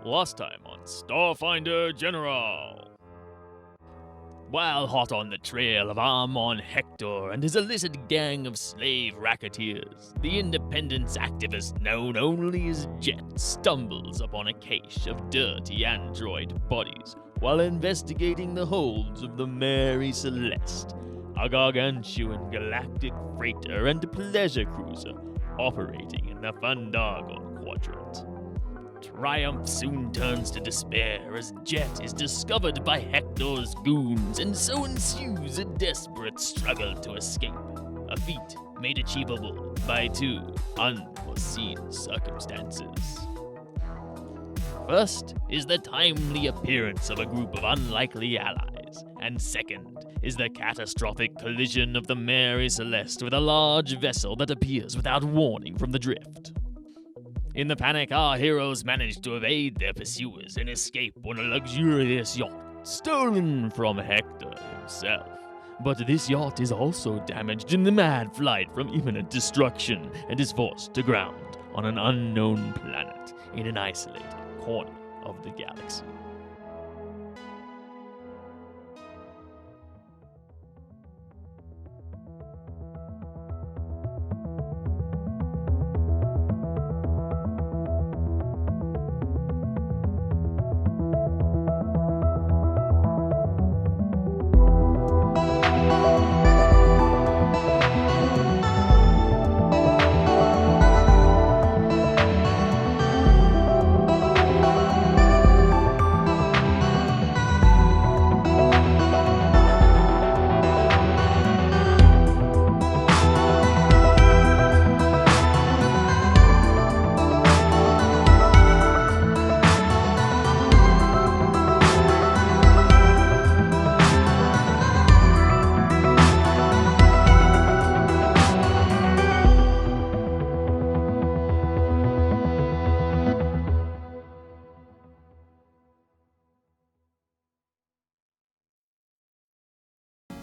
Last time on Starfinder General. While hot on the trail of Amon Hector and his illicit gang of slave racketeers, the independence activist known only as Jet stumbles upon a cache of dirty android bodies while investigating the holds of the Mary Celeste, a gargantuan galactic freighter and pleasure cruiser operating in the Fandargon Quadrant. Triumph soon turns to despair as Jet is discovered by Hector's goons, and so ensues a desperate struggle to escape, a feat made achievable by two unforeseen circumstances. First is the timely appearance of a group of unlikely allies, and second is the catastrophic collision of the Mary Celeste with a large vessel that appears without warning from the drift. In the panic, our heroes manage to evade their pursuers and escape on a luxurious yacht stolen from Hector himself. But this yacht is also damaged in the mad flight from imminent destruction and is forced to ground on an unknown planet in an isolated corner of the galaxy.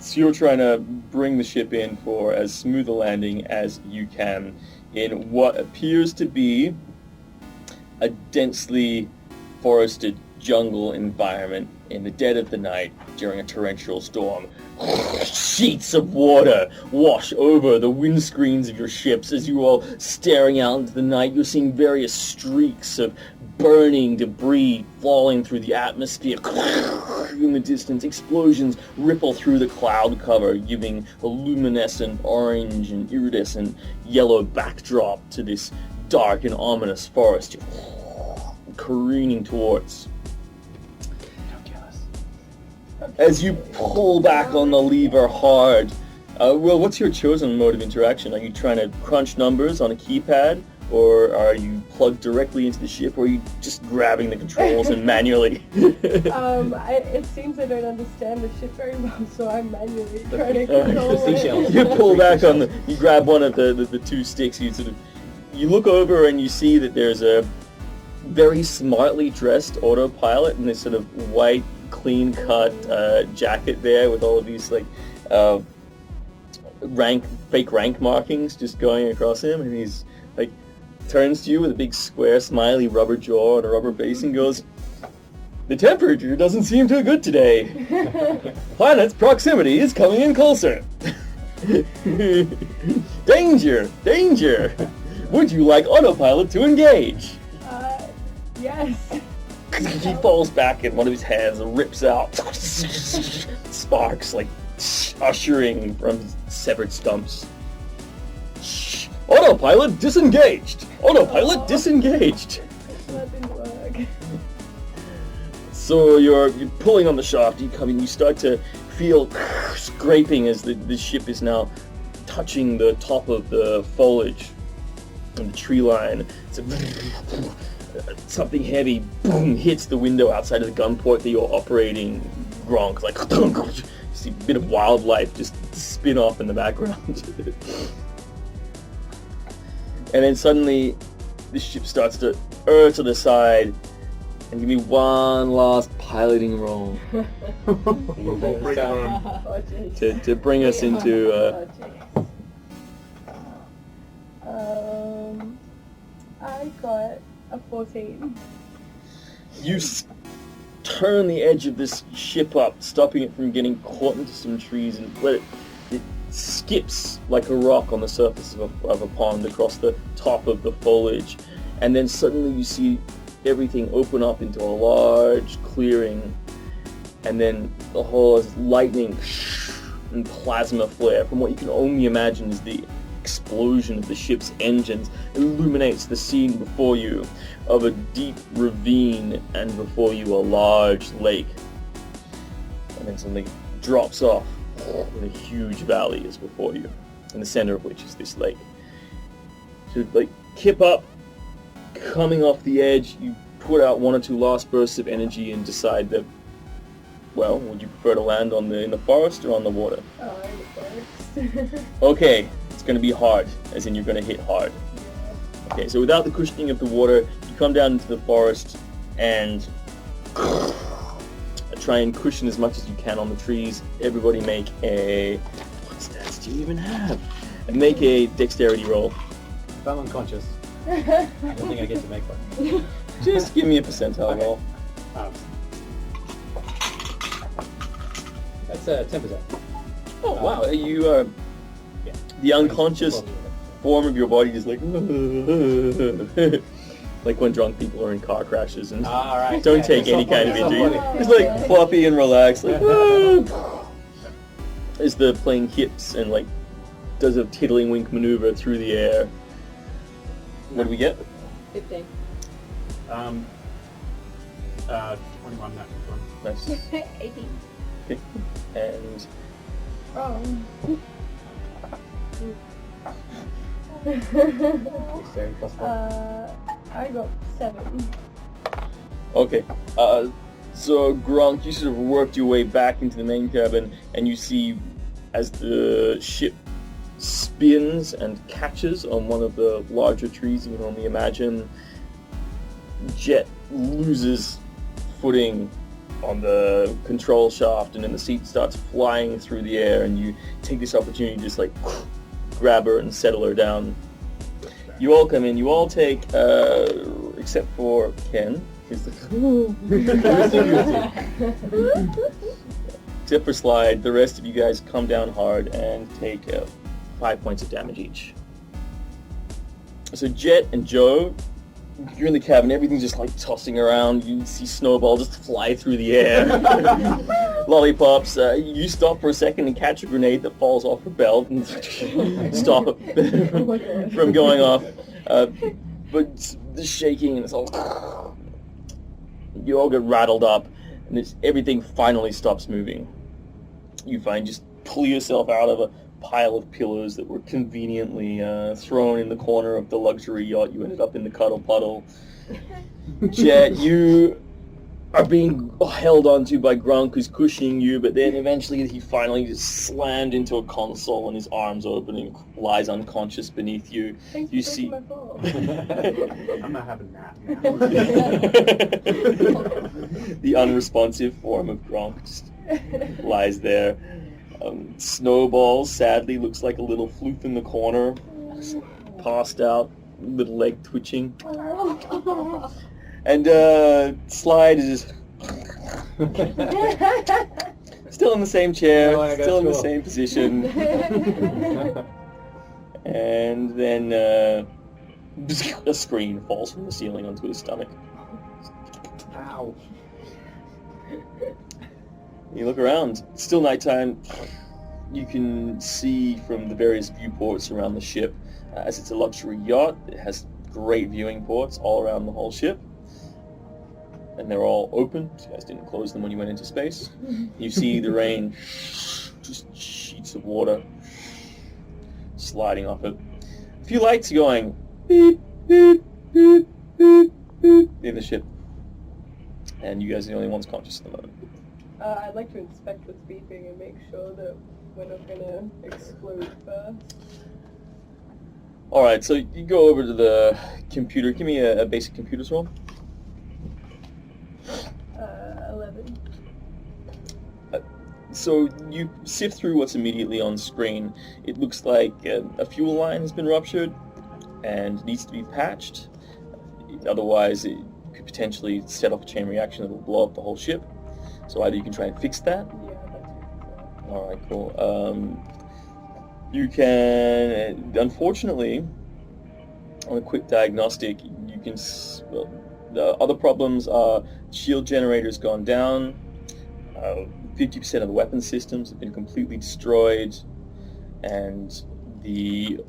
So you're trying to bring the ship in for as smooth a landing as you can in what appears to be a densely forested jungle environment in the dead of the night during a torrential storm. Sheets of water wash over the windscreens of your ships as you are all staring out into the night. You're seeing various streaks of burning debris falling through the atmosphere. In the distance, explosions ripple through the cloud cover, giving a luminescent orange and iridescent yellow backdrop to this dark and ominous forest you're careening towards. As you pull back on the lever hard, what's your chosen mode of interaction? Are you trying to crunch numbers on a keypad, or are you plugged directly into the ship, or are you just grabbing the controls and manually? It seems I don't understand the ship very well, so I'm manually trying to control it. You pull back on you grab one of the two sticks, you look over and you see that there's a very smartly dressed autopilot in this sort of white, clean-cut jacket there with all of these fake rank markings just going across him, and he's turns to you with a big square smiley rubber jaw and a rubber base and goes, "The temperature doesn't seem too good today. Planet's proximity is coming in closer. Danger! Danger! Would you like autopilot to engage?" Yes. He falls back and one of his hands rips out. Sparks ushering from his severed stumps. Shh! Autopilot disengaged! Autopilot disengaged! That didn't work. So you're pulling on the shaft, you start to feel scraping as the ship is now touching the top of the foliage and the tree line. Something heavy boom hits the window outside of the gunport that you're operating, Gronk. You see a bit of wildlife just spin off in the background. And then suddenly the ship starts to err to the side and give me one last piloting roll to bring us into I got a 14. You turn the edge of this ship up, stopping it from getting caught into some trees, and let it skips like a rock on the surface of a pond across the top of the foliage. And then suddenly you see everything open up into a large clearing, and then the whole lightning and plasma flare from what you can only imagine is the explosion of the ship's engines illuminates the scene before you of a deep ravine, and before you a large lake, and then something drops off and a huge valley is before you, in the center of which is this lake. So like kip up, coming off the edge, you put out one or two last bursts of energy and decide that, well, would you prefer to land in the forest or on the water? Oh, in the forest. Okay, it's going to be hard, as in you're going to hit hard. Okay, so without the cushioning of the water, you come down into the forest and try and cushion as much as you can on the trees. Everybody make a... What stats do you even have? And make a dexterity roll. If I'm unconscious, I don't think I get to make one. Just give me a percentile roll. That's 10%. Oh, wow. You the unconscious form of your body is like... like when drunk people are in car crashes and right. don't take any kind of injury. It's like fluffy and relaxed, like as the plane hits and like does a tiddling wink maneuver through the air. What do we get? 15. 21 natural one. Nice. 18. Okay. And Dexterity plus 1. I got 7. okay. So Gronk, you sort of worked your way back into the main cabin, and you see as the ship spins and catches on one of the larger trees you can only imagine, Jet loses footing on the control shaft, and then the seat starts flying through the air, and you take this opportunity to just like grab her and settle her down. You all come in, you all take, except for Ken, except for Slide, the rest of you guys come down hard and take 5 points of damage each. So Jet and Joe, you're in the cabin, everything's just like tossing around, you see Snowball just fly through the air. Lollipops, you stop for a second and catch a grenade that falls off her belt and stop it from going off. But the shaking and it's all... You all get rattled up and everything finally stops moving. You just pull yourself out of a pile of pillows that were conveniently thrown in the corner of the luxury yacht. You ended up in the cuddle puddle. Jet, you are being held onto by Grunk, who's cushioning you, but then eventually he finally just slammed into a console and his arms open and lies unconscious beneath you. Thanks You for see... taking my fall. I'm not having that now. The unresponsive form of Gronk just lies there. Snowball sadly looks like a little floof in the corner, passed out, little leg twitching. And Slide is just still in the same chair, still in the same position. And then a screen falls from the ceiling onto his stomach. Ow. You look around, it's still nighttime. You can see from the various viewports around the ship, as it's a luxury yacht, it has great viewing ports all around the whole ship. And they're all open, so you guys didn't close them when you went into space. You see the rain, just sheets of water sliding off it. A few lights going beep, beep, beep, beep, beep in the ship. And you guys are the only ones conscious at the moment. I'd like to inspect what's beeping and make sure that we're not gonna explode first. Alright, so you go over to the computer. Give me a basic computers roll. 11. So you sift through what's immediately on screen. It looks like a fuel line has been ruptured and needs to be patched. Otherwise, could potentially set off a chain reaction that will blow up the whole ship. So either you can try and fix that. Yeah, that's All right, cool. You can, unfortunately, on a quick diagnostic, you can. Well, the other problems are shield generators gone down. 50% of the weapon systems have been completely destroyed, and the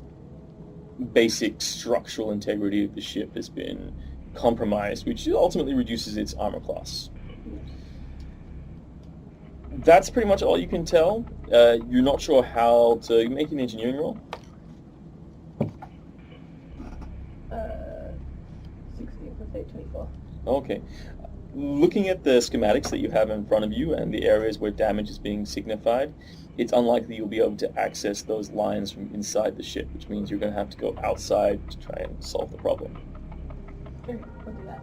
basic structural integrity of the ship has been compromised, which ultimately reduces its armor class. That's pretty much all you can tell. You're not sure how to make an engineering roll. 16 plus 8, 24. Okay. Looking at the schematics that you have in front of you and the areas where damage is being signified, it's unlikely you'll be able to access those lines from inside the ship, which means you're going to have to go outside to try and solve the problem. Okay, we'll do that.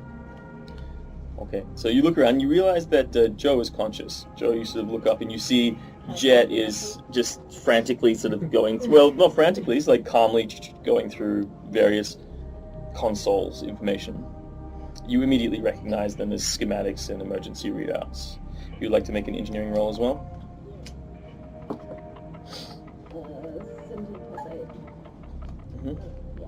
Okay, so you look around, you realize that Joe is conscious. Joe, you sort of look up and you see Jet is just frantically sort of going through, well, not frantically, he's like calmly going through various consoles information. You immediately recognize them as schematics and emergency readouts. You'd like to make an engineering roll as well? 17 plus 8. Mhm. Yeah.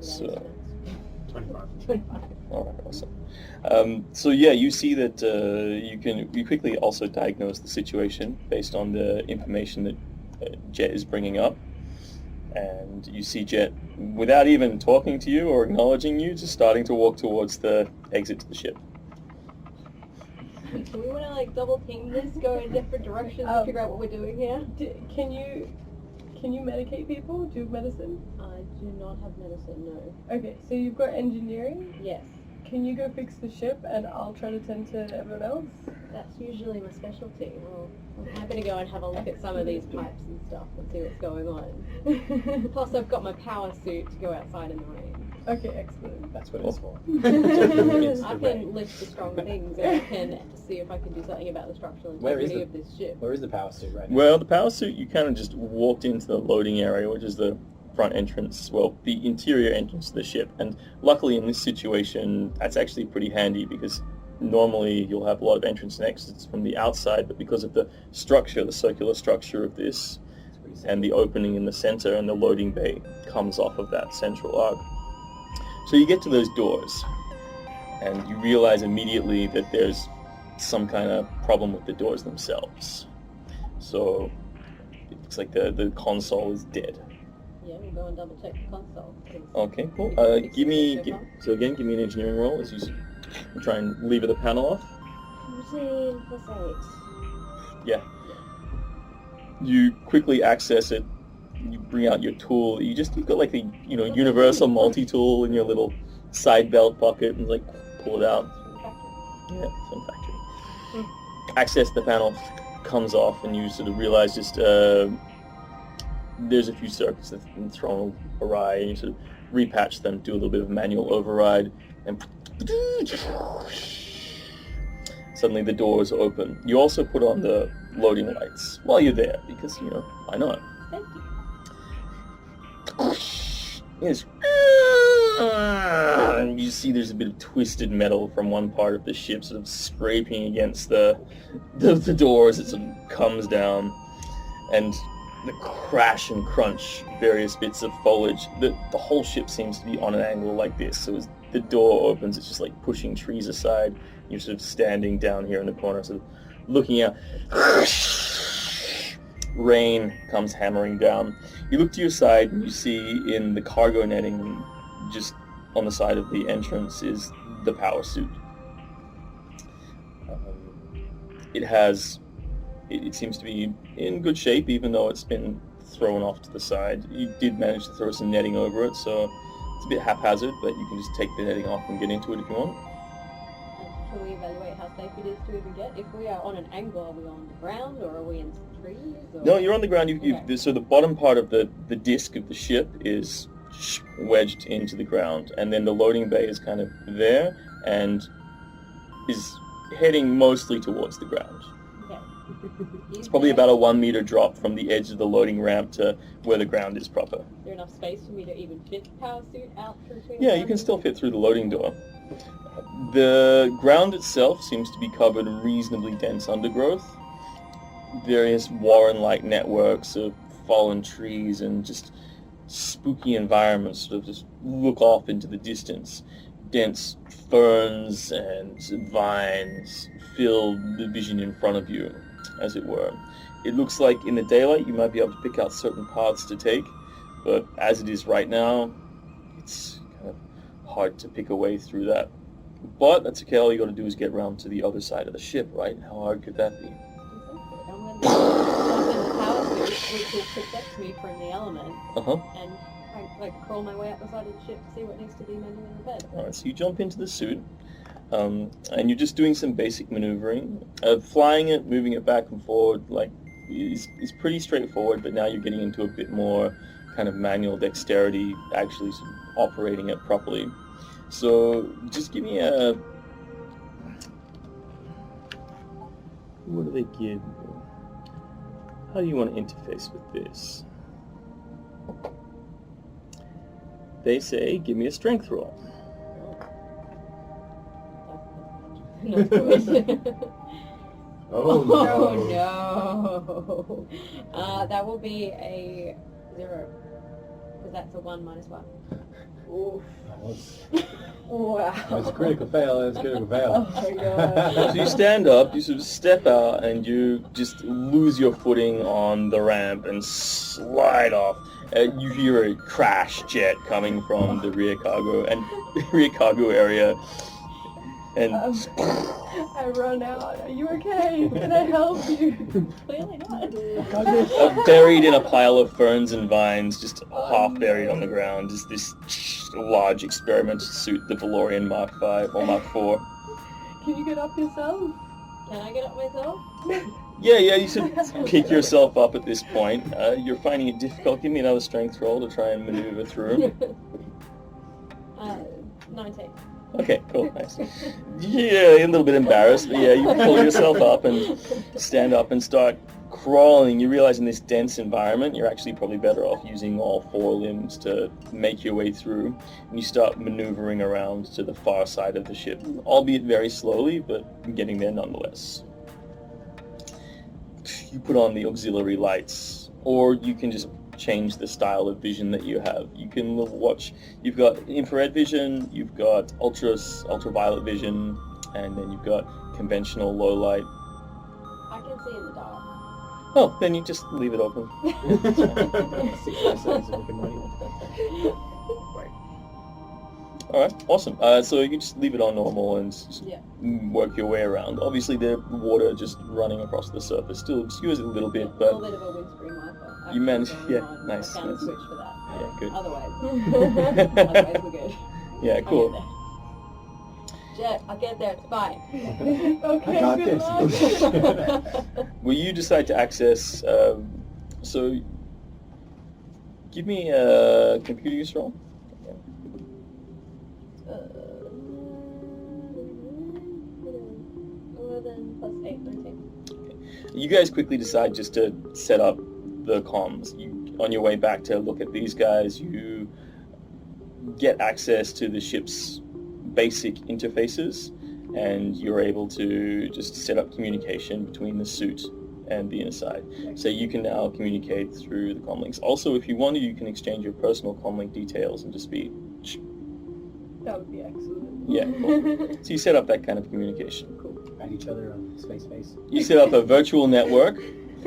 So, 25. 25. all right, awesome. So yeah, you see that you quickly also diagnose the situation based on the information that Jet is bringing up. And you see Jet, without even talking to you or acknowledging you, just starting to walk towards the exit to the ship. Do we want to like double team this, go in different directions, and figure out what we're doing here? Can you medicate people? Do you have medicine? I do not have medicine, no. Okay, so you've got engineering. Yes, Can you go fix the ship and I'll try to tend to everyone else? that's usually my specialty. Well, I'm happy to go and have a look at some of these pipes and stuff and see what's going on. Plus, I've got my power suit to go outside in the rain. Okay, excellent. That's what it's for. I can lift the strong things and I can see if I can do something about the structural Where is integrity of this ship. Where is the power suit right now? Well, the power suit, you kind of just walked into the loading area, which is the front entrance, well, the interior entrance to the ship. And luckily in this situation, that's actually pretty handy because normally you'll have a lot of entrance and exits from the outside, but because of the structure, the circular structure of this, and the opening in the center and the loading bay comes off of that central arc. So you get to those doors, and you realize immediately that there's some kind of problem with the doors themselves. So it looks like the console is dead. Yeah, we'll go and double check the console. Okay, cool. Give me an engineering roll as you try and lever the panel off. 14 plus 8. Yeah. You quickly access it. You bring out your tool. You've got like the universal multi-tool in your little side belt pocket and like pull it out. Yeah, from factory. Access the panel, comes off, and you sort of realize just there's a few circuits that have been thrown awry, and you sort of repatch them, do a little bit of manual override, and suddenly the doors open. You also put on the loading lights while you're there, because, why not? Thank you. Yes. And you see there's a bit of twisted metal from one part of the ship sort of scraping against the door as it sort of comes down, and the crash and crunch various bits of foliage. The whole ship seems to be on an angle like this, so as the door opens, it's just like pushing trees aside. You're sort of standing down here in the corner, sort of looking out. Rain comes hammering down. You look to your side and you see in the cargo netting, just on the side of the entrance, is the power suit. It seems to be in good shape, even though it's been thrown off to the side. You did manage to throw some netting over it, so it's a bit haphazard, but you can just take the netting off and get into it if you want. And can we evaluate how safe it is to even get? If we are on an angle, are we on the ground or are we in trees? Or? No, you're on the ground. Okay. So the bottom part of the disc of the ship is wedged into the ground, and then the loading bay is kind of there and is heading mostly towards the ground. Okay. It's probably about a 1 meter drop from the edge of the loading ramp to where the ground is proper. Is there enough space for me to even fit the power suit out through? Yeah, you can still fit through the loading door. The ground itself seems to be covered in reasonably dense undergrowth. Various warren-like networks of fallen trees and just spooky environments sort of just look off into the distance. Dense ferns and vines fill the vision in front of you, as it were. It looks like in the daylight you might be able to pick out certain paths to take, but as it is right now, it's kind of hard to pick a way through that. But that's okay, all you gotta do is get around to the other side of the ship, right? How hard could that be? I'm going to jump in the power suit, which will protect me from the elements, and crawl my way up the side of the ship to see what needs to be manually repaired. Alright, so you jump into the suit, and you're just doing some basic maneuvering. Flying it, moving it back and forward, is pretty straightforward, but now you're getting into a bit more kind of manual dexterity, actually sort of operating it properly. So just give me a... What do they give you? How do you want to interface with this? They say, give me a strength roll. Oh no. That will be a 0. Because that's a 1 minus 1. Oof. Wow. That's a critical fail. That's a critical fail. Oh my god. So you stand up, you sort of step out, and you just lose your footing on the ramp and slide off. You hear a crash jet coming from the rear cargo area, and I run out. Are you okay? Can I help you? Clearly not. buried in a pile of ferns and vines, just half buried on the ground, is this large experimental suit, the Valorian Mark 5 or Mark 4. Can you get up yourself? Can I get up myself? Yeah, you should pick yourself up at this point. You're finding it difficult. Give me another strength roll to try and maneuver through. 19. Okay, cool, nice. Yeah, a little bit embarrassed, but yeah, you pull yourself up and stand up and start crawling. You realize in this dense environment, you're actually probably better off using all 4 limbs to make your way through. And you start maneuvering around to the far side of the ship, albeit very slowly, but getting there nonetheless. You put on the auxiliary lights, or you can just change the style of vision that you have. You can watch, you've got infrared vision, you've got ultraviolet vision, and then you've got conventional low light. I can see in the dark. Oh, then you just leave it open. 6 of money. Alright, awesome. So you can just leave it on normal and just work your way around. Obviously the water just running across the surface still obscures it a little bit, but... A little bit of a windscreen wiper. You managed, nice. I found a switch for that. Yeah, good. Otherwise we're good. Yeah, cool. Jet, I'll get there, it's fine. Okay, I got good this. luck. Well, you decide to access, so give me a computer use roll. 11 plus 8, 19. You guys quickly decide just to set up the comms. On your way back to look at these guys, you get access to the ship's basic interfaces, and you're able to just set up communication between the suit and the inside. So you can now communicate through the comlinks. Also, if you want to, you can exchange your personal comlink details and just be... That would be excellent. Yeah, cool. So you set up that kind of communication. Cool. At each other on space. You set up a virtual network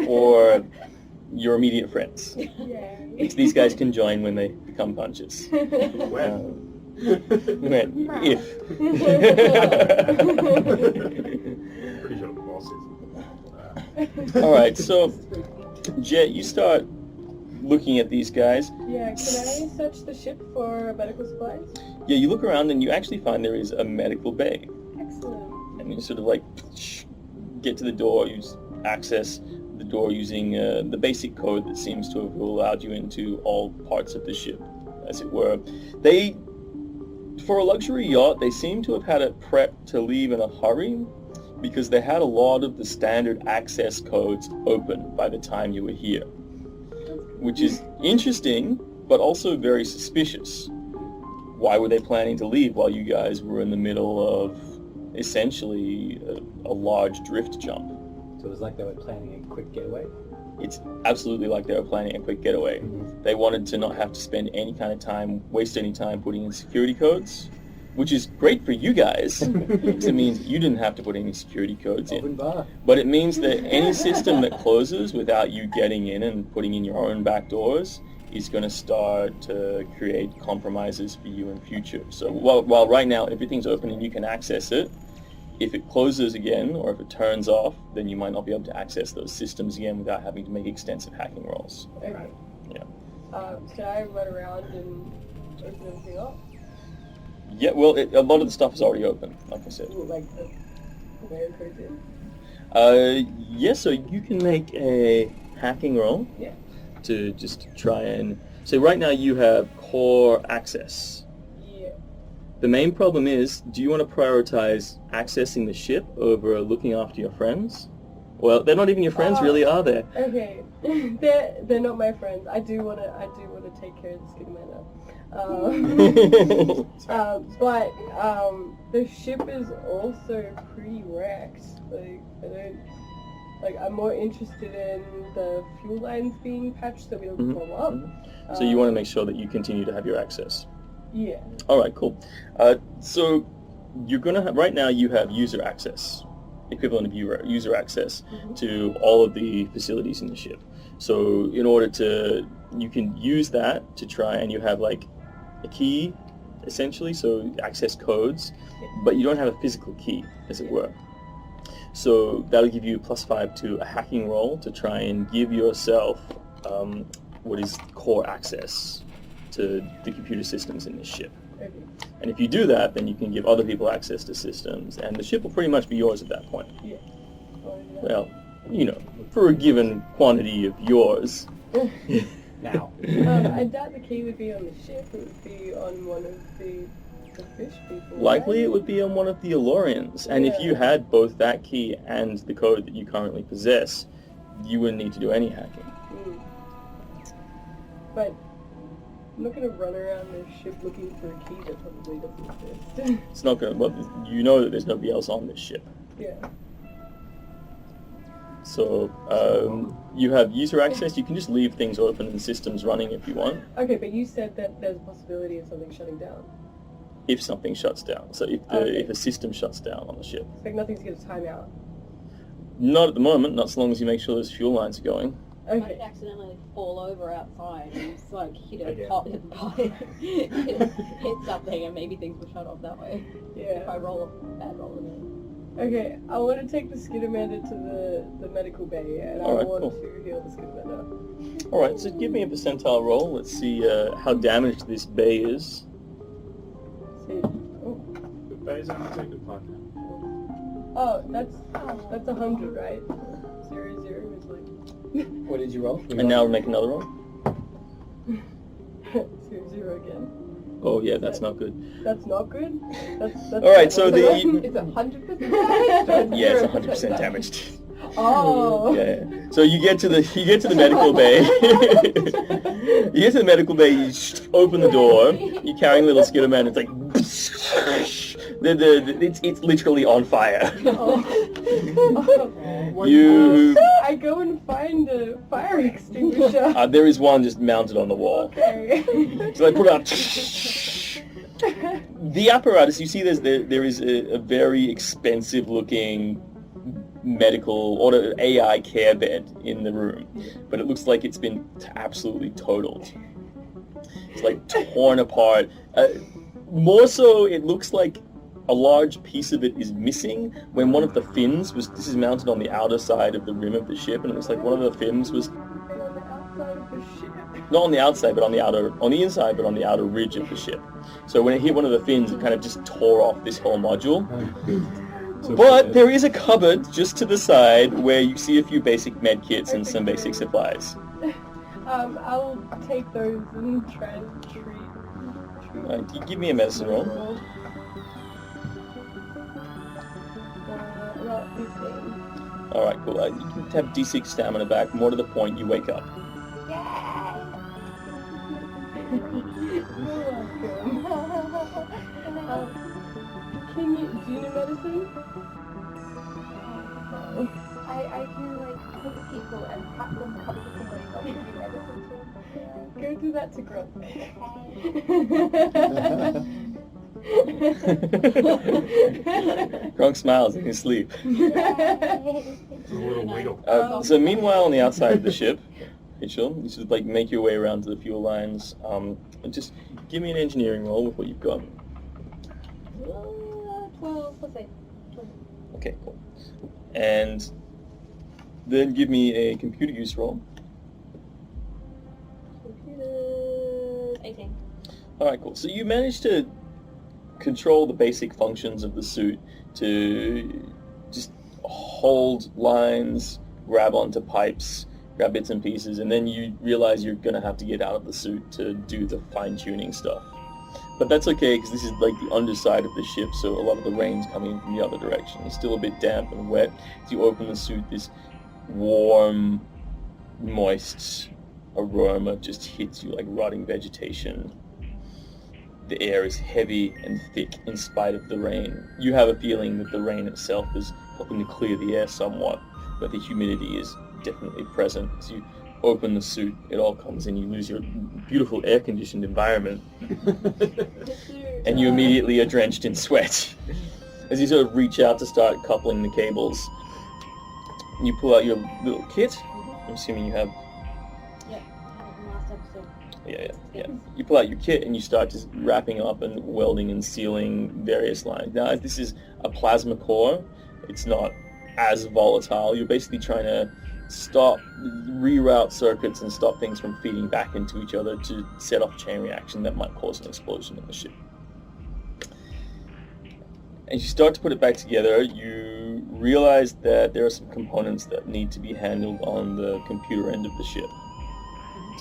for your immediate friends. Yay. Which these guys can join when they become punches. When? If. Pretty sure the boss is. Alright, so Jet, you start looking at these guys. Yeah, can I search the ship for medical supplies? Yeah, you look around and you actually find there is a medical bay. Excellent. And you sort of get to the door, you access the door using the basic code that seems to have allowed you into all parts of the ship, as it were. For a luxury yacht, they seem to have had it prepped to leave in a hurry. because they had a lot of the standard access codes open by the time you were here, which is interesting, but also very suspicious. Why were they planning to leave while you guys were in the middle of essentially a large drift jump? So it was like they were planning a quick getaway? It's absolutely like they were planning a quick getaway. They wanted to not have to spend any kind of time, waste any time putting in security codes, which is great for you guys, because it means you didn't have to put any security codes in. But it means that any system that closes without you getting in and putting in your own back doors is going to start to create compromises for you in future. So while right now everything's open and you can access it, if it closes again or if it turns off, then you might not be able to access those systems again without having to make extensive hacking rolls. Okay. Yeah. Can I run around and open everything up? Yeah, well, a lot of the stuff is already open, like I said. Like the layer codes in? Yeah, so you can make a hacking roll. Yeah. To just try and... So right now you have core access. Yeah. The main problem is, do you want to prioritize accessing the ship over looking after your friends? Well, they're not even your friends, really, are they? Okay. they're not my friends. I do wanna take care of the Skidamanda. But the ship is also pretty wrecked. I'm more interested in the fuel lines being patched so we don't blow up. So you want to make sure that you continue to have your access. Yeah. All right, cool. So you're gonna have, right now you have user access, equivalent of user access to all of the facilities in the ship. So in order to, you can use that to try, and you have like a key, essentially, so access codes, but you don't have a physical key, as it were. So that'll give you +5 to a hacking roll to try and give yourself what is core access to the computer systems in this ship. Okay. And if you do that, then you can give other people access to systems, and the ship will pretty much be yours at that point. Yeah. Well, you know, for a given quantity of yours. Now. I doubt the key would be on the ship. It would be on one of the fish people. Likely right? it would be on one of the Elorians, and if you had both that key and the code that you currently possess, you wouldn't need to do any hacking. But I'm not going to run around the ship looking for a key that probably doesn't exist. It's not going to, well, you know that there's nobody else on this ship. Yeah. So, you have user access. You can just leave things open and systems running if you want. Okay, but you said that there's a possibility of something shutting down. If something shuts down. So if a system shuts down on the ship. It's like nothing's going to time out. Not at the moment, not so long as you make sure those fuel lines are going. Might Okay. accidentally fall over outside and just like hit a Again. pot, hit something, and maybe things will shut off that way. If I Yeah. roll a bad roll again. Okay, I want to take the Skidamanda to the medical bay, and I Alright, want cool. to heal the Skidamanda. Alright, so give me a percentile roll. Let's see how damaged this bay is. See. The Paizo has a good plan now. Oh, that's 100, right? 0, 0 is like What did you roll? And now we'll make another roll. 0, 0 again. Oh yeah, that's not good. That's not good. That's Alright, so that's the... It's 100% damaged. Yeah, it's 100% damaged. Oh. Yeah. So you get to the medical bay. You get to the medical bay. You open the door. You're carrying little Skidderman. It's like it's literally on fire. You I go and find a fire extinguisher. there is one just mounted on the wall. Okay. So I put it out. The apparatus, you see, there is a very expensive looking medical or AI care bed in the room, but it looks like it's been absolutely totaled. It's like torn apart. More so, it looks like a large piece of it is missing when one of the fins was, this is mounted on the outer side of the rim of the ship, and it looks like one of the fins was And on the outside of the ship. not on the outside, but on the inside, but on the outer ridge of the ship. So when it hit one of the fins, it kind of just tore off this whole module. But there is a cupboard just to the side where you see a few basic med kits and some basic supplies. I'll take those and try to treat Give me a medicine roll. Well, 16. Alright, cool. You can have D6 stamina back. More to the point, you wake up. You're welcome. Do you know medicine? I can like hug people and pat them comfortably while we do medicine to them. Go do that to Grump. Grunk smiles in his sleep. It's a little wiggle. So meanwhile, on the outside of the ship, Rachel, you sort of like make your way around to the fuel lines. And just give me an engineering roll with what you've got. 12 plus 8. Okay, cool. And then give me a computer use roll. Computer 18. Alright, cool. So you managed to control the basic functions of the suit to just hold lines, grab onto pipes, grab bits and pieces, and then you realize you're going to have to get out of the suit to do the fine-tuning stuff. But that's okay, because this is like the underside of the ship, so a lot of the rain's coming in from the other direction. It's still a bit damp and wet. As you open the suit, this warm, moist aroma just hits you like rotting vegetation. The air is heavy and thick in spite of the rain. You have a feeling that the rain itself is helping to clear the air somewhat, but the humidity is definitely present. As you open the suit, it all comes in. You lose your beautiful air-conditioned environment, and you immediately are drenched in sweat. As you sort of reach out to start coupling the cables, you pull out your little kit. I'm assuming you have... Yep, I had it in the last episode. Yeah. You pull out your kit and you start just wrapping up and welding and sealing various lines. Now, as this is a plasma core, it's not as volatile. You're basically trying to reroute circuits and stop things from feeding back into each other to set off a chain reaction that might cause an explosion in the ship. As you start to put it back together, you realize that there are some components that need to be handled on the computer end of the ship.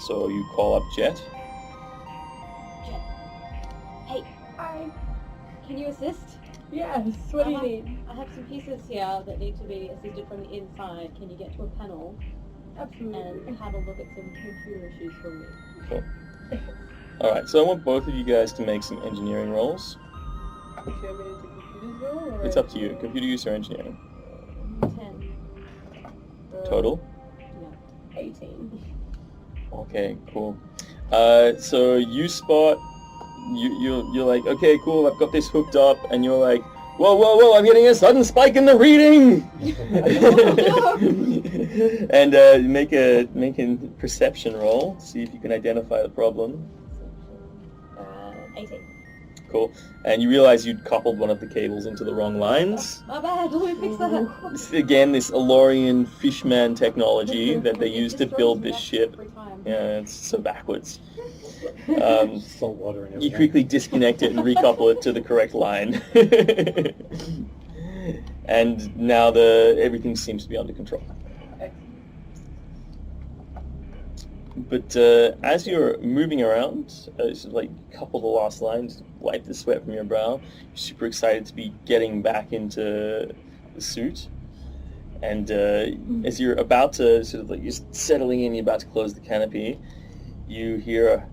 So you call up Jet. Jet. Hey. Hi. Can you assist? Yes, what do you need? I have some pieces here that need to be assisted from the inside. Can you get to a panel Absolutely. and have a look at some computer issues for me? Cool. Alright, so I want both of you guys to make some engineering rolls. Do you want me to take computers roll? Or... It's up to you. Computer use or engineering. 10. Total? No. 18. Okay, cool. So you spot, you're like, okay, cool, I've got this hooked up, and you're like, whoa, I'm getting a sudden spike in the reading! And make a perception roll, see if you can identify the problem. 18. Cool. And you realize you'd coupled one of the cables into the wrong lines. My bad, let me fix that. This is, again, this Elorian fishman technology that they use to build this ship. Every time. Yeah, it's so backwards. Salt water and You everything. quickly disconnect it and recouple it to the correct line. And now everything seems to be under control. But as you're moving around, sort of like couple the last lines, wipe the sweat from your brow, you're super excited to be getting back into the suit. And as you're about to sort of like, you're settling in, you're about to close the canopy, you hear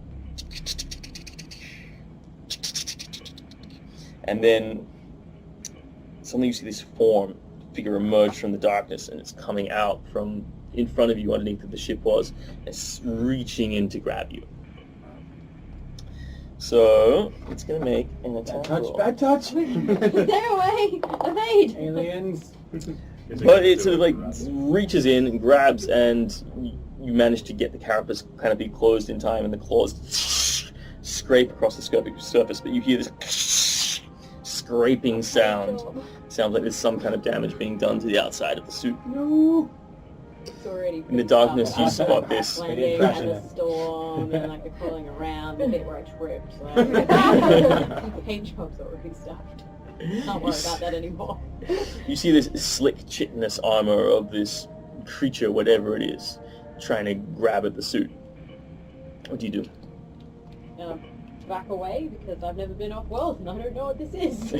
and then suddenly you see this figure emerge from the darkness, and it's coming out from in front of you underneath where the ship was. It's reaching in to grab you. So it's going to make an attack roll. Bad touch! Stay away! Evade! Aliens! But it sort of like reaches in and grabs, and you manage to get the carapace canopy closed in time, and the claws scrape across the surface, but you hear this scraping sound. Sounds like there's some kind of damage being done to the outside of the suit. No! It's already In the darkness, you spot this. landing and the storm and like the crawling around, the bit where I tripped. Like, paint job's already stuffed. Can't worry about that anymore. You see this slick chitinous armor of this creature, whatever it is, trying to grab at the suit. What do you do? back away because I've never been off-world and I don't know what this is.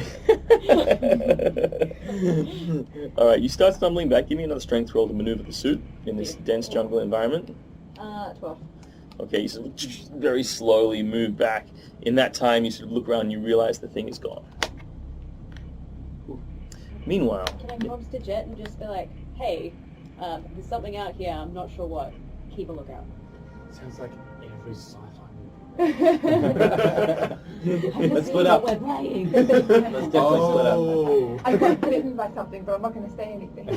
Alright, you start stumbling back. Give me another strength roll to maneuver the suit in this dense jungle environment. 12. Okay, you sort of very slowly move back. In that time, you sort of look around and you realize the thing is gone. Meanwhile... Can I come to Jet and just be like, hey, there's something out here, I'm not sure what. Keep a lookout. Sounds like every sci-fi Let's split up. We're playing. Let's definitely split up. I got bitten by something, but I'm not going to say anything.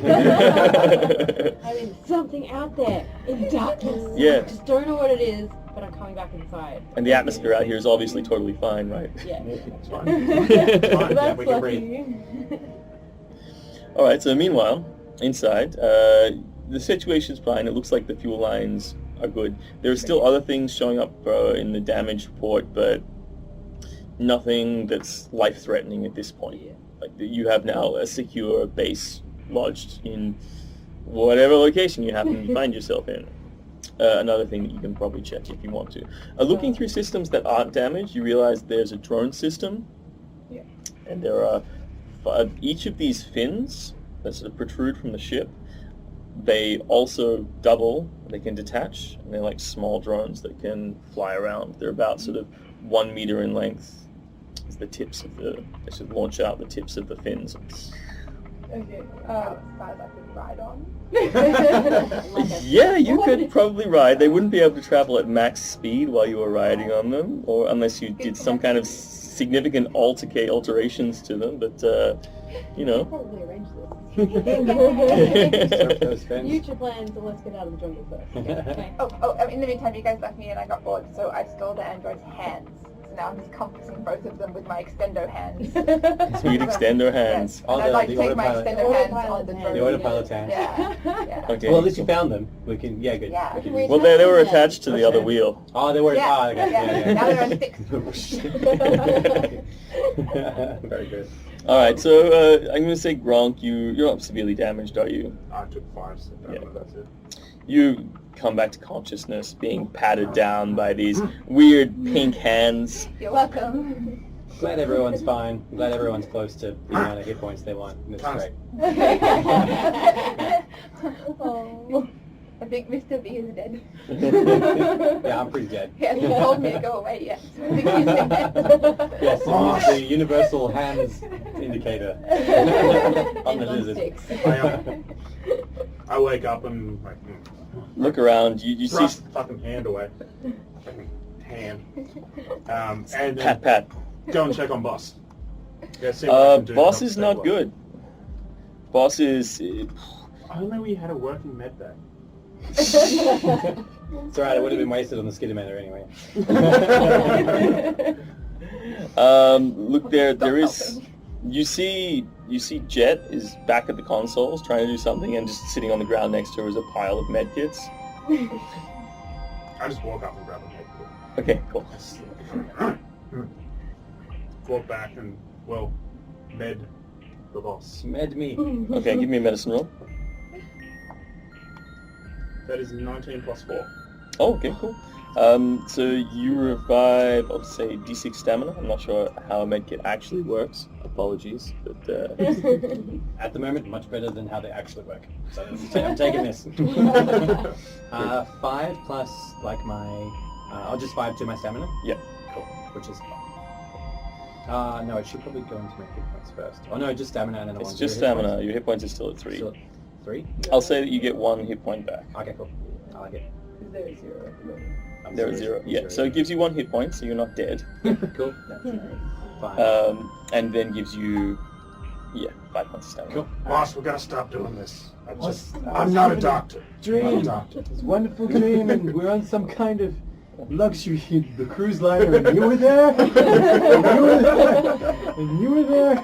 I mean, something out there in darkness. Yeah. I just don't know what it is, but I'm coming back inside. And the atmosphere out here is obviously totally fine, right? Yeah. It's fine. It's fine. Yeah, That's we can breathe. lucky. Alright, so meanwhile, inside, the situation's fine. It looks like the fuel lines are good. There are still other things showing up in the damage report, but nothing that's life-threatening at this point. Like, you have now a secure base lodged in whatever location you happen to find yourself in. Another thing that you can probably check if you want to. Looking through systems that aren't damaged, you realize there's a drone system. Yeah. And there are each of these fins that sort of protrude from the ship. They also double, they can detach, and they're like small drones that can fly around. They're about sort of 1 meter in length. It's the tips of they sort of launch out the tips of the fins. Okay. Outside I could ride on. Yeah, you could probably ride. They wouldn't be able to travel at max speed while you were riding on them, or unless you did some kind of significant alterations to them, but, you know. Probably arrange this. Those fins. Future plans, so let's get out of the jungle first. Okay. In the meantime, you guys left me and I got bored, so I stole the android's hands. So now I'm just compassing both of them with my extendo hands. Sweet extendo hands. Yes. And I'd like to take my autopilot. extendo hands on the The drone. The autopilot's hands. Yeah. Yeah. Okay. Well, at least you found them. We can, yeah, good. Yeah. We can Wait. Well, they were attached to the other wheel. Oh, they were. Yeah. Oh, okay. Yeah. Now they're on sticks. Very good. Alright, so I'm going to say Gronk, you're not severely damaged, are you? I took 5, so Yeah. that's it. You come back to consciousness, being patted down by these weird pink hands. You're welcome. Glad everyone's fine. Glad everyone's close to the amount of hit points they want. That's great. Oh. I think Mr. B is dead. Yeah, I'm pretty dead. He hasn't told me to go away yet, so I think he's dead. Yes, it's the universal hands indicator on the lizard. I wake up and like, Look around, you see... thrust the fucking hand away. Fucking hand. And then Pat. go and check on Boss. Yeah, see what I can do to Boss help is stay not well. good. Boss is... Only we had a working med bay. It's alright, it would have been wasted on the Skidometer anyway. Look, there is... You see Jet is back at the consoles trying to do something, and just sitting on the ground next to her is a pile of med kits. I just walk up and grab a med kit. Okay, cool. Walk back and, well, med the boss. Med me. Okay, give me a medicine roll. That is 19 plus 4. Oh, okay, cool. So you revive, I'll say D6 stamina. I'm not sure how a medkit actually works. Apologies, but At the moment, much better than how they actually work. So I'm taking this. 5 plus, like, my... I'll just 5 to my stamina? Yep. Cool. Which is 5. No, it should probably go into my hit points first. Oh no, just stamina and then it's one just zero hit stamina. points. Your hit points are still at 3. Still 3? I'll say that you get 1 hit point back. Okay, cool. I like it. Is there a 0 at the moment? I'm There are 0. Yeah, so it gives you 1 hit point, so you're not dead. Cool. That's fine. And then gives you, 5 points of stamina. Cool. Boss, we gotta stop doing this. I'm not a doctor. I'm not a doctor. It's a wonderful dream, and we're on some kind of luxury, the cruise liner, and you were there, and you were there.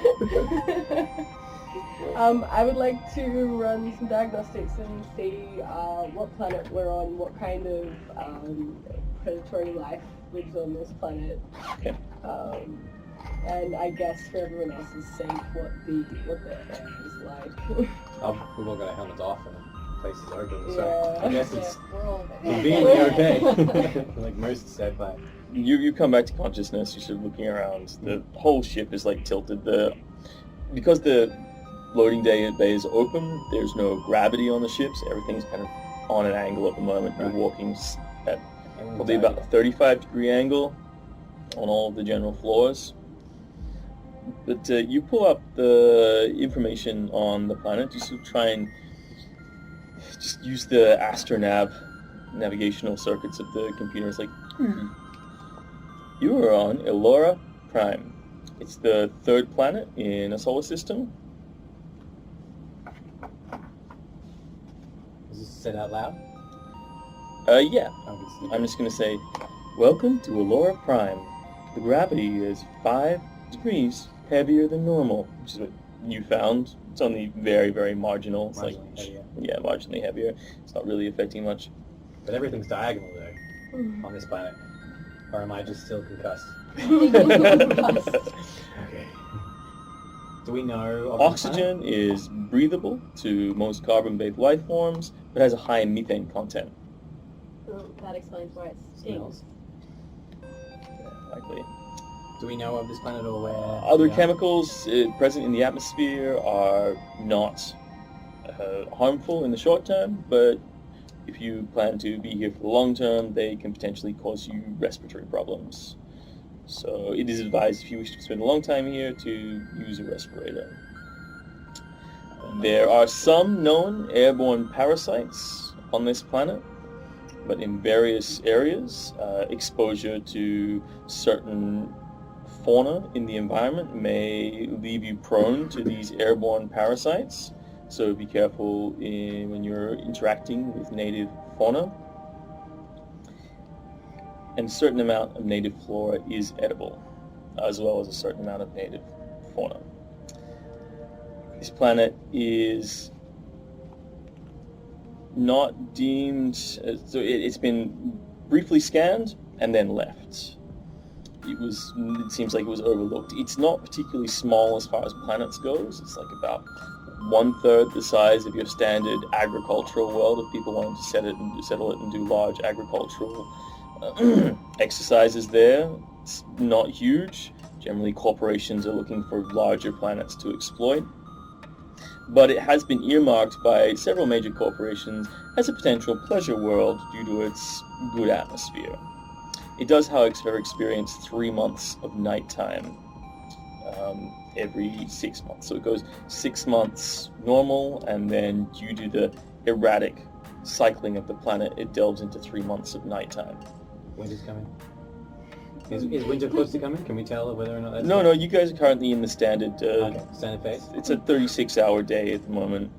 I would like to run some diagnostics and see what planet we're on, what kind of predatory life lives on this planet. Okay. And I guess for everyone else's sake, what the air is like. We've all got our helmets off and the place is open, so Yeah. I guess it's We're all conveniently okay. Like most said, but you come back to consciousness. You're sort of looking around. The whole ship is like tilted. Because the loading bay is open, there's no gravity on the ship, so everything's kind of on an angle at the moment. You're walking at probably about a 35-degree angle on all of the general floors. But you pull up the information on the planet. You sort of try and just use the astronav navigational circuits of the computer. It's like, you are on Elora Prime. It's the 3rd planet in a solar system. Is this said out loud? Yeah. Obviously. I'm just going to say, welcome to Elora Prime. The gravity is 5 degrees heavier than normal, which is what you found. It's only very, very marginal. It's Marginally heavier. Yeah, marginally heavier. It's not really affecting much. But everything's diagonal though on this planet. Or am I just still concussed? Okay. Do we know of Oxygen is breathable to most carbon-based life forms, but has a high methane content. Oh, that explains why it stinks. Likely. Do we know of this planet or where? Other chemicals present in the atmosphere are not harmful in the short term, but if you plan to be here for the long term, they can potentially cause you respiratory problems. So it is advised if you wish to spend a long time here to use a respirator. There are some known airborne parasites on this planet, but in various areas, exposure to certain fauna in the environment may leave you prone to these airborne parasites. So be careful when you're interacting with native fauna. And a certain amount of native flora is edible, as well as a certain amount of native fauna. This planet is not deemed, so it's been briefly scanned and then left. It seems like it was overlooked. It's not particularly small as far as planets goes. It's like about 1/3 the size of your standard agricultural world if people wanted to settle it and do large agricultural exercises there. It's not huge. Generally, corporations are looking for larger planets to exploit. But it has been earmarked by several major corporations as a potential pleasure world due to its good atmosphere. It does, however, experience 3 months of nighttime every 6 months. So it goes 6 months normal, and then due to the erratic cycling of the planet, it delves into 3 months of nighttime. Winter's coming. Is winter close to coming? Can we tell whether or not that's... No, you guys are currently in the standard... standard phase? It's a 36-hour day at the moment,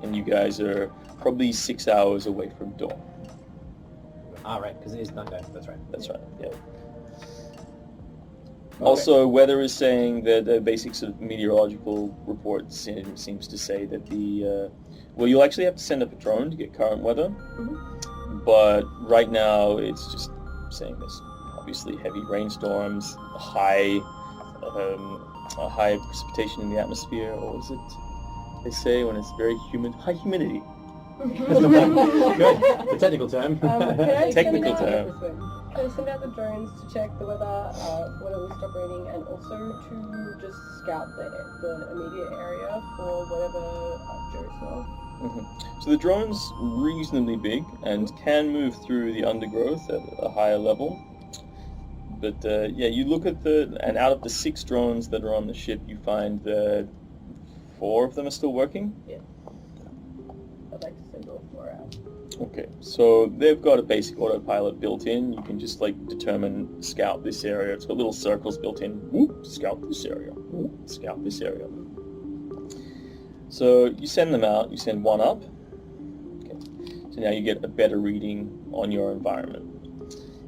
and you guys are probably 6 hours away from dawn. Ah, right, because it is nighttime. That's right. That's right, yeah. Okay. Also, weather is saying that the basic sort of meteorological report seems to say that well, you'll actually have to send up a drone to get current weather, but right now it's just saying there's obviously heavy rainstorms, a high precipitation in the atmosphere, or what is it they say when it's very humid? High humidity. That's the one. Good. The technical term. Technical term. Can I send out the drones to check the weather when it will stop raining, and also to just scout the immediate area for whatever Joe saw? So the drone's reasonably big and can move through the undergrowth at a higher level. But yeah, you look at and out of the 6 drones that are on the ship, you find that 4 of them are still working. Yeah. I'd like to send all 4 out. Okay, so they've got a basic autopilot built in. You can just determine, scout this area. It's got little circles built in. Whoop, scout this area. Whoop, scout this area. So you send them out. You send one up. Okay. So now you get a better reading on your environment.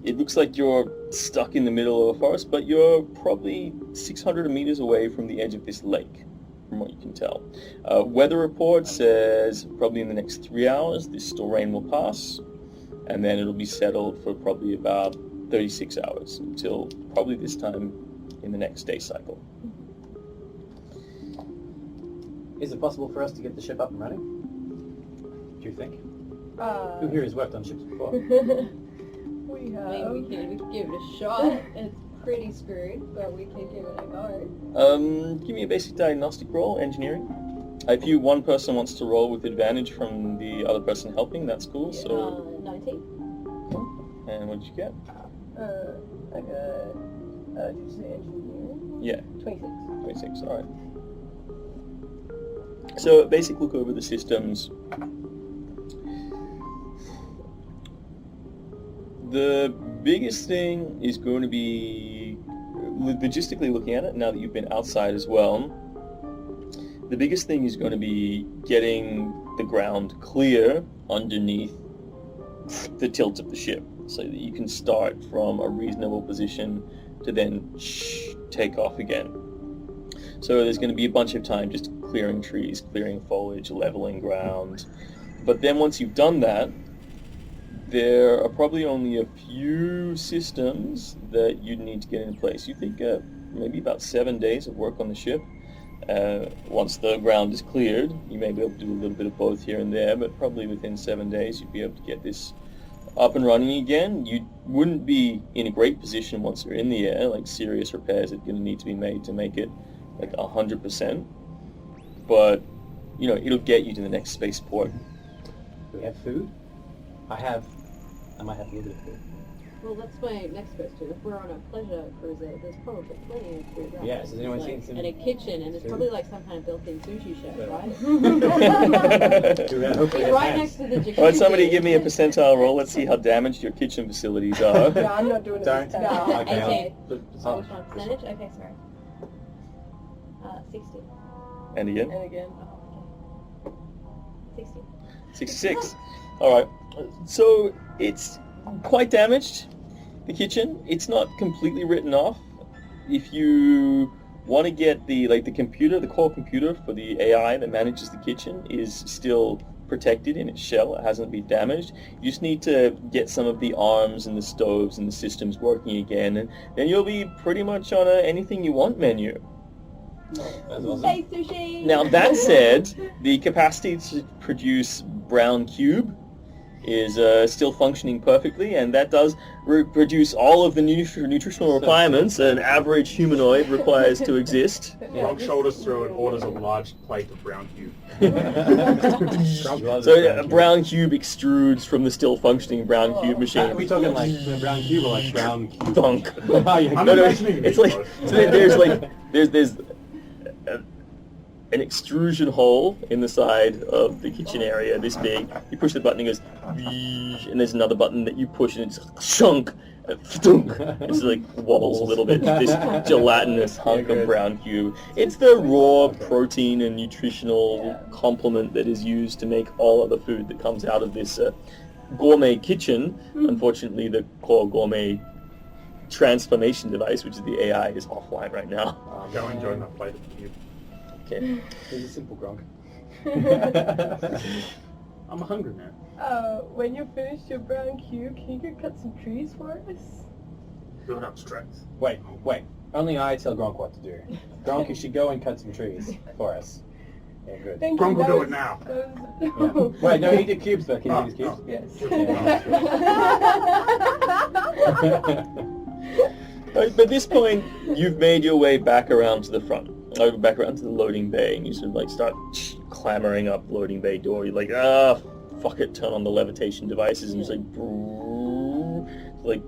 It looks like you're stuck in the middle of a forest, but you're probably 600 meters away from the edge of this lake, from what you can tell. Weather report says probably in the next 3 hours this storm rain will pass, and then it'll be settled for probably about 36 hours until probably this time in the next day cycle. Is it possible for us to get the ship up and running? Do you think? Who here has worked on ships before? We we I have. mean, we could give it a shot. It's pretty screwed, but we could give it a go. Give me a basic diagnostic roll, engineering. If one person wants to roll with advantage from the other person helping, that's cool. So, 19. and what did you get? I got, did you say engineering? Yeah, 26. 26. All right. So, basic look over the systems. The biggest thing is going to be, logistically looking at it, now that you've been outside as well, the biggest thing is going to be getting the ground clear underneath the tilt of the ship so that you can start from a reasonable position to then take off again. So there's going to be a bunch of time just clearing trees, clearing foliage, leveling ground. But then once you've done that, there are probably only a few systems that you'd need to get in place. You think maybe about 7 days of work on the ship. Once the ground is cleared, you may be able to do a little bit of both here and there, but probably within 7 days you'd be able to get this up and running again. You wouldn't be in a great position once you're in the air, like serious repairs are going to need to be made to make it like 100%. But, it'll get you to the next spaceport. Do we have food? I might have a little bit of food. Well, that's my next question. If we're on a pleasure cruiser, there's probably plenty of food, right? Yes, has anyone seen some And a kitchen, and there's food? probably like some kind of built-in sushi chef, Yeah. right? Hopefully It's right next to the jacuzzi. All right, somebody give me a percentile roll. Let's see how damaged your kitchen facilities are. Yeah, I'm not doing it Don't. this No, time. Okay, 18. I'll- Which one? Percentage? Okay, sorry. 60. And again, And again. 60. 66. All right. So it's quite damaged, the kitchen. It's not completely written off. If you want to get the computer, the core computer for the AI that manages the kitchen is still protected in its shell. It hasn't been damaged. You just need to get some of the arms and the stoves and the systems working again, and then you'll be pretty much on a anything you want menu. That's awesome. Hey, sushi! Now that said, the capacity to produce brown cube is still functioning perfectly, and that does produce all of the nutritional requirements an average humanoid requires to exist. Long shoulders through and orders a large plate of brown cube. So a brown cube extrudes from the still functioning brown cube Are machine. we talking like the brown cube or like brown cube? Thunk. Oh, yeah. I'm No, imagining it's it like both. so there's an extrusion hole in the side of the kitchen area this big. You push the button, it goes, and there's another button that you push and it's shunk. It's like wobbles a little bit. This gelatinous hunk of brown cube. It's the raw protein and nutritional complement that is used to make all of the food that comes out of this gourmet kitchen. Unfortunately, the core gourmet transformation device, which is the AI, is offline right now. Go enjoy my plate of cube. Okay. It's a simple grog. I'm hungry now. When you finish your brown cube, can you go cut some trees for us? Build up strength. Wait. Only I tell Gronk what to do. Gronk, you should go and cut some trees for us. Yeah, good. Thank Gronk you. will do it now. Yeah. Wait, no, he did cubes though. Can you eat his cubes? Yes. Right, but at this point, you've made your way back around to the front, back around to the loading bay, and you sort of like start clambering up the loading bay door. You're like, fuck it, turn on the levitation devices, and just like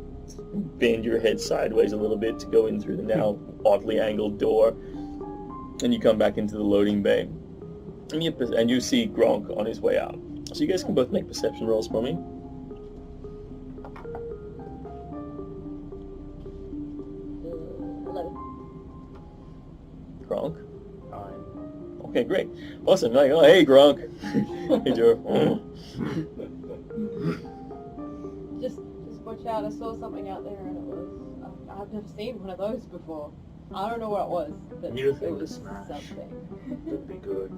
bend your head sideways a little bit to go in through the now oddly angled door, and you come back into the loading bay, and you see Gronk on his way out. So you guys can both make perception rolls for me. 11. Gronk. Fine. Okay, great. Awesome. Like, oh, hey, Gronk. Hey, Joe. Just watch out. I saw something out there and it was... I've never seen one of those before. I don't know what it was, but New it thing to was smash. something. That'd be good.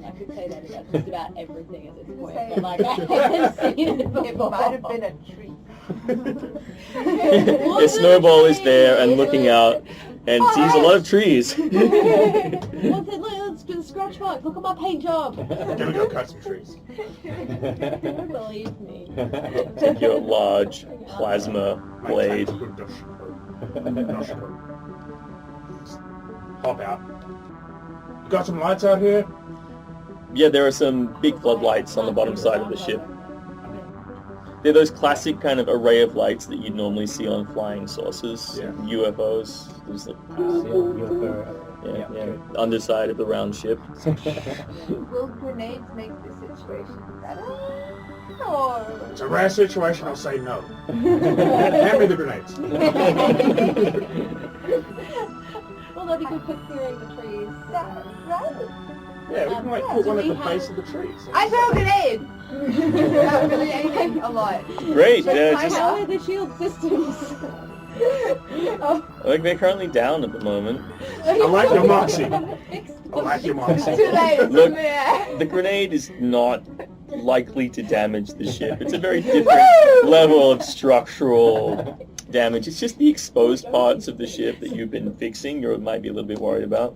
I could say that about just about everything at this point, Say- but like I haven't seen it before. It might have been a treat. The snowball is there and looking out and sees a lot of trees. What's it? Let's describe scratch marks. Look at my paint job. Gonna go cut some trees. Don't believe me. Take your large plasma blade. Hop out. You got some lights out here? Yeah, there are some big floodlights on the bottom side of the ship. They're those classic kind of array of lights that you'd normally see on flying saucers, Yeah. UFOs. There's like, Okay. underside of the round ship. Will grenades make the situation better? Or... It's a rare situation, I'll say no. Hand me the grenades. Well, that'd be good for clearing the trees. That's right. Yeah, we can like put one at the base of the tree. So I throw a grenade! I'm really aiming a lot. Great, yeah, Just How are the shield systems? like they're currently down at the moment. I like your moxie. Fix I like your moxie. Too late, it's Look, in the air. The grenade is not likely to damage the ship. It's a very different level of structural damage. It's just the exposed parts of the ship that you've been fixing you might be a little bit worried about.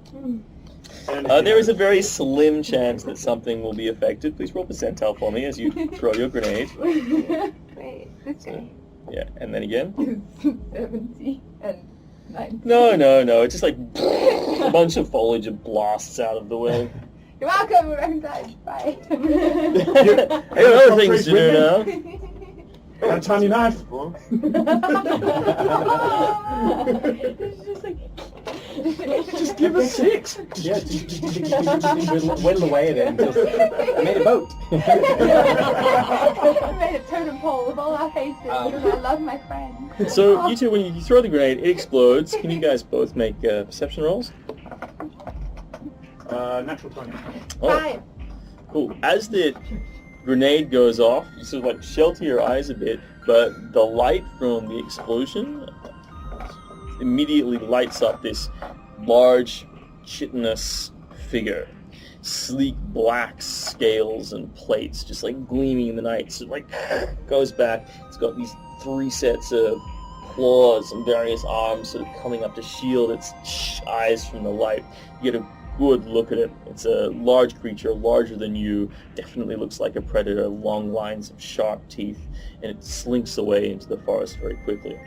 There is a very slim chance that something will be affected. Please roll percentile for me as you throw your grenade. Wait, this guy. Yeah, and then again. 70 and 90. No. It's just like a bunch of foliage that blasts out of the way. You're welcome, we're back inside. Bye. I got other things to do now. Got a tiny knife. It's just like... Just give us 6. Yeah, just whittle away at it and just made a boat. I made a totem pole with all our faces because I love my friends. So you two, when you throw the grenade, it explodes. Can you guys both make perception rolls? Natural 20. Oh, 5. cool. As the grenade goes off, you sort of like shelter your eyes a bit, but the light from the explosion immediately lights up this large, chitinous figure. Sleek black scales and plates just like gleaming in the night. So it like goes back. It's got these 3 sets of claws and various arms sort of coming up to shield its eyes from the light. You get a good look at it. It's a large creature, larger than you, definitely looks like a predator, long lines of sharp teeth, and it slinks away into the forest very quickly.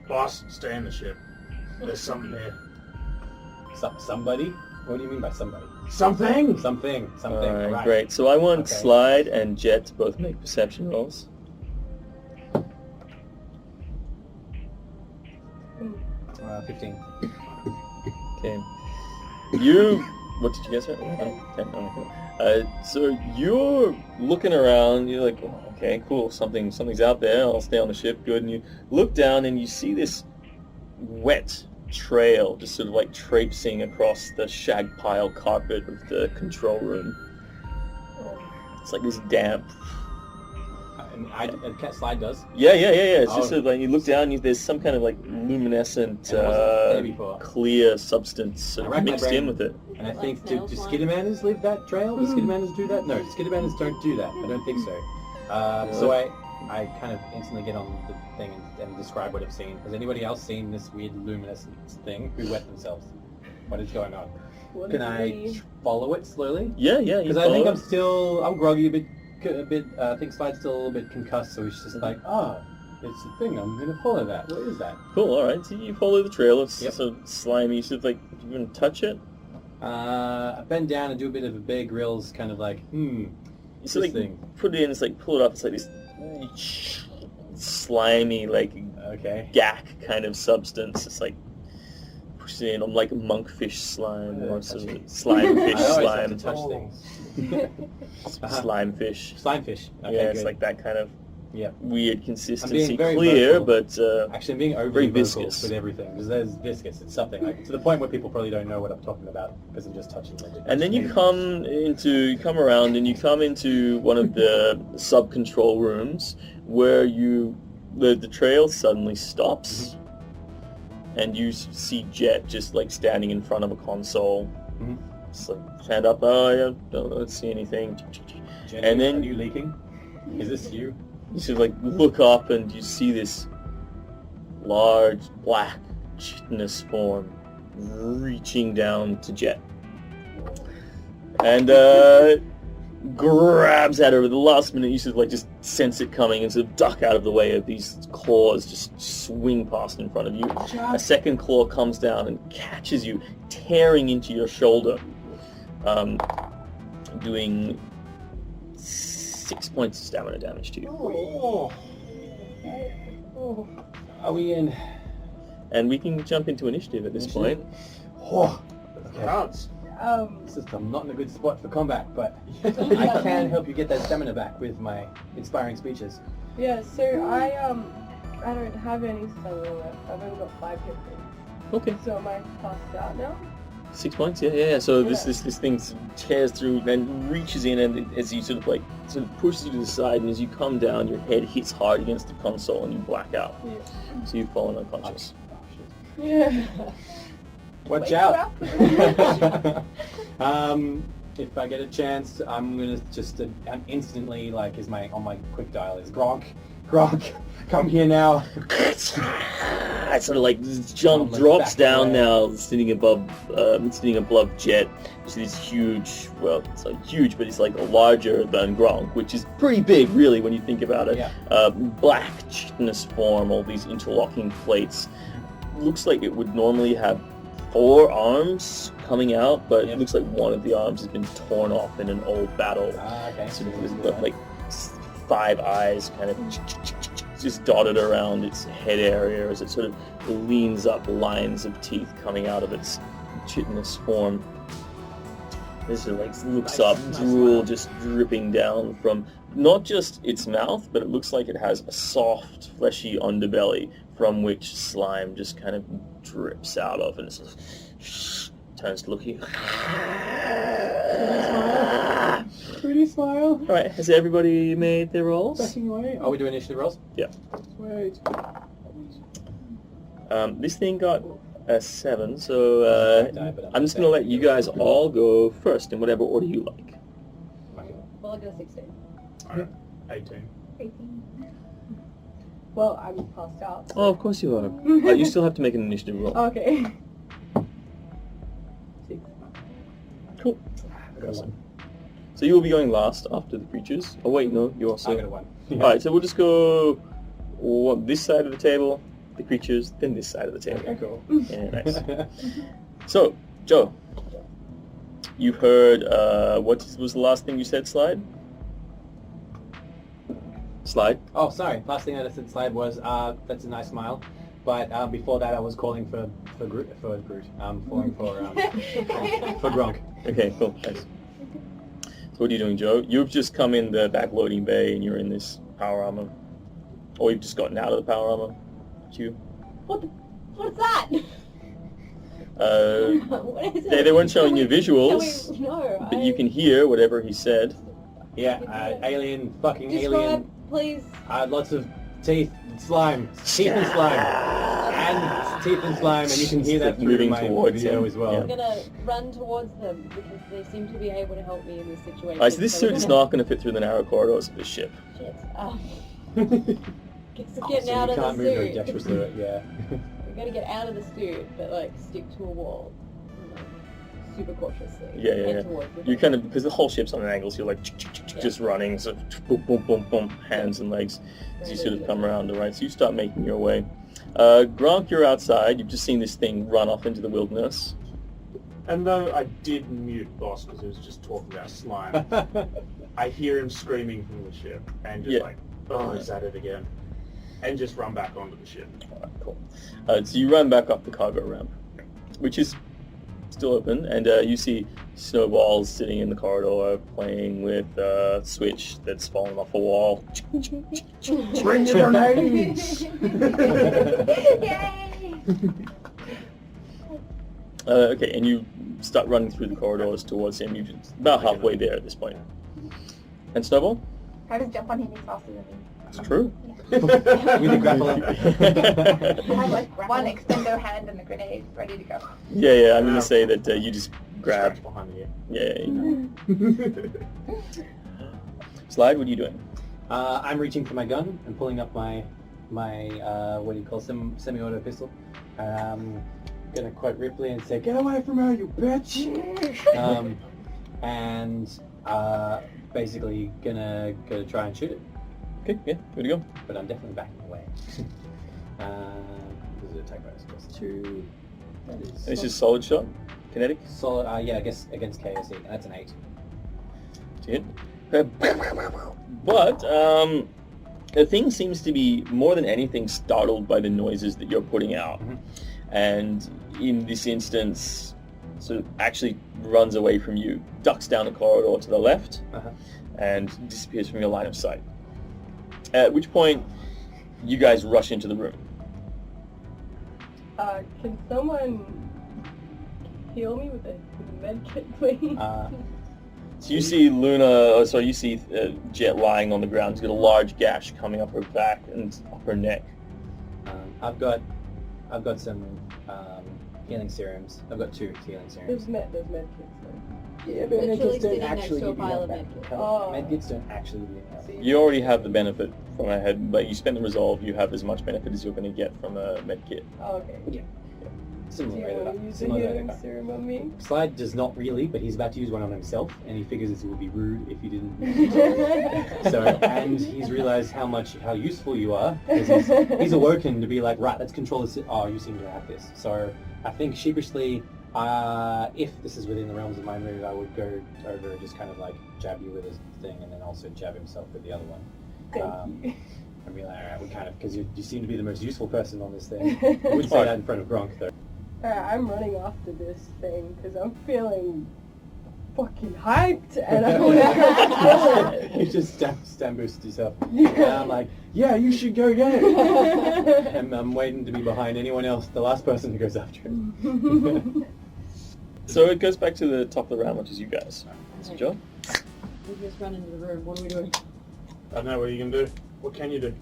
Boss, stay in the ship. There's something there. Somebody? What do you mean by somebody? Something? Something. Alright, Right. great. So I want Okay. Slide and Jet to both make perception rolls. 15. Okay. You... What did you guess? 10? Okay. So you're looking around, you're like, oh, okay, cool, something's out there, I'll stay on the ship, good. And you look down and you see this wet trail just sort of like traipsing across the shag pile carpet of the control room. It's like this damp. And Slide does. Yeah. It's just Oh. sort of like you look down, there's some kind of like luminescent, And it wasn't there before. clear substance sort I of racked my mixed in brain. with it. And I Like think, do snail slime? Skittermanners leave that trail? Do Skittermanners do that? No, Skittermanners don't do that. I don't think so. So I kind of instantly get on the thing and describe what I've seen. Has anybody else seen this weird luminescent thing? Who wet themselves? What is going on? Can I follow it slowly? Yeah. Because I think I'm groggy a bit. I think Slide's still a little bit concussed, so he's just like, it's a thing. I'm gonna follow that. What is that? Cool. All right. So you follow the trail. It's Yep. sort of slimy. Sort of like you gonna touch it. I bend down and do a bit of a Bear Grylls kind of like, You sort of like Interesting. put it in. It's like pull it up. It's like this slimy, like okay. gack kind of substance. It's like push it in. I'm like monkfish slime or sort of slime fish I always slime. have to touch things. Slime fish. Slime fish. Okay, Yeah, good. it's like that kind of Yep. weird consistency. very Clear, vocal. but Actually, I'm being overly very vocal viscous. with everything because there's viscous. It's something like to the point where people probably don't know what I'm talking about because I'm just touching them. and then you come around and you come into one of the sub-control rooms where the trail suddenly stops and you see Jet just like standing in front of a console. Mhm. Just like stand up, I don't see anything. Jenny, and then- are you leaking? Is this you? You sort of like look up and you see this large black chitinous form reaching down to Jet. and grabs at her. At the last minute, you sort of like just sense it coming and sort of duck out of the way of these claws just swing past in front of you. A second claw comes down and catches you, tearing into your shoulder, doing 6 points of stamina damage to you. Oh. Are we in? And we can jump into initiative at this point. Oh. Okay. Rounds. I'm not in a good spot for combat, but I can help you get that stamina back with my inspiring speeches. Yeah, so I don't have any stamina left. I've only got 5 hit points. Okay. So am I passed out now? 6 points, yeah. So this thing tears through and reaches in, and as you sort of pushes you to the side, and as you come down, your head hits hard against the console, and you black out. Yeah. So you've fallen unconscious. Yeah. Watch Wake out! you If I get a chance, I'm gonna just instantly on my quick dial is Gronk, come here now. It sort of like this jump drops down now, sitting above Jet. You see this huge, well, it's not huge, but it's like larger than Gronk, which is pretty big, really, when you think about it. Yeah. Black chitinous form, all these interlocking plates. Looks like it would normally have 4 arms coming out, but it looks like one of the arms has been torn off in an old battle. Okay. Sort of with like 5 eyes kind of just dotted around its head area as it sort of leans up, lines of teeth coming out of its chitinous form. This sort of like looks up, drool just dripping down from not just its mouth, but it looks like it has a soft, fleshy underbelly from which slime just kind of drips out of, and it sort of turns to look at you. Pretty smile. Alright, has everybody made their rolls? Backing away. Are we doing initiative rolls? Yeah. Wait. This thing got a 7, so I'm just going to let you guys all go first in whatever order you like. Well, I got a 16. Alright. 18. 18. Well, I'm passed out. Oh, of course you are. You still have to make an initiative roll. Okay. 6. Cool. I got a 1. So you will be going last after the creatures. Oh wait, no, you also... I got a 1. Alright, so we'll just go this side of the table, the creatures, then this side of the table. Okay, cool. Yeah, nice. So, Joe, you heard, what was the last thing you said, Slide? Slide? Oh, sorry. Last thing that I said, Slide, was that's a nice smile. But before that, I was calling for Groot. Calling for Gronk. Okay, cool, nice. So what are you doing, Joe? You've just come in the back loading bay and you're in this power armor. Or you've just gotten out of the power armor. You? What's that? What is it? They weren't showing you visuals, No. but you can hear whatever he said. Yeah, alien, fucking Describe, alien. please. Lots of teeth, slime, teeth and slime, and teeth and slime, and you can hear that through moving my towards video him. as well. I'm gonna run towards them because they seem to be able to help me in this situation. Alright, so this suit we're is gonna- not going to fit through the narrow corridors of this ship. Shit. Guess I'm So getting out you of can't the move very suit. dexterous through it, yeah. I'm gonna get out of the suit, but like stick to a wall. Super cautiously. Yeah. Head towards them. You kind of, because the whole ship's on an angle, so you're like just running, so boom, boom, boom, boom, hands and legs as you sort of come around, alright? So you start making your way. Gronk, you're outside. You've just seen this thing run off into the wilderness. And though I did mute Boss because he was just talking about slime, I hear him screaming from the ship and just oh, is that it again? And just run back onto the ship. Alright, cool. So you run back up the cargo ramp, which is still open, and you see Snowballs sitting in the corridor playing with a switch that's fallen off a wall. Bring your grenades! Yay! Okay, and you start running through the corridors towards him. You're about halfway there at this point. And Snowball? I just jump on him, he's faster than me. It's true. With the grappler. I have like one extendo hand and a grenade ready to go. Yeah, I'm going to say that you just grab. Scratch behind you. Yeah. Slide, what are you doing? I'm reaching for my gun and pulling up my what do you call semi-auto pistol. Gonna quote Ripley and say, "Get away from her, you bitch!" and basically gonna try and shoot it. Okay, yeah, good to go. But I'm definitely backing away. This is attack bonus plus 2. That is This is solid shot, kinetic. solid. Yeah, I guess against KSE. That's an 8. Hit. But the thing seems to be more than anything startled by the noises that you're putting out, and in this instance, sort of actually runs away from you, ducks down a corridor to the left, and disappears from your line of sight. At which point, you guys rush into the room. Can someone heal me with a med kit, please? So you see you see Jet lying on the ground. She's got a large gash coming up her back and up her neck. I've got some healing serums. I've got 2 healing serums. There's med kits though. Yeah, but Literally medkits don't sitting actually next to a give you pile of health medkits. back. Oh. Medkits don't actually give you health. You already have the benefit from a head, but you spend the resolve, you have as much benefit as you're going to get from a med kit. Oh, okay. Yeah. Do Similar you rate want of to use a similar rate healing of- serum on me? Slide does not really, but he's about to use one on himself, and he figures it would be rude if you didn't. So, and he's realised how useful you are, because he's awoken to be like, right, let's control this. Oh, you seem to have this. So I think sheepishly, if this is within the realms of my move, I would go over and just kind of like jab you with his thing, and then also jab himself with the other one. Thank you. And be like, alright, we kind of, because you seem to be the most useful person on this thing. I wouldn't say that in front of Gronk, though. Alright, I'm running after this thing because I'm feeling fucking hyped and I want to kill it. You just stam boosted yourself. Yeah. And I'm like, yeah, you should go get it. And I'm waiting to be behind anyone else, the last person who goes after it. So it goes back to the top of the round, which is you guys. So John? We just run into the room. What are we doing? I don't know what you can do. What can you do?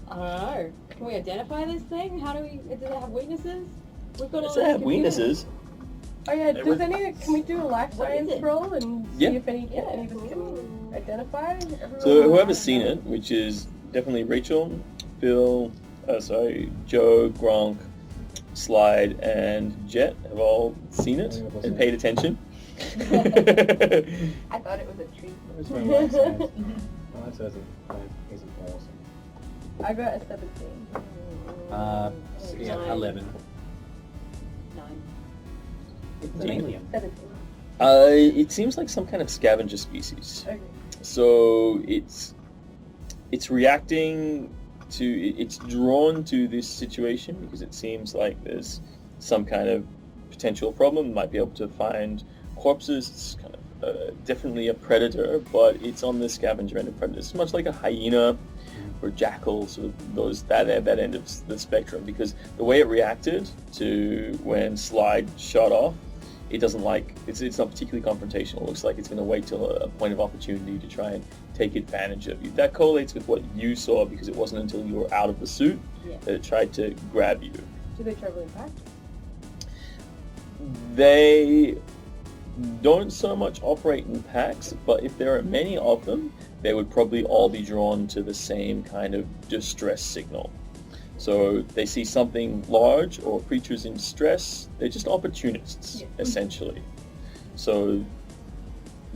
I don't know. Can we identify this thing? How do we? Does it have weaknesses? We've got all Does it these have weaknesses? Oh yeah, can we do a life What is science it? roll and Yeah. see if any of us can identify? Everyone? So whoever's seen it, which is definitely Rachel, Phil, Joe, Gronk, Slide, and Jet have all seen it and paid attention. I thought it was a treat. Where's my life science? My life science isn't awesome. I got a 17. Yeah, 11. 9. It's an alien. 17. It seems like some kind of scavenger species. Okay. So it's reacting to, it's drawn to this situation because it seems like there's some kind of potential problem. It might be able to find corpses. It's kind of definitely a predator, but it's on the scavenger end of predators. It's much like a hyena or jackal, sort of that end of the spectrum, because the way it reacted to when Slide shot off, it doesn't like, it's not particularly confrontational. It looks like it's going to wait till a point of opportunity to try and take advantage of you. That correlates with what you saw, because it wasn't until you were out of the suit that it tried to grab you. Do they travel in packs? They don't so much operate in packs, but if there are many of them, they would probably all be drawn to the same kind of distress signal. So they see something large or creatures in distress, they're just opportunists, essentially. So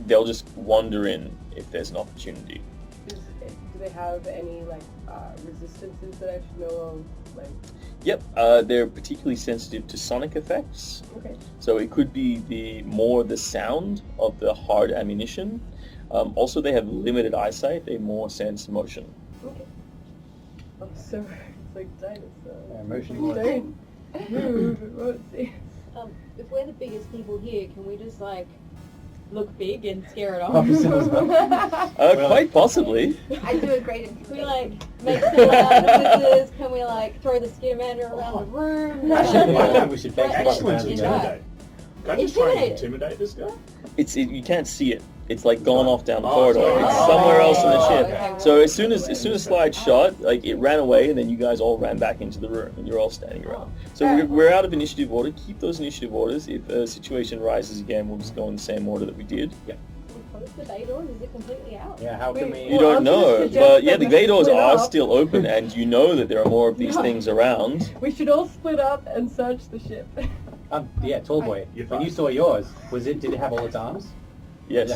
they'll just wander in if there's an opportunity. Do they have any resistances that I should know of? Yep, they're particularly sensitive to sonic effects. Okay. So it could be the sound of the hard ammunition. Also, they have limited eyesight. They more sense motion. Okay. Oh, so it's like dinosaurs. Motion Don't move, it won't see. If we're the biggest people here, can we just look big and scare it Pop off? yourselves up. Quite possibly. I do a great Can we intimidation. make some loud noises? Can we throw the scamander around the room? We should beg Excellent Yeah. intimidate. Can I just try and intimidate this guy? You can't see it. It's gone off down the Oh, corridor. sorry. It's somewhere else in the ship. Okay. So as soon as Slide shot, it ran away, and then you guys all ran back into the room, and you're all standing around. So we're out of initiative order. Keep those initiative orders. If a situation rises again, we'll just go in the same order that we did. Can we close the bay doors? Is it completely out? Yeah, how can Wait, we... You Well, don't I'll know, just suggest but yeah, that the we bay doors split are up. still open, and you know that there are more of these things around. We should all split up and search the ship. Yeah, tall boy. You're When fine. you saw yours, did it have all its arms? Yes.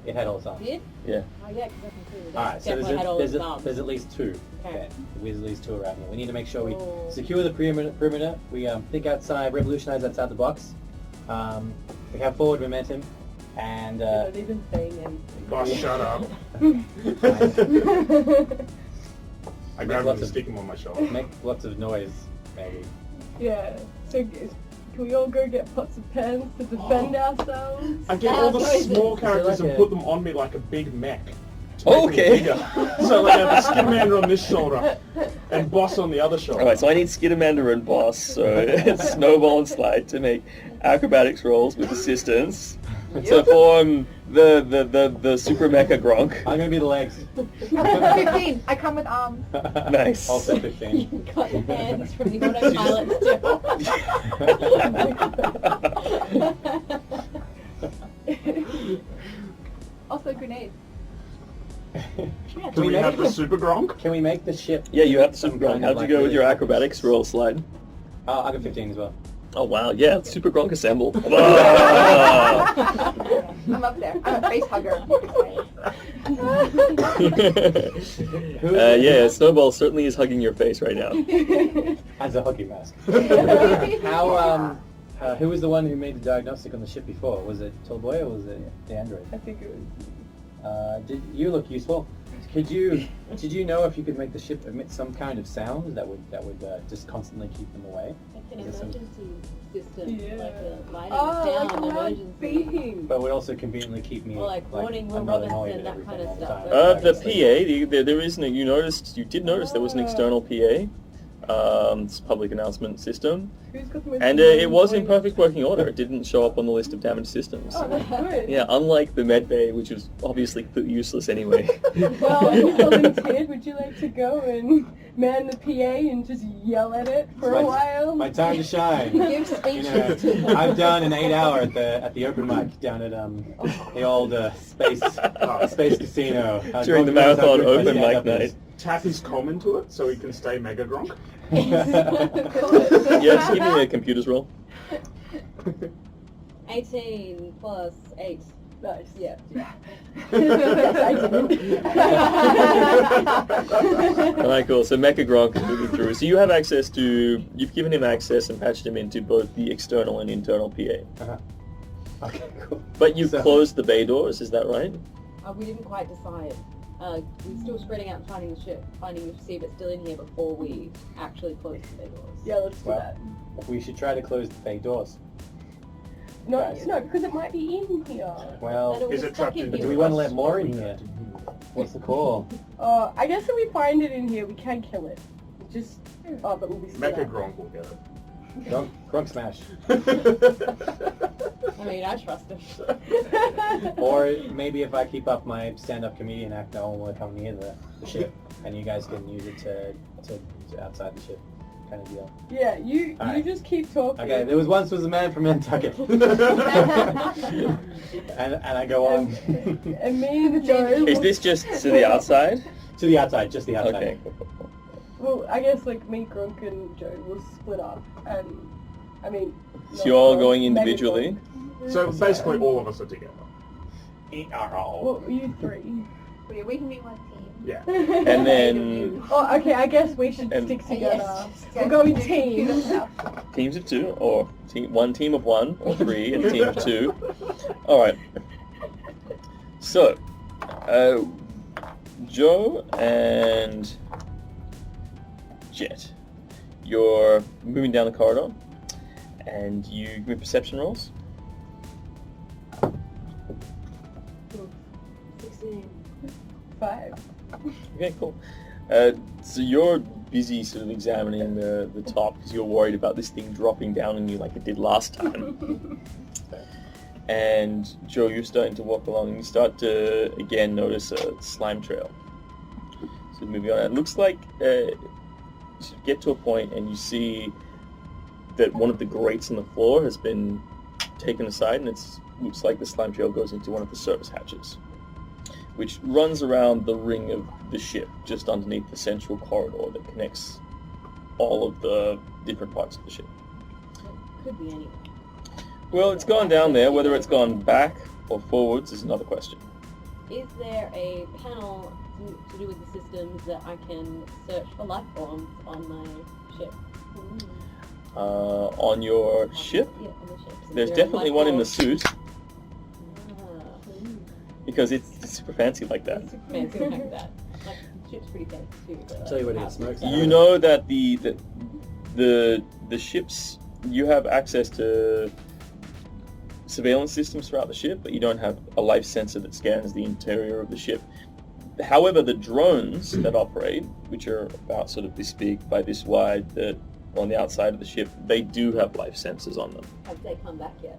It had all its arms. Did? Yeah. Oh yeah, because I can see that. Alright, so Definitely had all there's, its arms. there's at least two. Okay. There's at least two around here. We need to make sure we Oh. secure the perimeter. We think outside, revolutionize outside the box. We have forward momentum, and You're not even saying anything. Boss, shut up. I grabbed him and stick him on my shoulder. make lots of noise, maybe. Yeah. So can we all go get pots and pans to defend ourselves? I get all the noises. small characters like and a- put them on me like a big mech. to make me Okay. bigger. So like I have a Skidamander on this shoulder and Boss on the other shoulder. Alright, so I need Skidamander and Boss, so it's Snowball and Slide to make acrobatics rolls with assistance to form the Super Mecha Gronk. I'm gonna be the legs. 15. I come with arms. Nice. Also 15. You got hands from the autopilot still. Also grenades. Do we have the Super Gronk? Can we make the ship? Yeah, you have the some Super Gronk. kind of, How'd you like, go with really your focused- acrobatics roll, Slide? I got 15 as well. Oh wow, yeah, Super Gronk assemble. I'm up there. I'm a face hugger. Yeah, Snowball certainly is hugging your face right now. As a hockey mask. How who was the one who made the diagnostic on the ship before? Was it Tallboy or was it the android? I think it was. Did you look useful? Did you know if you could make the ship emit some kind of sound that would just constantly keep them away? Like an Yes, emergency system, Yeah. like a lighting Oh, down like a loud emergency. beeping. But would also conveniently keep me Or like warning Will another Robinson, noise that every kind time of all the stuff. time. The PA, there isn't. You did notice there was an external PA. It's a public announcement system, Who's got the most and it was in annoying perfect working order. It didn't show up on the list of damaged systems. Oh, that's good. Yeah, unlike the med bay, which was obviously completely useless anyway. Well, if you volunteered, would you like to go and man the PA and just yell at it for a while? My time to shine. Give speeches You know, to I've done an 8 hour at the open mic down at the old space casino. During the God knows how marathon good my open mic stand-up is. night. Tap his comm into it so he can stay Mega Gronk. Yeah, just give me a computer's roll. 18 plus 8. Nice. Yeah. I didn't. Alright, cool. So Mecha Gronk is moving through. So you've given him access and patched him into both the external and internal PA. Okay, cool. But you So- closed the bay doors, is that right? We didn't quite decide. We're still spreading out and finding the ship, finding to see if it's still in here before we actually close the bay doors. Yeah, let's do Well, that. We should try to close the bay doors. No, guys. no, because it might be in here. Well, And it Is was it stuck trapped in in the here. do we want to let more in here? What's the call? I guess if we find it in here, we can kill it. Just, but we'll be still Mega out. Gronk will get it. Grunk smash. I mean, I trust him. Or maybe if I keep up my stand-up comedian act, no one will come near the ship, and you guys can use it to outside the ship, kind of deal. Yeah, you Alright. just keep talking. Okay, there was a man from Nantucket, and I go on And me and Joe. Is this just to the outside? to the outside, just the outside. Okay, cool, cool, cool. Well, I guess like me, Grunk, and Joe will split up, and I mean. So you're all going individually? So basically all of us are together. Well, you three. We can be one team. Yeah. And then Oh, okay. I guess we should And- stick together. Yes. We'll go in Do teams. stuff. teams of two, or one team of one, or three, and team of two. Alright. So, Joe and Jet, you're moving down the corridor, and you give me perception rolls. 16. 5. Okay, cool. So you're busy sort of examining the top because you're worried about this thing dropping down on you like it did last time. And Joe, you're starting to walk along and you start to again notice a slime trail. So moving on, it looks like you get to a point and you see that one of the grates in the floor has been taken aside, and looks like the slime trail goes into one of the service hatches, which runs around the ring of the ship, just underneath the central corridor that connects all of the different parts of the ship. Could be anywhere. Well, it's gone down there. Whether it's gone back or forwards is another question. Is there a panel to do with the systems that I can search for life forms on my ship? On your ship, Yeah, on the ship. Is there's there a definitely life one in the form? suit because it's super fancy like that. Fancy like that. Like, the ship's pretty fancy too. But I'll tell you what it smokes. You know that the ships, you have access to surveillance systems throughout the ship, but you don't have a life sensor that scans the interior of the ship. However, the drones that operate, which are about sort of this big by this wide, that on the outside of the ship, they do have life sensors on them. Have they come back yet?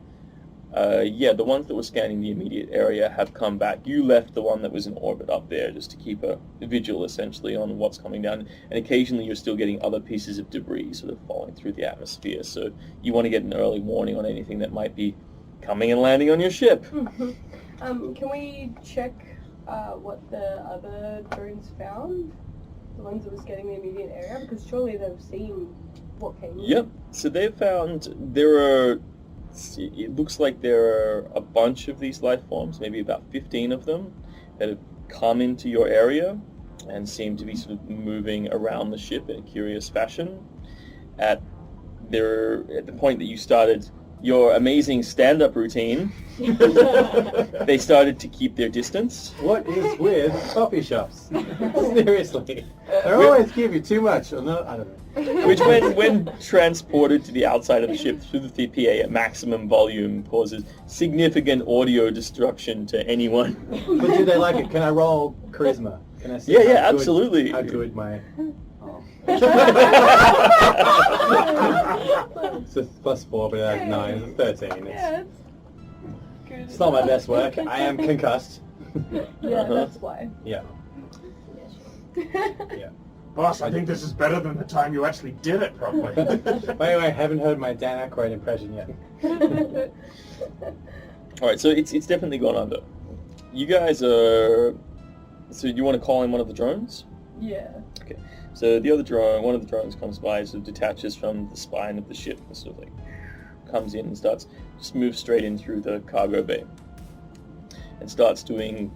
Yeah, the ones that were scanning the immediate area have come back. You left the one that was in orbit up there just to keep a vigil, essentially, on what's coming down. And occasionally you're still getting other pieces of debris sort of falling through the atmosphere. So you want to get an early warning on anything that might be coming and landing on your ship. Can we check what the other drones found? The ones that were scanning the immediate area? Because surely they've seen what came in. Yep. So they found it looks like there are a bunch of these life forms, maybe about 15 of them, that have come into your area and seem to be sort of moving around the ship in a curious fashion. At the point that you started your amazing stand-up routine, they started to keep their distance. What is with coffee shops? Seriously. They always give you too much. Or no, I don't know. Which when transported to the outside of the ship through the PA at maximum volume causes significant audio destruction to anyone. But do they like it? Can I roll charisma? Can I see Yeah, how good- absolutely. How good my... It's a +4, but I have 9. It's 13. Yeah, it's good. It's not my best work. I am concussed. Yeah, that's why. Yeah. Boss, I think this is better than the time you actually did it properly. By the way, I haven't heard my Dan Aykroyd impression yet. Alright, so it's definitely gone under. You guys are... So you want to call in one of the drones? Yeah. Okay. So one of the drones comes by, sort of detaches from the spine of the ship, and sort of like comes in and just moves straight in through the cargo bay, and starts doing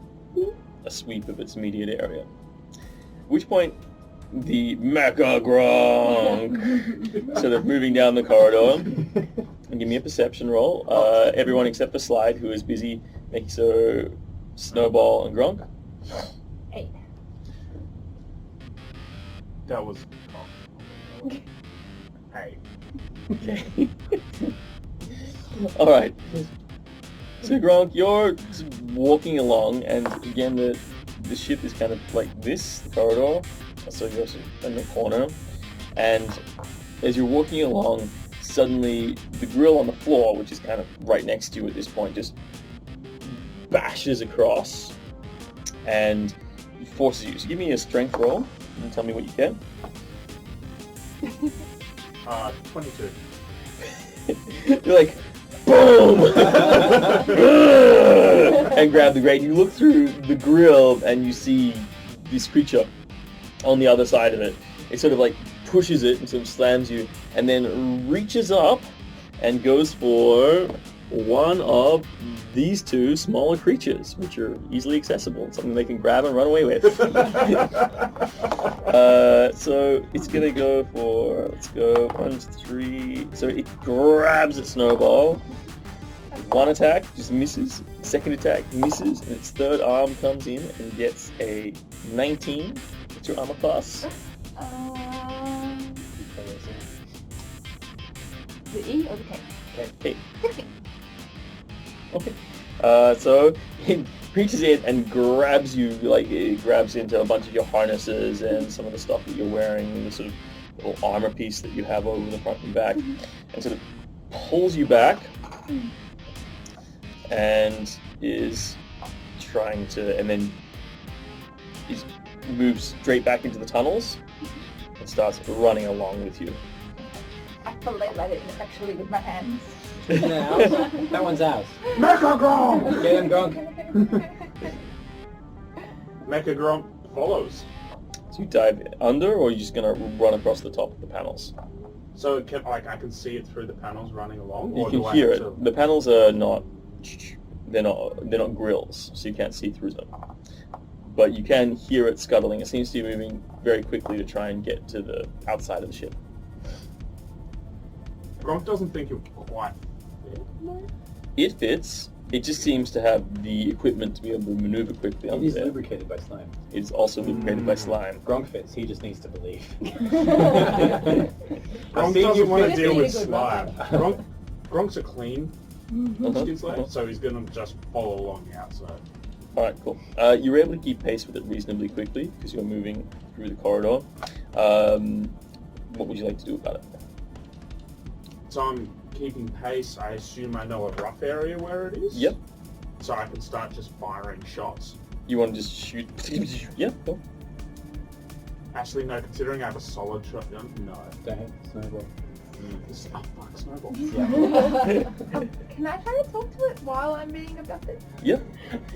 a sweep of its immediate area. At which point, the Mecha Gronk sort of moving down the corridor, and give me a perception roll. Everyone except for Slide, who is busy making so Snowball and Gronk. 8. That was... Hey. Okay. Alright. So Gronk, you're walking along, and again the ship is kind of like this, the corridor, so you're sort of in the corner, and as you're walking along, suddenly the grill on the floor, which is kind of right next to you at this point, just bashes across and forces you. So give me a strength roll and tell me what you get. 22. You're like, boom! And grab the grate. You look through the grill and you see this creature on the other side of it. It sort of like pushes it and sort of slams you, and then reaches up and goes for one of these two smaller creatures, which are easily accessible, something they can grab and run away with. So it's gonna go for, let's go 1, 2, 3. So it grabs a Snowball. One attack just misses. Second attack misses, and its third arm comes in and gets a 19. What's your armor class? The E or the K? Okay. Okay. So it reaches in and grabs you, like it grabs into a bunch of your harnesses and some of the stuff that you're wearing, the sort of little armor piece that you have over the front and back, and sort of pulls you back, and is trying to, and then moves straight back into the tunnels and starts running along with you. I fully let it effectually with my hands. Isn't that ours? That one's ours. Mecha Gronk! Get him, Gronk. Mecha Gronk follows. So you dive under, or are you just going to run across the top of the panels? So I can see it through the panels running along? You or can do I hear have it. to- The panels are not they're not grills, so you can't see through them. But you can hear it scuttling. It seems to be moving very quickly to try and get to the outside of the ship. Gronk doesn't think you'll quite fit. It fits. It just seems to have the equipment to be able to maneuver quickly It under is there. lubricated by slime. It's also lubricated by slime. Gronk fits. He just needs to believe. Gronk doesn't want to deal with Good slime. Gronk's a clean Uh-huh. skin slave, so he's going to just follow along the outside. Alright, cool. You're able to keep pace with it reasonably quickly because you're moving through the corridor. What would you like to do about it? So I'm keeping pace. I assume I know a rough area where it is? Yep. So I can start just firing shots. You want to just shoot? Yeah, cool. Actually, no, considering I have a solid shotgun, no. Don't snowball. Oh, fuck, snowball. Yeah. Can I try to talk to it while I'm being abducted? Yeah.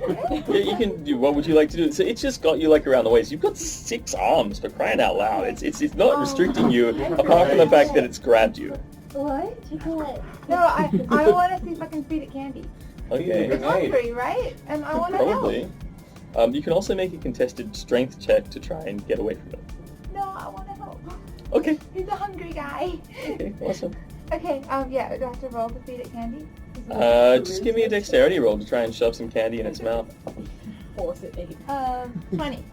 Yeah, you can do. What would you like to do? So it's just got you like around the waist. You've got 6 arms, for crying out loud. It's not restricting you, apart from the fact that it's grabbed you. What? No, I want to see if I can feed it candy. Okay. It's hungry, right? And I want to help. Probably. You can also make a contested strength check to try and get away from it. No, I want to help. Okay. He's a hungry guy. Okay, awesome. Okay, yeah, do I have to roll to feed it candy? Just give me a dexterity roll to try and shove some candy in its mouth. Force it to eat. 20.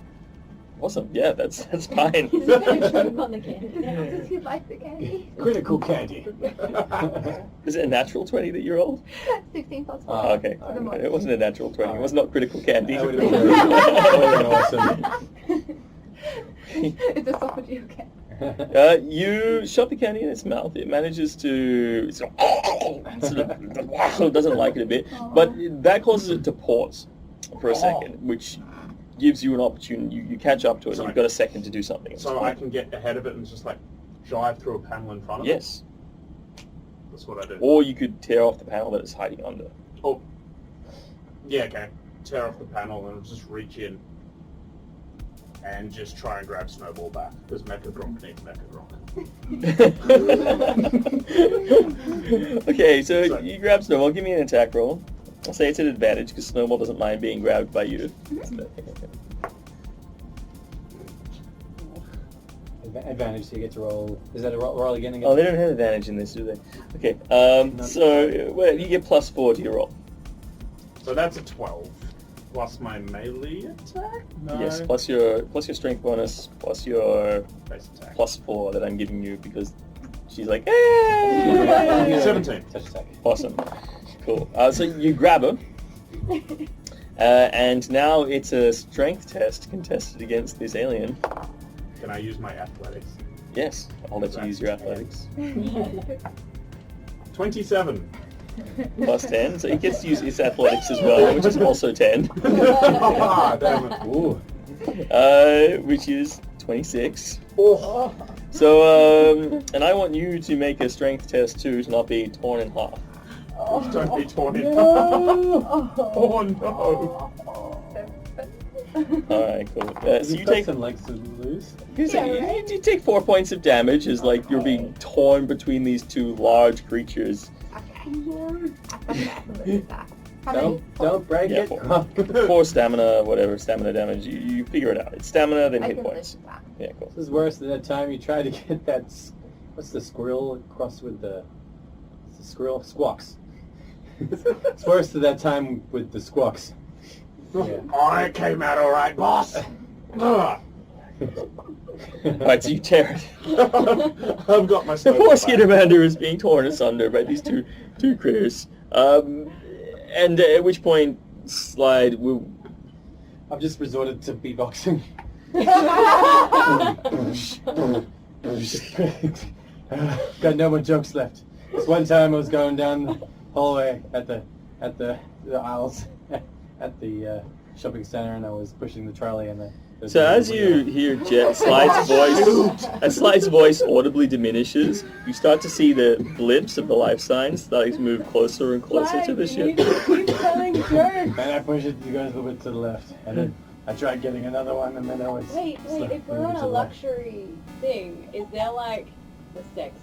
Awesome. Yeah, that's fine. He's gonna choke on the candy now. Does he like the candy? Critical candy. Is it a natural 20 that you rolled? 16 plus 4. Oh, okay. It wasn't a natural 20. It was not critical candy. That would have been awesome. It's a esophageal candy. You shove the candy in its mouth. It manages to sort of doesn't like it a bit, but that causes it to pause for a second, which gives you an opportunity. You catch up to it. And you've got a second to do something. So I can get ahead of it and just like drive through a panel in front of it? Yes. That's what I do. Or you could tear off the panel that it's hiding under. Oh. Yeah, okay. Tear off the panel and just reach in and just try and grab Snowball back, because Mecha Gronk needs Mecha Gronk. Okay, so you grab Snowball. Give me an attack roll. I'll say it's an advantage because Snowball doesn't mind being grabbed by you. Advantage, so you get to roll. Is that a roll again? Oh, they don't have advantage in this, do they? Okay, so well, you get +4 to your roll. So that's a 12. Plus my melee attack? No. Yes, plus your strength bonus, plus your Base attack. +4 that I'm giving you because she's like, hey! 17. Touch attack. Awesome. Cool. So you grab her, and now it's a strength test contested against this alien. Can I use my athletics? Yes, I'll let you use your athletics. 27. Plus 10, so he gets to use his athletics as well, which is also 10. Ah, damn it. Ooh. Which is 26. Oh. So, and I want you to make a strength test too to not be torn in half. Don't be torn in. Oh no. Alright, cool. So you take likes to lose. you take 4 points of damage as like you're being torn between these two large creatures. Don't break Yeah, it. 4 stamina, whatever, stamina damage. You figure it out. It's stamina, then hit points. Yeah, cool. This is worse than that time you tried to get that. What's the squirrel crossed with the squirrel? Squawks. It's worse than that time with the squawks. Yeah. Oh, it came out alright, boss. Ugh. Alright, so you tear it. I've got my The Snowball poor back. Skittermander is being torn asunder by these two critters. And at which point, Slide will... I've just resorted to beatboxing. Got no more jokes left. This one time I was going down the hallway at the aisles at the shopping center, and I was pushing the trolley, and So as you hear Slide's voice audibly diminishes, you start to see the blips of the life signs starting to move closer and closer to the ship. Keep telling jokes. and I pushed it to go a little bit to the left, and then I tried getting another one, and then I was Wait, if we're on a luxury thing, is there like the sex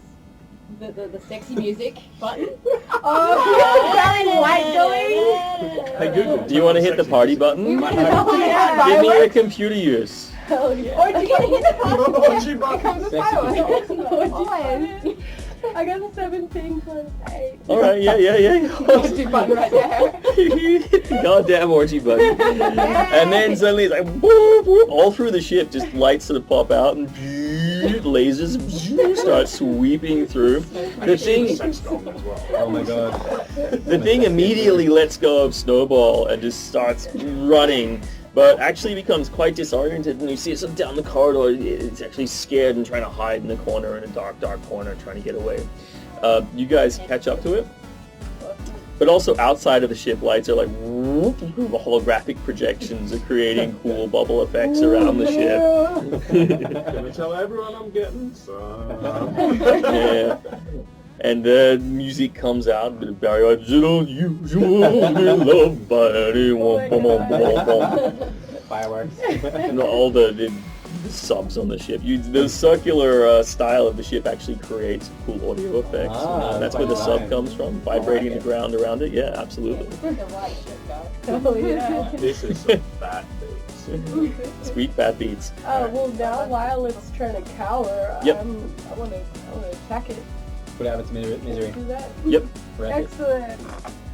the sexy music button. Oh, Barry White going? Hey Google. Do you want to hit the party button? Oh, yeah, Give me your fireworks. computer use. Hell yeah. Or do you hit the party Orgy button? button. It comes with Sexy fireworks. Always. I got a 17 plus 8. All right, yeah. Orgy button right there. You hit the goddamn orgy button. And then suddenly it's like, whoop, whoop, all through the ship, just lights sort of pop out and lasers start sweeping through. The thing, Sex doll as well. Oh my god. the thing immediately lets go of Snowball and just starts running, but actually becomes quite disoriented when you see it sort of down the corridor. It's actually scared and trying to hide in the corner, in a dark corner, trying to get away. You guys catch up to it. But also outside of the ship, lights are like whoop, holographic projections are creating cool bubble effects around the ship. Gonna tell everyone I'm getting some. Yeah. And the music comes out, a bit of Barry White, usually loved by anyone. Boom, boom, boom, boom. Fireworks. And all the subs on the ship. The circular style of the ship actually creates cool audio effects. Ah, That's like where the sub design. comes from, vibrating the ground around it. Yeah, absolutely. Oh yeah. This is some fat things. Sweet fat beats. Well now while it's trying to cower, Yep. I wanna attack it. Put out its misery. Do that. Yep. Wreck it. Excellent.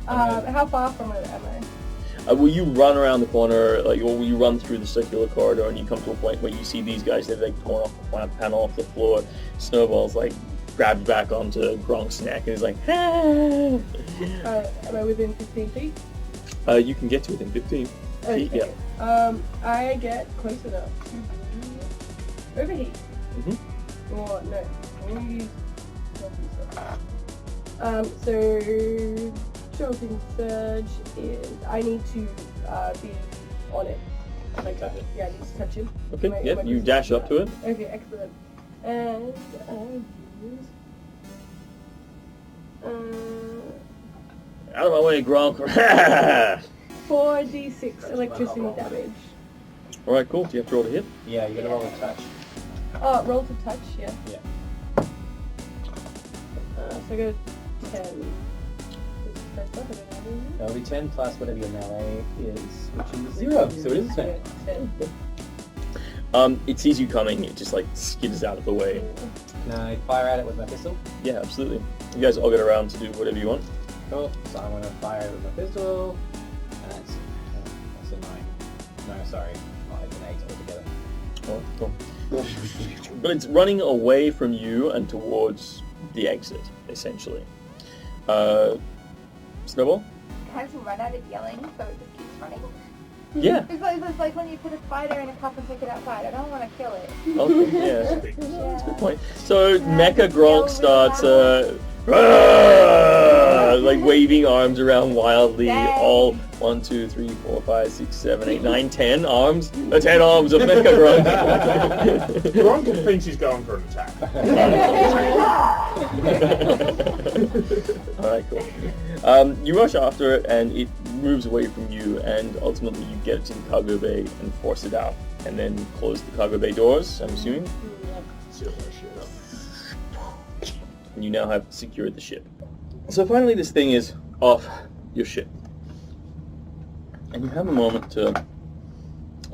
How far from it am I? Will you run around the corner, or will you run through the circular corridor and you come to a point where you see these guys, they've like torn off the plant panel off the floor. Snowball's like grabbed back onto Gronk's neck and he's like, ah! Am I within 15 feet? You can get to within 15 feet, Okay. yeah. I get close enough to overheat. Mm-hmm. Or no, I'm gonna use so Jolting Surge is I need to be on it. Like Touch it. Yeah, I need to touch him. Okay, Am I yeah, you supposed dash do up to that? it. Okay, excellent. And I use Out of my way, Gronk. 4d6 electricity damage. Alright, cool. Do you have to roll to hit? Yeah, you gotta roll a touch. Oh, roll to touch, yeah. Yeah. So I go 10. First up, I don't know. That'll be 10 plus whatever your melee is, which is 0. So it is a 10. Yeah, 10. It sees you coming, it just like skids out of the way. Can I fire at it with my pistol? Yeah, absolutely. You guys all get around to do whatever you want. Cool. So I'm gonna fire it with my pistol. And that's a 9. No, sorry. It's an 8 altogether. Alright, cool. But it's running away from you and towards the exit, essentially. Snowball? Can I just run at it yelling so it just keeps running? Yeah. It's like when you put a spider in a cup and take it outside. I don't want to kill it. Okay, yeah. Yeah. Good point. So Mecha Gronk Yell starts really like waving arms around wildly. Dang. All 1, 2, 3, 4, 5, 6, 7, 8, 9, 10 arms. The 10 arms of Mecha Gronk. Gronk thinks he's going for an attack. Alright, cool. You rush after it and it moves away from you and ultimately you get it to the cargo bay and force it out and then close the cargo bay doors, I'm assuming. Seal that shit up. And you now have secured the ship. So finally this thing is off your ship. And you have a moment to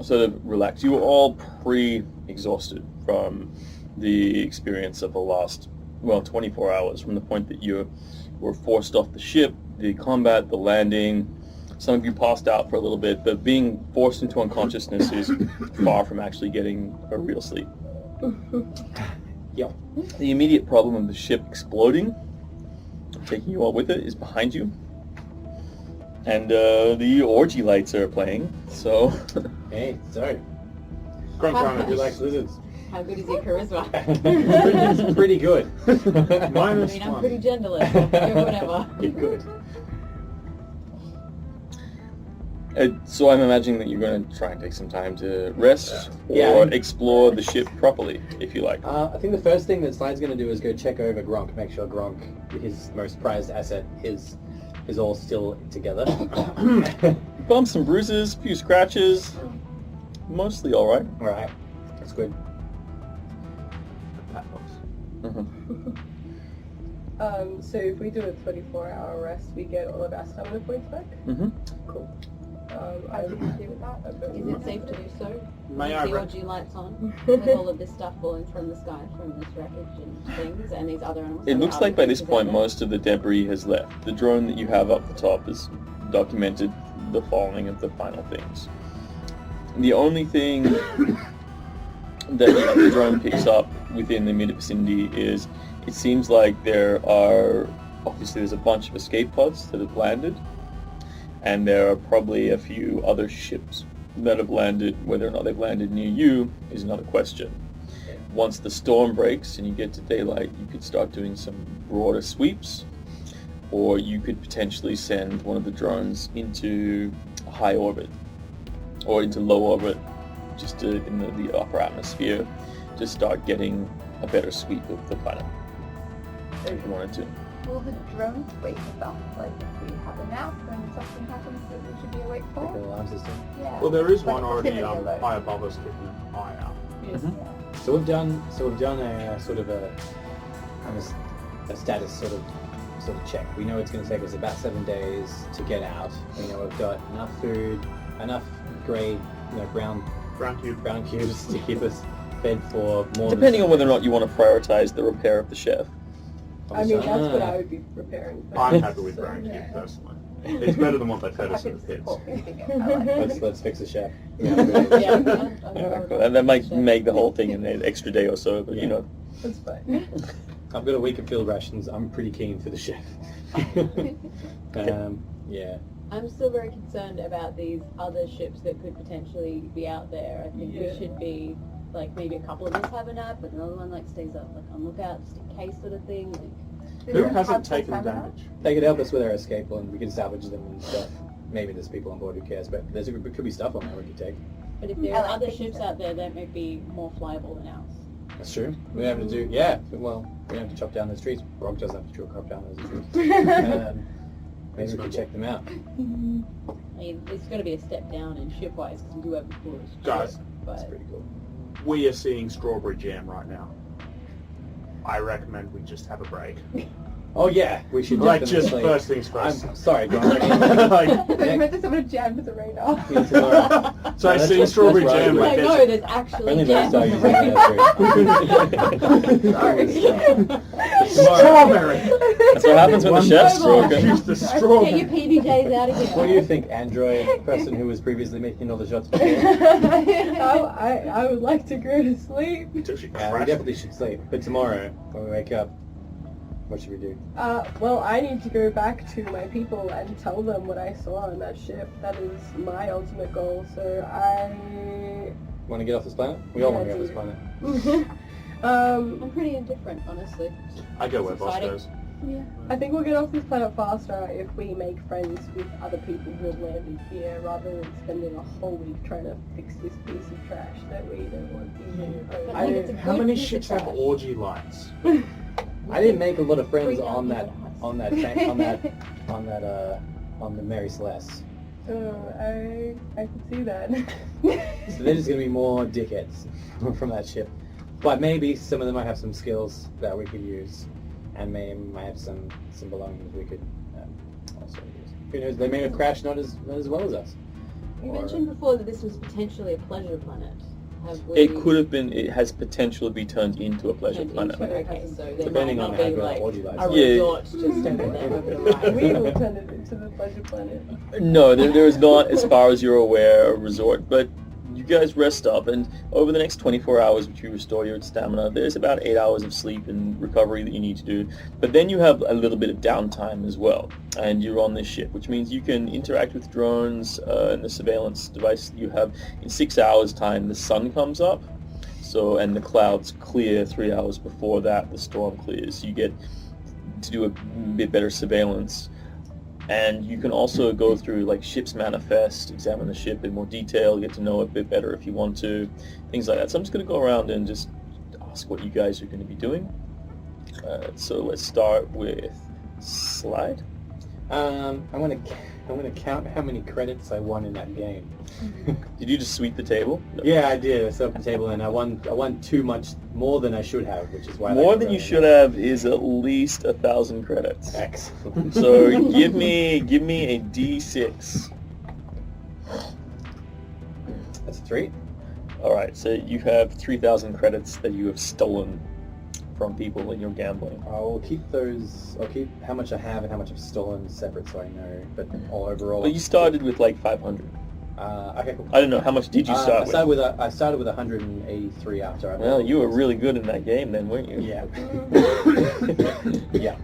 sort of relax. You were all pretty exhausted from the experience of the last, 24 hours, from the point that you were forced off the ship, the combat, the landing. Some of you passed out for a little bit, but being forced into unconsciousness is far from actually getting a real sleep. Yep. The immediate problem of the ship exploding, taking you all with it, is behind you. And the orgy lights are playing, so... Hey, sorry. Gronk, you like lizards? How good is your charisma? It's pretty good. I Minus mean, I'm 1. pretty genderless. So whatever. You're good. So I'm imagining that you're going to try and take some time to rest Yeah. or explore the ship properly, if you like. I think the first thing that Slide's going to do is go check over Gronk, make sure Gronk, his most prized asset, is all still together. Bumps and bruises, a few scratches, mostly all right. Alright, that's good. So if we do a 24-hour rest, we get all of our stamina points back? Mm-hmm. Cool. I'd be happy with that. Is it safe to do so? May I The re- orgy lights on with all of this stuff falling from the sky from this wreckage and things and these other animals. It looks like by this Is point that there? most of the debris has left. The drone that you have up the top has documented the falling of the final things. The only thing that the drone picks up within the immediate vicinity is it seems like there's a bunch of escape pods that have landed, and there are probably a few other ships that have landed. Whether or not they've landed near you is another question. Once the storm breaks and you get to daylight, you could start doing some broader sweeps, or you could potentially send one of the drones into high orbit or into low orbit, just in the upper atmosphere, to start getting a better sweep of the planet if you wanted to. Will the drones wake us up? Like if we have a nap and something happens that we should be awake Like an for? alarm system. Yeah. Well, there is Like one already proximity alert. high above us keeping an eye out. Yes. Yeah. So we've done a sort of a status sort of check. We know it's going to take us about 7 days to get out. We know we've got enough food, enough grey, brown Brown cube. cubes to keep us fed for more. Depending on whether or not you want to prioritize the repair of the chef. I mean, that's what I would be preparing for. I'm happy with So- brown cube personally. It's better than what they fed us Happy in to the pits. support anything else. I like it. Let's fix the chef. Yeah. And that might make the whole thing an extra day or so, but Yeah. That's fine. I've got a week of field rations. I'm pretty keen for the chef. Yeah. I'm still very concerned about these other ships that could potentially be out there. I think Yeah. we should be, like, maybe a couple of us have a nap, but another one, like, stays up, like, on lookout, just in case sort of thing. Like, Do Who they hasn't have full taken stamina? damage? They could help us with our escape and we can salvage them and stuff. Maybe there's people on board who cares, but there could be stuff on there we could take. but if there I are like other thinking ships so. out there that may be more flyable than ours. That's true. We don't have to do, yeah, well, we don't have to chop down those trees. Rock doesn't have to chop down those trees. Maybe we can check them out. I mean, it's going to be a step down in ship-wise because we do have the coolest Guys, ship, That's but pretty cool. We are seeing strawberry jam right now. I recommend we just have a break. Oh yeah, we should Like, definitely just sleep. first things first. I'm sorry, Grant. Like, I thought you meant to someone jammed with the radar. Tomorrow. so I That's see what- strawberry that's jam. right. like, Like, no, there's actually Only jam those on dogs the use radar. that strawberry. That's what happens when the chef's One broken. Use the Get your strawberry. PBJs out of here. What do you think, Android, person who was previously making all the shots before? I would like to go to sleep. Until she We crashed. definitely should sleep. But tomorrow, when we wake up, what should we do? Well, I need to go back to my people and tell them what I saw on that ship. That is my ultimate goal. So I, Want to get off this planet? We all Yeah, want to get off this dude. planet. I'm pretty indifferent, honestly. I go where It's boss exciting. goes. Yeah. I think we'll get off this planet faster if we make friends with other people who have landed here, rather than spending a whole week trying to fix this piece of trash that we don't want to I think it's a How good many piece of ships have trash. orgy lights? I didn't make a lot of friends Bring out on the that house. on the Mary Celeste. I can see that. So they're just gonna be more dickheads from that ship. But maybe some of them might have some skills that we could use, and might have some belongings we could also use. Who knows? They may have crashed not as well as us. You Or- mentioned before that this was potentially a pleasure planet. Have we It could have been. It has potential to be turned into a pleasure turned planet. into- Okay, so there Depending might on not how be good like orgy lights a are. Yeah. resort just over there over the right. We will turn it into the pleasure planet. No, there is not, as far as you're aware, a resort. But you guys rest up, and over the next 24 hours, which you restore your stamina, there's about 8 hours of sleep and recovery that you need to do. But then you have a little bit of downtime as well, and you're on this ship, which means you can interact with drones and the surveillance device that you have. In 6 hours' time, the sun comes up, and the clouds clear 3 hours before that. The storm clears. You get to do a bit better surveillance. And you can also go through like ship's manifest, examine the ship in more detail, get to know it a bit better if you want to, things like that. So I'm just going to go around and just ask what you guys are going to be doing. So let's start with Slide. I'm gonna count how many credits I won in that game. Did you just sweep the table? No. Yeah, I did. I set up the table and I won too much more than I should have, which is why. More than you should have is at least 1,000 credits. Excellent. So give me a D6. That's a 3. All right, so you have 3,000 credits that you have stolen from people in your gambling. I'll keep those. I'll keep how much I have and how much I've stolen separate, so I know. But all overall. But you started with like 500. Okay, cool. I don't know, how much did you start with? I started with 183 after I. Well, you were really good in that game then, weren't you? Yeah. Yeah.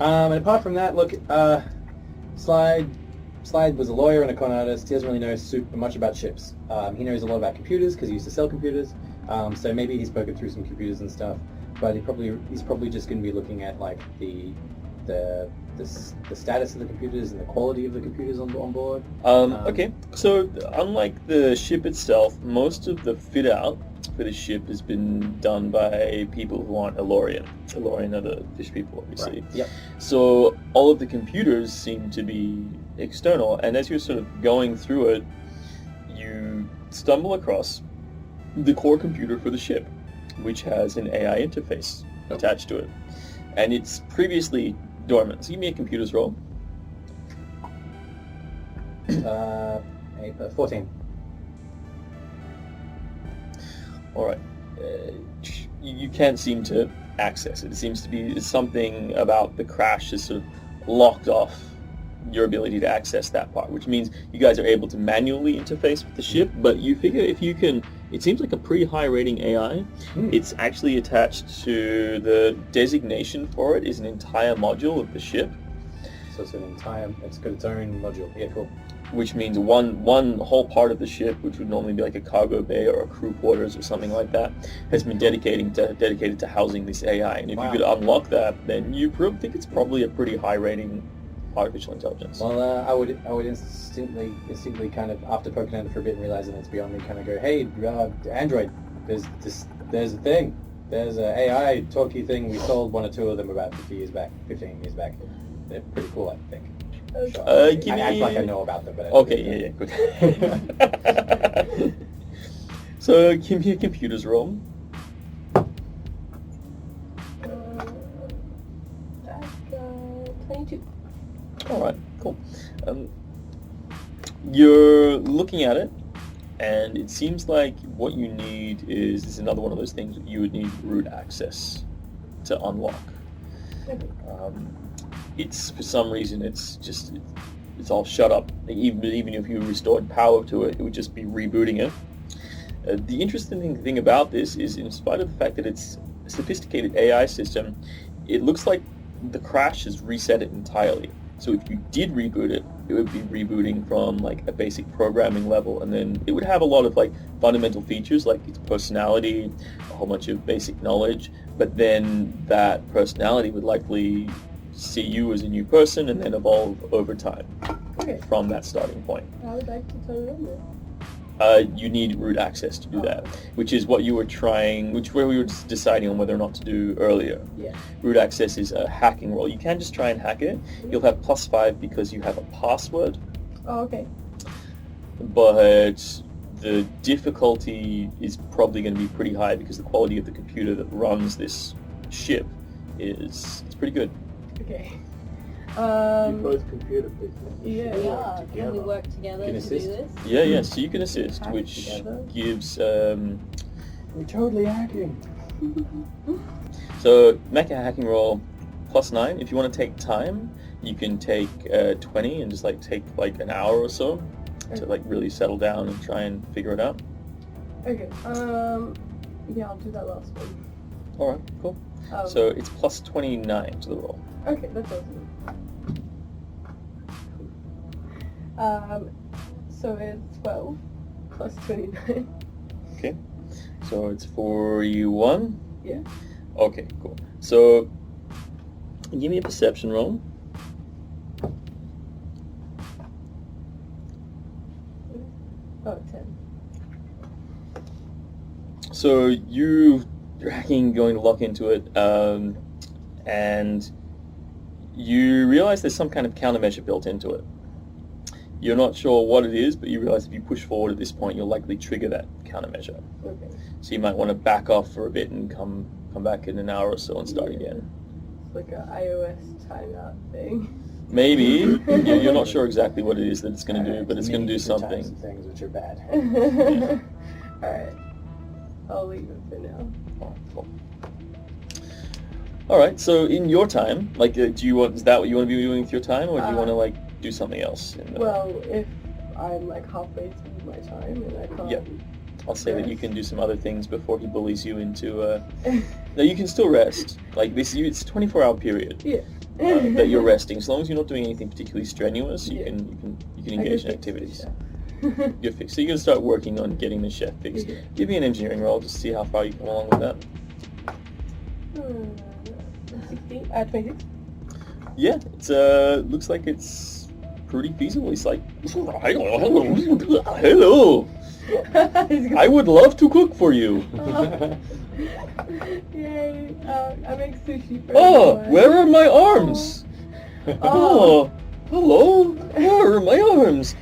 And apart from that, look, Slide was a lawyer and a con artist. He doesn't really know super much about ships. He knows a lot about computers because he used to sell computers. So maybe he's poking through some computers and stuff. But he's probably just going to be looking at like the status of the computers and the quality of the computers on board. Okay, so unlike the ship itself, most of the fit out for the ship has been done by people who aren't Elorian. Elorian are the fish people, obviously. Right. Yep. So all of the computers seem to be external, and as you're sort of going through it, you stumble across the core computer for the ship, which has an AI interface attached to it. And it's previously dormant. So give me a computers roll. 14. Alright. You can't seem to access it. It seems to be something about the crash is sort of locked off your ability to access that part, which means you guys are able to manually interface with the ship, but you figure if you can, it seems like a pretty high rating AI. It's actually attached to the designation for it is an entire module of the ship. So it's got its own module. Yeah, cool. Which means one whole part of the ship, which would normally be like a cargo bay or a crew quarters or something like that, has been dedicated to housing this AI. And if you could unlock that, then you think it's probably a pretty high rating artificial intelligence. Well, I would instinctively kind of, after poking at it for a bit and realizing it's beyond me, kind of go, hey, Android, there's a thing. There's an AI talkie thing. We sold one or two of them about 15 years back. They're pretty cool, I think. Okay. I act like I know about them, but okay, yeah, good. So give me a computers roll. That's 22. Alright, cool. You're looking at it, and it seems like what you need is another one of those things that you would need root access to unlock. It's, for some reason, it's all shut up. Even if you restored power to it, it would just be rebooting it. The interesting thing about this is, in spite of the fact that it's a sophisticated AI system, it looks like the crash has reset it entirely. So if you did reboot it, it would be rebooting from like a basic programming level, and then it would have a lot of like fundamental features like its personality, a whole bunch of basic knowledge, but then that personality would likely see you as a new person and then evolve over time from that starting point. I would like to turn it on then. You need root access to do that, which is what you were trying, where we were just deciding on whether or not to do earlier. Yeah. Root access is a hacking roll. You can just try and hack it. You'll have +5 because you have a password, Oh, okay. but the difficulty is probably going to be pretty high because the quality of the computer that runs this ship it's pretty good. Okay. You're both computer people. Yeah. We are. Can we Together. work together Can to assist? do this? Yeah, so you can assist, Hack which together. gives We're totally hacking. so make a hacking roll +9. If you want to take time, you can take 20 and just like take like an hour or so to like really settle down and try and figure it out. Okay. Yeah, I'll do that last one. All right, cool. So it's +29 to the roll. Okay, that's awesome. So it's 12 plus 29. Okay. So it's 41. Yeah. Okay, cool. So give me a perception roll. Oh, 10. So you're hacking, going to lock into it, and you realize there's some kind of countermeasure built into it. You're not sure what it is, but you realize if you push forward at this point, you'll likely trigger that countermeasure. Okay. So you might want to back off for a bit and come back in an hour or so and start again. It's like an iOS timeout thing. Maybe. You're not sure exactly what it is that it's going to do, but it's going to do something. Some things which are bad. Alright. I'll leave it for now. Oh, cool. All right. So in your time, like, is that what you want to be doing with your time, or do you want to like do something else? Well, if I'm like halfway through my time and I can't... Yep. I'll say that you can do some other things before he bullies you into... No, you can still rest. Like, it's a 24-hour period Yeah. that you're resting. As long as you're not doing anything particularly strenuous, you can engage in activities. You're fixed. So you're going to start working on getting the chef fixed. Yeah. Give me an engineering roll just to see how far you come along with that. 26. Yeah, it's looks like it's pretty feasible. He's like, hello. I would love to cook for you. Yay! I make sushi for Oh, everyone. where are my arms? Oh, hello. Where are my arms?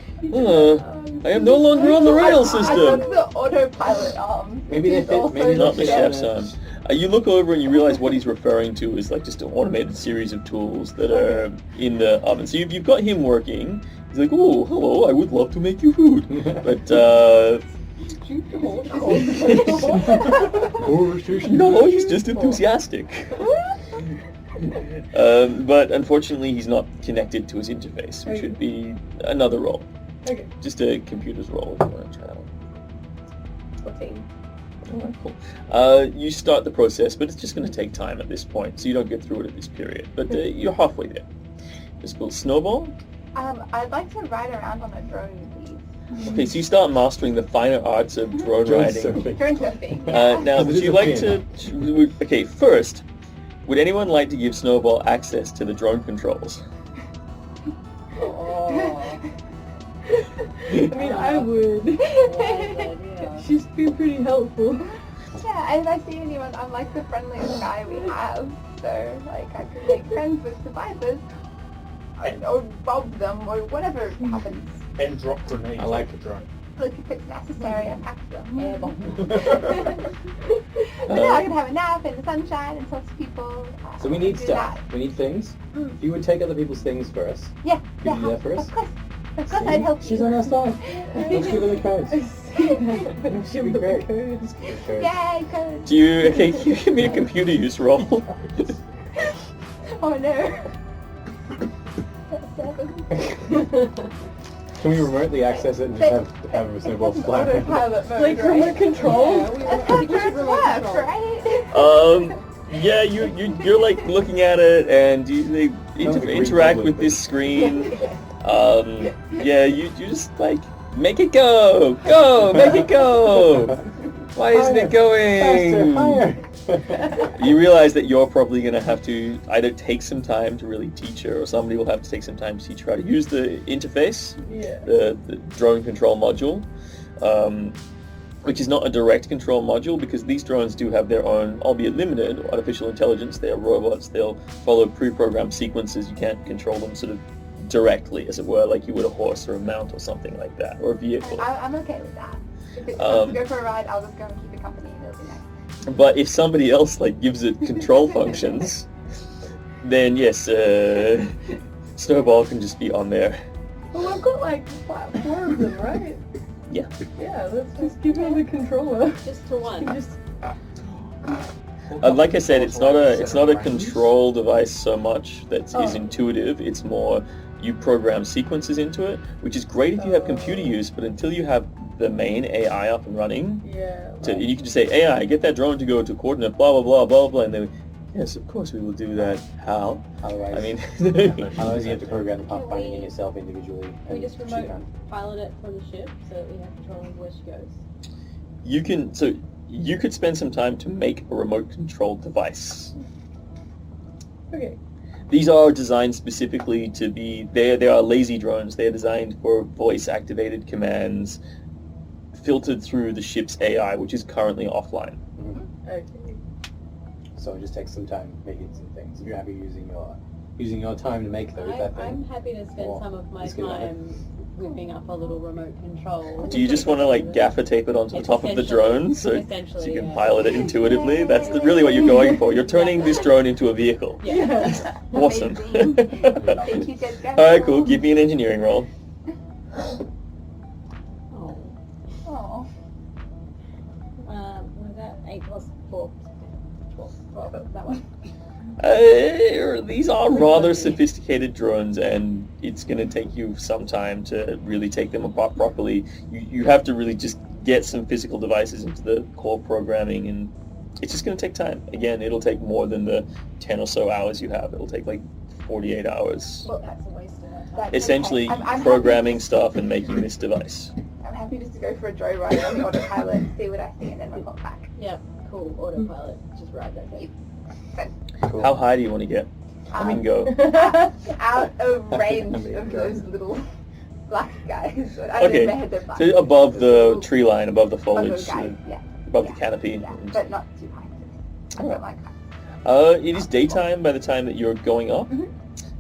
I am no longer on the rail I system. took the autopilot arms. Maybe they which is fit, also maybe Not the Yeah. chef's arm. You look over and you realize what he's referring to is like just an automated series of tools that are in the oven. So you've got him working. He's like, oh, hello, I would love to make you food. But, no, he's just enthusiastic. But unfortunately, he's not connected to his interface, which would be another role. Okay. Just a computer's role if you want to try that one. 14. Alright, cool. You start the process, but it's just going to take time at this point, so you don't get through it at this period. But you're halfway there. Just build Snowball. I'd like to ride around on a drone, please. Okay, so you start mastering the finer arts of drone riding. Drone surfing. Now, would you like to... Okay, first, would anyone like to give Snowball access to the drone controls? I mean, I would. She's been pretty helpful. Yeah, and if I see anyone, I'm like the friendliest guy we have. So, like, I could make friends with survivors. Or rob them, or whatever happens. And drop grenades I like the drone. Like, if it's necessary, I pack them. Airbomb. But no, I can have a nap in the sunshine and talk to people. So we need do stuff. that. We need things. If you would take other people's things for us. Yeah, Could you do that for us? Of course. Of course, See? I'd help She's you. on our side. Let's give her the codes. Give be the great. codes. Yay, good. Do you... Okay, can you give me a computer use roll? Oh no. Can we remotely access it and just have a snowball fly? Autopilot mode, Like remote control? That's how drones work, right? Yeah, you're like looking at it and they Sounds like Green interact Goblin, with this screen. Yeah, you just like make it go, make it go. Why isn't it going? Faster, higher. You realize that you're probably going to have to either take some time to really teach her, or somebody will have to take some time to teach her how to use the interface, Yeah. the drone control module, which is not a direct control module because these drones do have their own, albeit limited, artificial intelligence. They are robots. They'll follow pre-programmed sequences. You can't control them sort of directly, as it were, like you would a horse or a mount or something like that, or a vehicle. I'm okay with that. If it's time to go for a ride, I'll just go and keep it company and it'll be nice. But if somebody else like gives it control functions, then yes, Snowball can just be on there. Well, I've got like 4 of them, right? Yeah. Yeah, let's just give her the controller. Just to one. Just Like I said, it's not a control device so much that is intuitive. It's more you program sequences into it, which is great if you have computer use. But until you have the main AI up and running, you can just say, AI, get that drone to go to coordinate blah blah blah blah blah, and they, yes, of course we will do that. How? Otherwise, I mean, otherwise you have to program the pathfinding in yourself individually. We and just shoot remote down. pilot it from the ship so that we have control of where she goes. you can. So you could spend some time to make a remote controlled device. okay. These are designed specifically to be. They are lazy drones. They are designed for voice-activated commands, filtered through the ship's AI, which is currently offline. Okay. So it just takes some time making some things. If you're happy using your time to make those, I'm happy to spend Or some of my just get it time whipping up a little remote control. Do you just want to like gaffer tape it onto the It's top of the essentially- drone so essentially, you can yeah. pilot it intuitively? That's really what you're going for. You're turning this drone into a vehicle. Yeah. Awesome. Amazing. Thank you, Dead Guy. Alright, cool. Give me an engineering roll. Oh. Oh. Was that 8 plus 4? 12. That one. These are rather sophisticated drones, and it's going to take you some time to really take them apart properly. You have to really just get some physical devices into the core programming, and it's just going to take time. Again, it'll take more than the 10 or so hours you have. It'll take like 48 hours. Well, that's a waste of that time. Essentially, I'm programming stuff and making this device. I'm happy just to go for a joyride on the autopilot, see what I see, and then report back. Yep. Cool. Autopilot. Just ride that thing. Cool. How high do you want to get? I mean, go. Out of range of those little black guys. I don't Okay, know if I had their black. so above Those the little tree line, above the bugger foliage, guys, yeah. above the canopy. Yeah, but not too high. I don't like that. It is daytime by the time that you're going up, Mhm.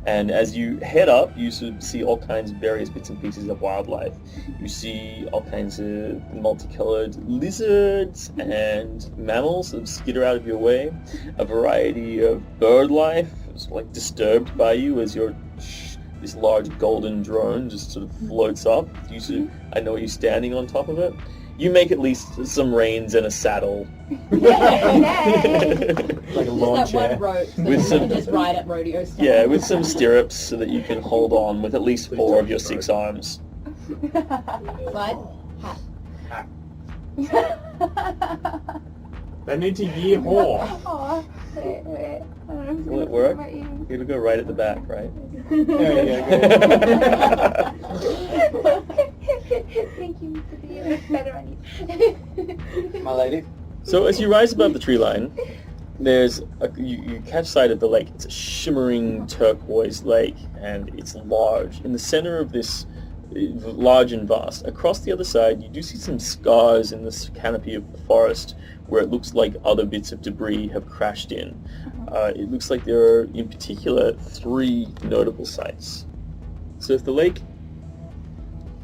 and as you head up, you sort of see all kinds of various bits and pieces of wildlife. You see all kinds of multicolored lizards and mammals that skitter out of your way. A variety of bird life is like disturbed by you as this large golden drone just sort of floats up. You sort of, I know you're standing on top of it. You make at least some reins and a saddle. Like a Just lawn that chair. one rope so With you some- can just ride at rodeo style. Yeah, with some stirrups so that you can hold on with at least 4 of your 6 arms. Slide. They need to year-haw. Aw, wait. I don't know if it's Will it gonna work? fit my ears. It'll go right at the back, right? There you Thank you, Mr. D. It looks better on you. My lady. So as you rise above the tree line, you catch sight of the lake. It's a shimmering turquoise lake, and it's large. In the center of this, large and vast. Across the other side, you do see some scars in this canopy of the forest where it looks like other bits of debris have crashed in. It looks like there are, in particular, 3 notable sites. So if the lake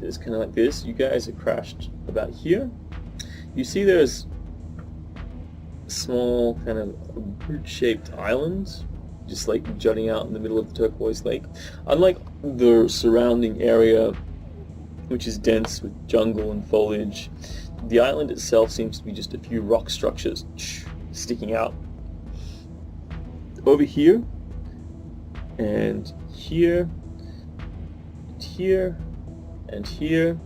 is kind of like this, you guys have crashed about here. You see there's a small kind of boot-shaped island just like jutting out in the middle of the turquoise lake. Unlike the surrounding area, which is dense with jungle and foliage, the island itself seems to be just a few rock structures sticking out. Over here, and here, and here, and here,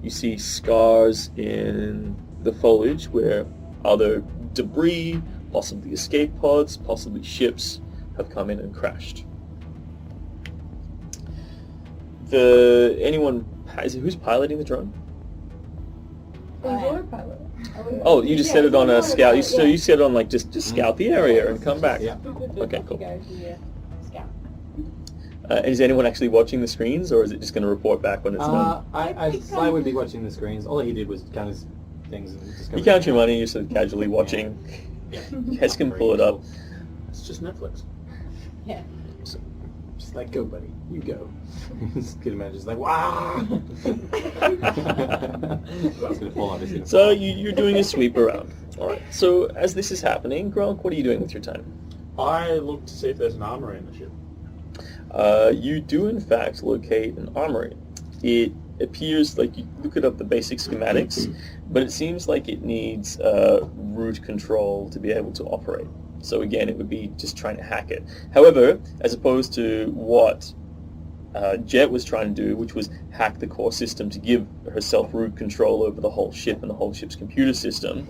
you see scars in the foliage where other debris, possibly escape pods, possibly ships, have come in and crashed. Who's piloting the drone? Autopilot. Oh, you just set it on a scout. So yeah. you set it on like just scout the area and come back. Yeah. Okay, cool. Go to your scout. Is anyone actually watching the screens, or is it just going to report back when it's done? I would be watching the screens. All he did was count his things and discover. You count your money. You're sort of casually watching. You guys can pull it up. It's just Netflix. Yeah. Just like, go, buddy. You go. Kid man just like, wow. That's gonna fall on his. So you're doing a sweep around. All right. So as this is happening, Gronk, what are you doing with your time? I look to see if there's an armory in the ship. You do in fact locate an armory. It appears like you look at up the basic schematics, but it seems like it needs root control to be able to operate. So again, it would be just trying to hack it. However, as opposed to what Jet was trying to do, which was hack the core system to give herself root control over the whole ship and the whole ship's computer system,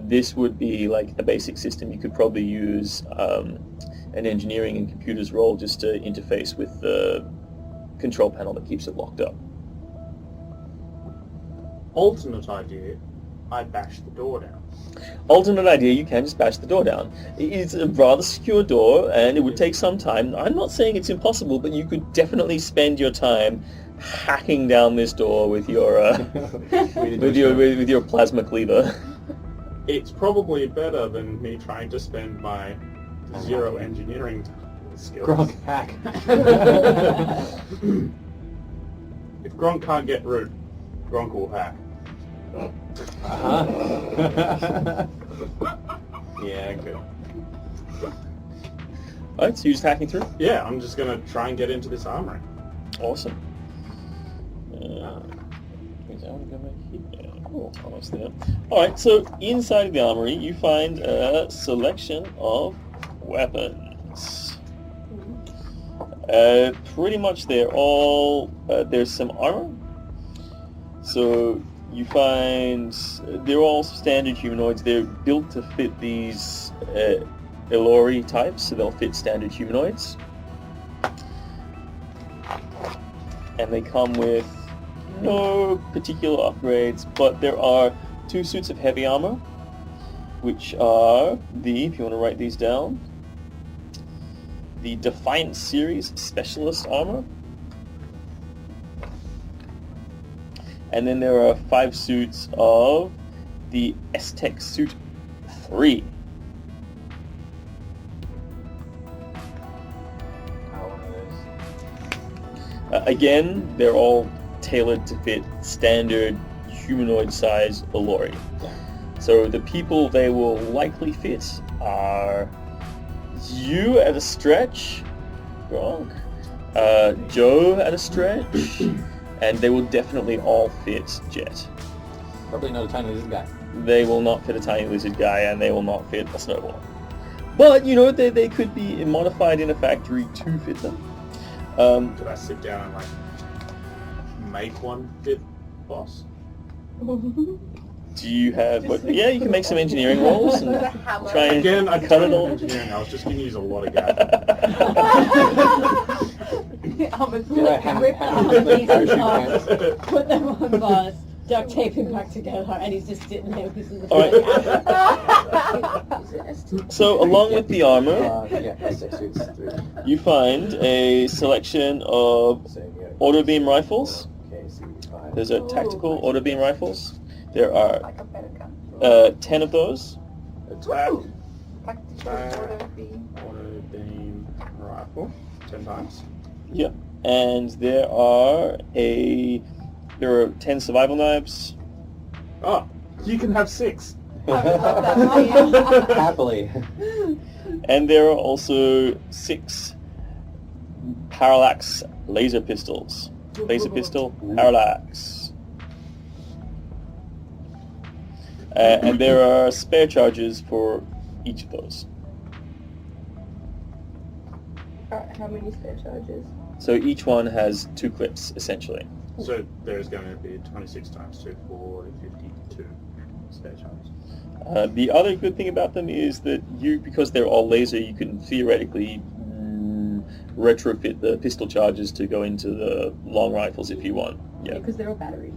this would be like a basic system. You could probably use an engineering and computers role just to interface with the control panel that keeps it locked up. Alternate idea, I bash the door down. Alternate idea, you can just bash the door down. It's a rather secure door, and it would take some time. I'm not saying it's impossible, but you could definitely spend your time hacking down this door with your with your plasma cleaver. It's probably better than me trying to spend my 0 engineering skills. Grog hack. If Gronk can't get root, Gronk will hack. Yeah, good. Alright, so you're just hacking through? Yeah, I'm just gonna try and get into this armory. Awesome. Cool, almost there. Alright, so inside of the armory you find a selection of weapons. Pretty much they're all... there's some armor. So you find they're all standard humanoids. They're built to fit these Elori types, so they'll fit standard humanoids. And they come with no particular upgrades, but there are 2 suits of heavy armor, which are the, if you want to write these down, the Defiant Series Specialist Armor. And then there are 5 suits of the S-Tech Suit 3. Again, they're all tailored to fit standard humanoid size Elori. So the people they will likely fit are you at a stretch, Gronk, Joe at a stretch, and they will definitely all fit Jet. Probably not a tiny lizard guy. They will not fit a tiny lizard guy, and they will not fit a snowball. But, you know, they could be modified in a factory to fit them. Could I sit down and like make one fit, boss? Do you have... What, yeah, you can make some engineering rolls and try and Again, I cut it all. engineering. I was just going to use a lot of gas. Albert's Yeah, like, hand- rip hand- out hand- the pieces parachute off, pants. put them on bars, duct tape him back together, and he's just sitting there with his All So, along with the armor, Yeah, S6 suits 3. you find a selection of So, yeah. auto beam rifles. Okay, so we find... There's a tactical auto beam rifles. There are Like a better gun. 10 of those. Attack, Tactical order B. auto beam rifle, 10 times. Yep. And there are 10 survival knives. Oh, you can have 6. Happily. And there are also 6 parallax laser pistols. Laser pistol, parallax. And there are spare charges for each of those. How many spare charges? So each one has 2 clips, essentially. So there's going to be 26 times 2, 40, 52 spare charges. The other good thing about them is that because they're all laser, you can theoretically retrofit the pistol charges to go into the long rifles if you want. Yeah, Because they're all batteries.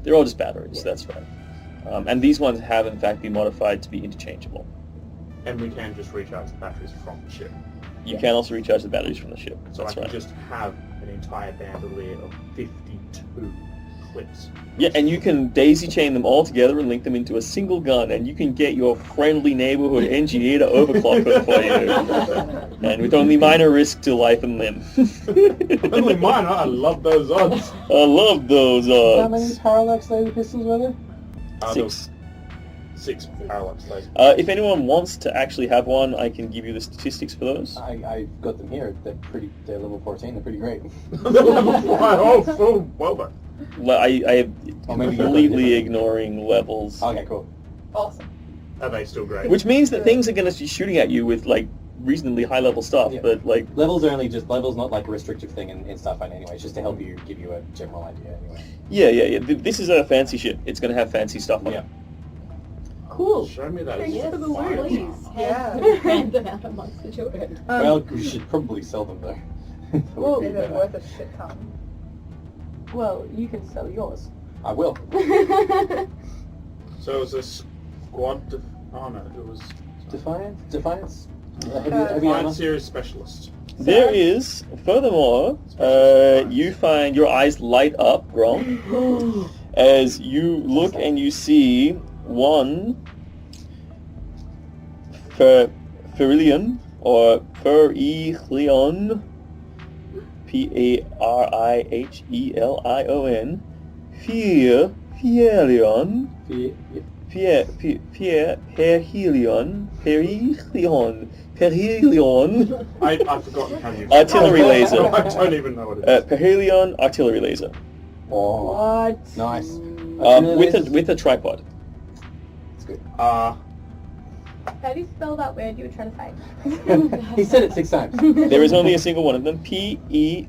they're all just batteries. That's right. And these ones have in fact been modified to be interchangeable. And we can just recharge the batteries from the ship. You can also recharge the batteries from the ship. So That's I can right. just have an entire bandolier of 52 clips. Yeah, and you can daisy chain them all together and link them into a single gun, and you can get your friendly neighborhood engineer to overclock them for you. And with only minor risk to life and limb. Only mine, I love those odds. I love those How many odds. parallax laser pistols were there? There was 6. 6 parallax lasers. If anyone wants to actually have one, I can give you the statistics for those. I've got them here. They're level 14. They're pretty great. Oh, full well done. I am Or maybe you're completely different. ignoring levels. Okay, cool. Awesome. Are they still great? Which means that things are going to be shooting at you with, like, reasonably high-level stuff, Yeah. but, like... Levels are only just... Levels not like a restrictive thing in Starfinder anyway. It's just to help you, give you a general idea anyway. Yeah. This is a fancy ship. It's going to have fancy stuff on Yeah. it. Cool. Show me that. Thanks as for the fire. loot. Please, Yeah. hand them out amongst the children. Well, we should probably sell them though. That would Well, be They're better. worth a shit ton. Well, you can sell yours. I will. So it was a squad... Oh no, it was... Defiance? Heavy Fine armor? Series Specialist. There is, furthermore, you find your eyes light up, Gronk, as you look and you see one Ferillion, or Ferillion Parihelion. Perihelion. I've forgotten how you... Artillery laser. I don't even know what it is. Perihelion artillery laser. Oh, What? nice. With a tripod. It's good. How do you spell that word you were trying to say? He said it 6 times. There is only a single one of them. Perihelion.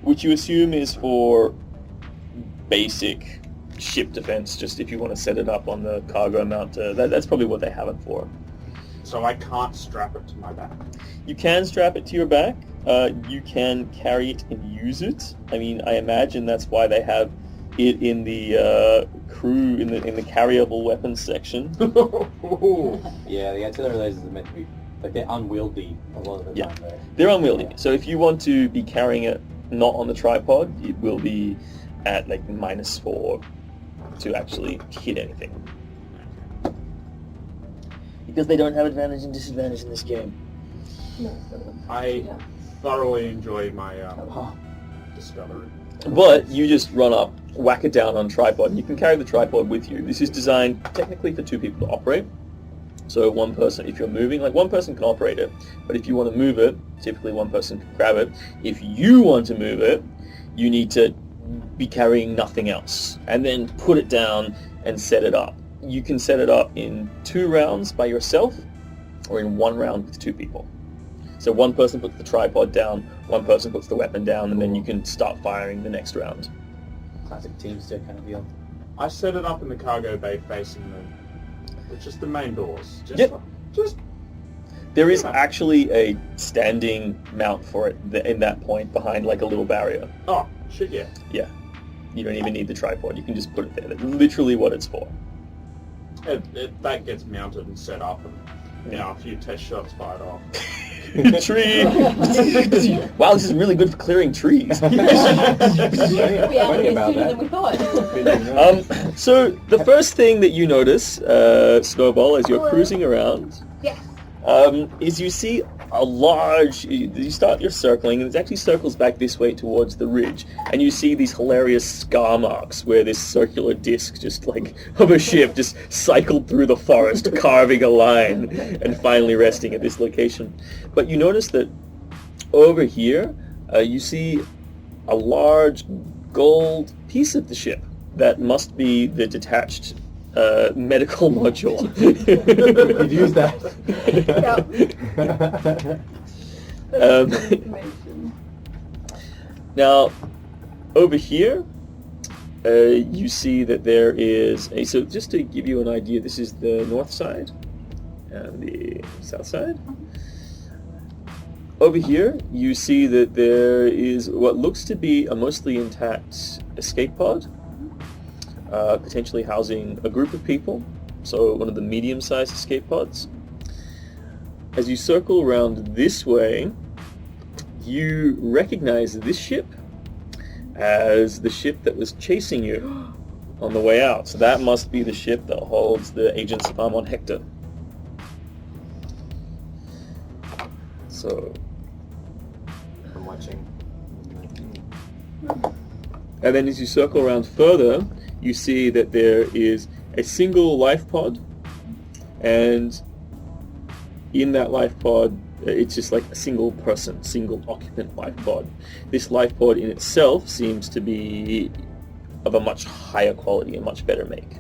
Which you assume is for basic ship defense, just if you want to set it up on the cargo mount. That's probably what they have it for. So I can't strap it to my back. You can strap it to your back. You can carry it and use it. I mean, I imagine that's why they have it in the crew, in the carryable weapons section. Yeah, the artillery lasers are meant to be, like, they're unwieldy a lot of the Yeah. time. Though. They're unwieldy. So if you want to be carrying it not on the tripod, it will be at like -4 to actually hit anything. Because they don't have advantage and disadvantage in this game. I thoroughly enjoy my discovery. But you just run up, whack it down on tripod, and you can carry the tripod with you. This is designed technically for 2 people to operate. So one person, if you're moving, like one person can operate it, but if you want to move it, typically one person can grab it. If you want to move it, you need to be carrying nothing else, and then put it down and set it up. You can set it up in 2 rounds by yourself, or in 1 round with 2 people. So one person puts the tripod down, one person puts the weapon down, and then you can start firing the next round. Classic teamster kind of deal. I set it up in the cargo bay facing just the main doors. Yep. Just There is actually a standing mount for it in that point behind like a little barrier. oh shit, yeah. Yeah. You don't even need the tripod. You can just put it there. That's literally what it's for. That gets mounted and set up, and a few test shots fired off. Tree! Wow, this is really good for clearing trees. We Funny are about sooner that. than we thought. So the first thing that you notice, Snowball, as you're cruising around, Yes. is you see a large, you start your circling, and it actually circles back this way towards the ridge, and you see these hilarious scar marks where this circular disc just like of a ship just cycled through the forest, carving a line, and finally resting at this location. But you notice that over here, you see a large gold piece of the ship that must be the detached medical module. You'd use that. Now, over here, you see that there is a... So just to give you an idea, this is the north side and the south side. Over here, you see that there is what looks to be a mostly intact escape pod, potentially housing a group of people, so one of the medium-sized escape pods. As you circle around this way, you recognize this ship as the ship that was chasing you on the way out. So that must be the ship that holds the agent's farm on Hector. So... I'm watching. And then as you circle around further, you see that there is a single life pod, and in that life pod, it's just like a single person, single occupant life pod. This life pod in itself seems to be of a much higher quality and much better make.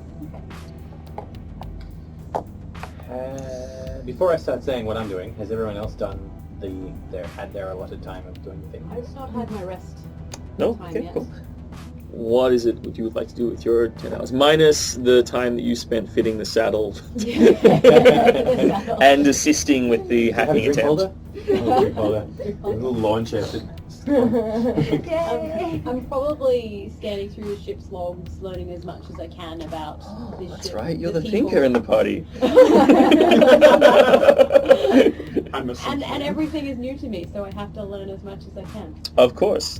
Before I start saying what I'm doing, has everyone else done their allotted time of doing the thing? I've not had my rest. No? Time Okay, yet. cool. What is it what you would like to do with your 10 hours? Minus the time that you spent fitting the saddle and assisting with the hacking Drink attempt. holder? Oh, drink holder. A little launcher. Yay. I'm probably scanning through the ship's logs, learning as much as I can about this That's ship. right, you're the people. thinker in the party. I'm a and everything is new to me, so I have to learn as much as I can. Of course.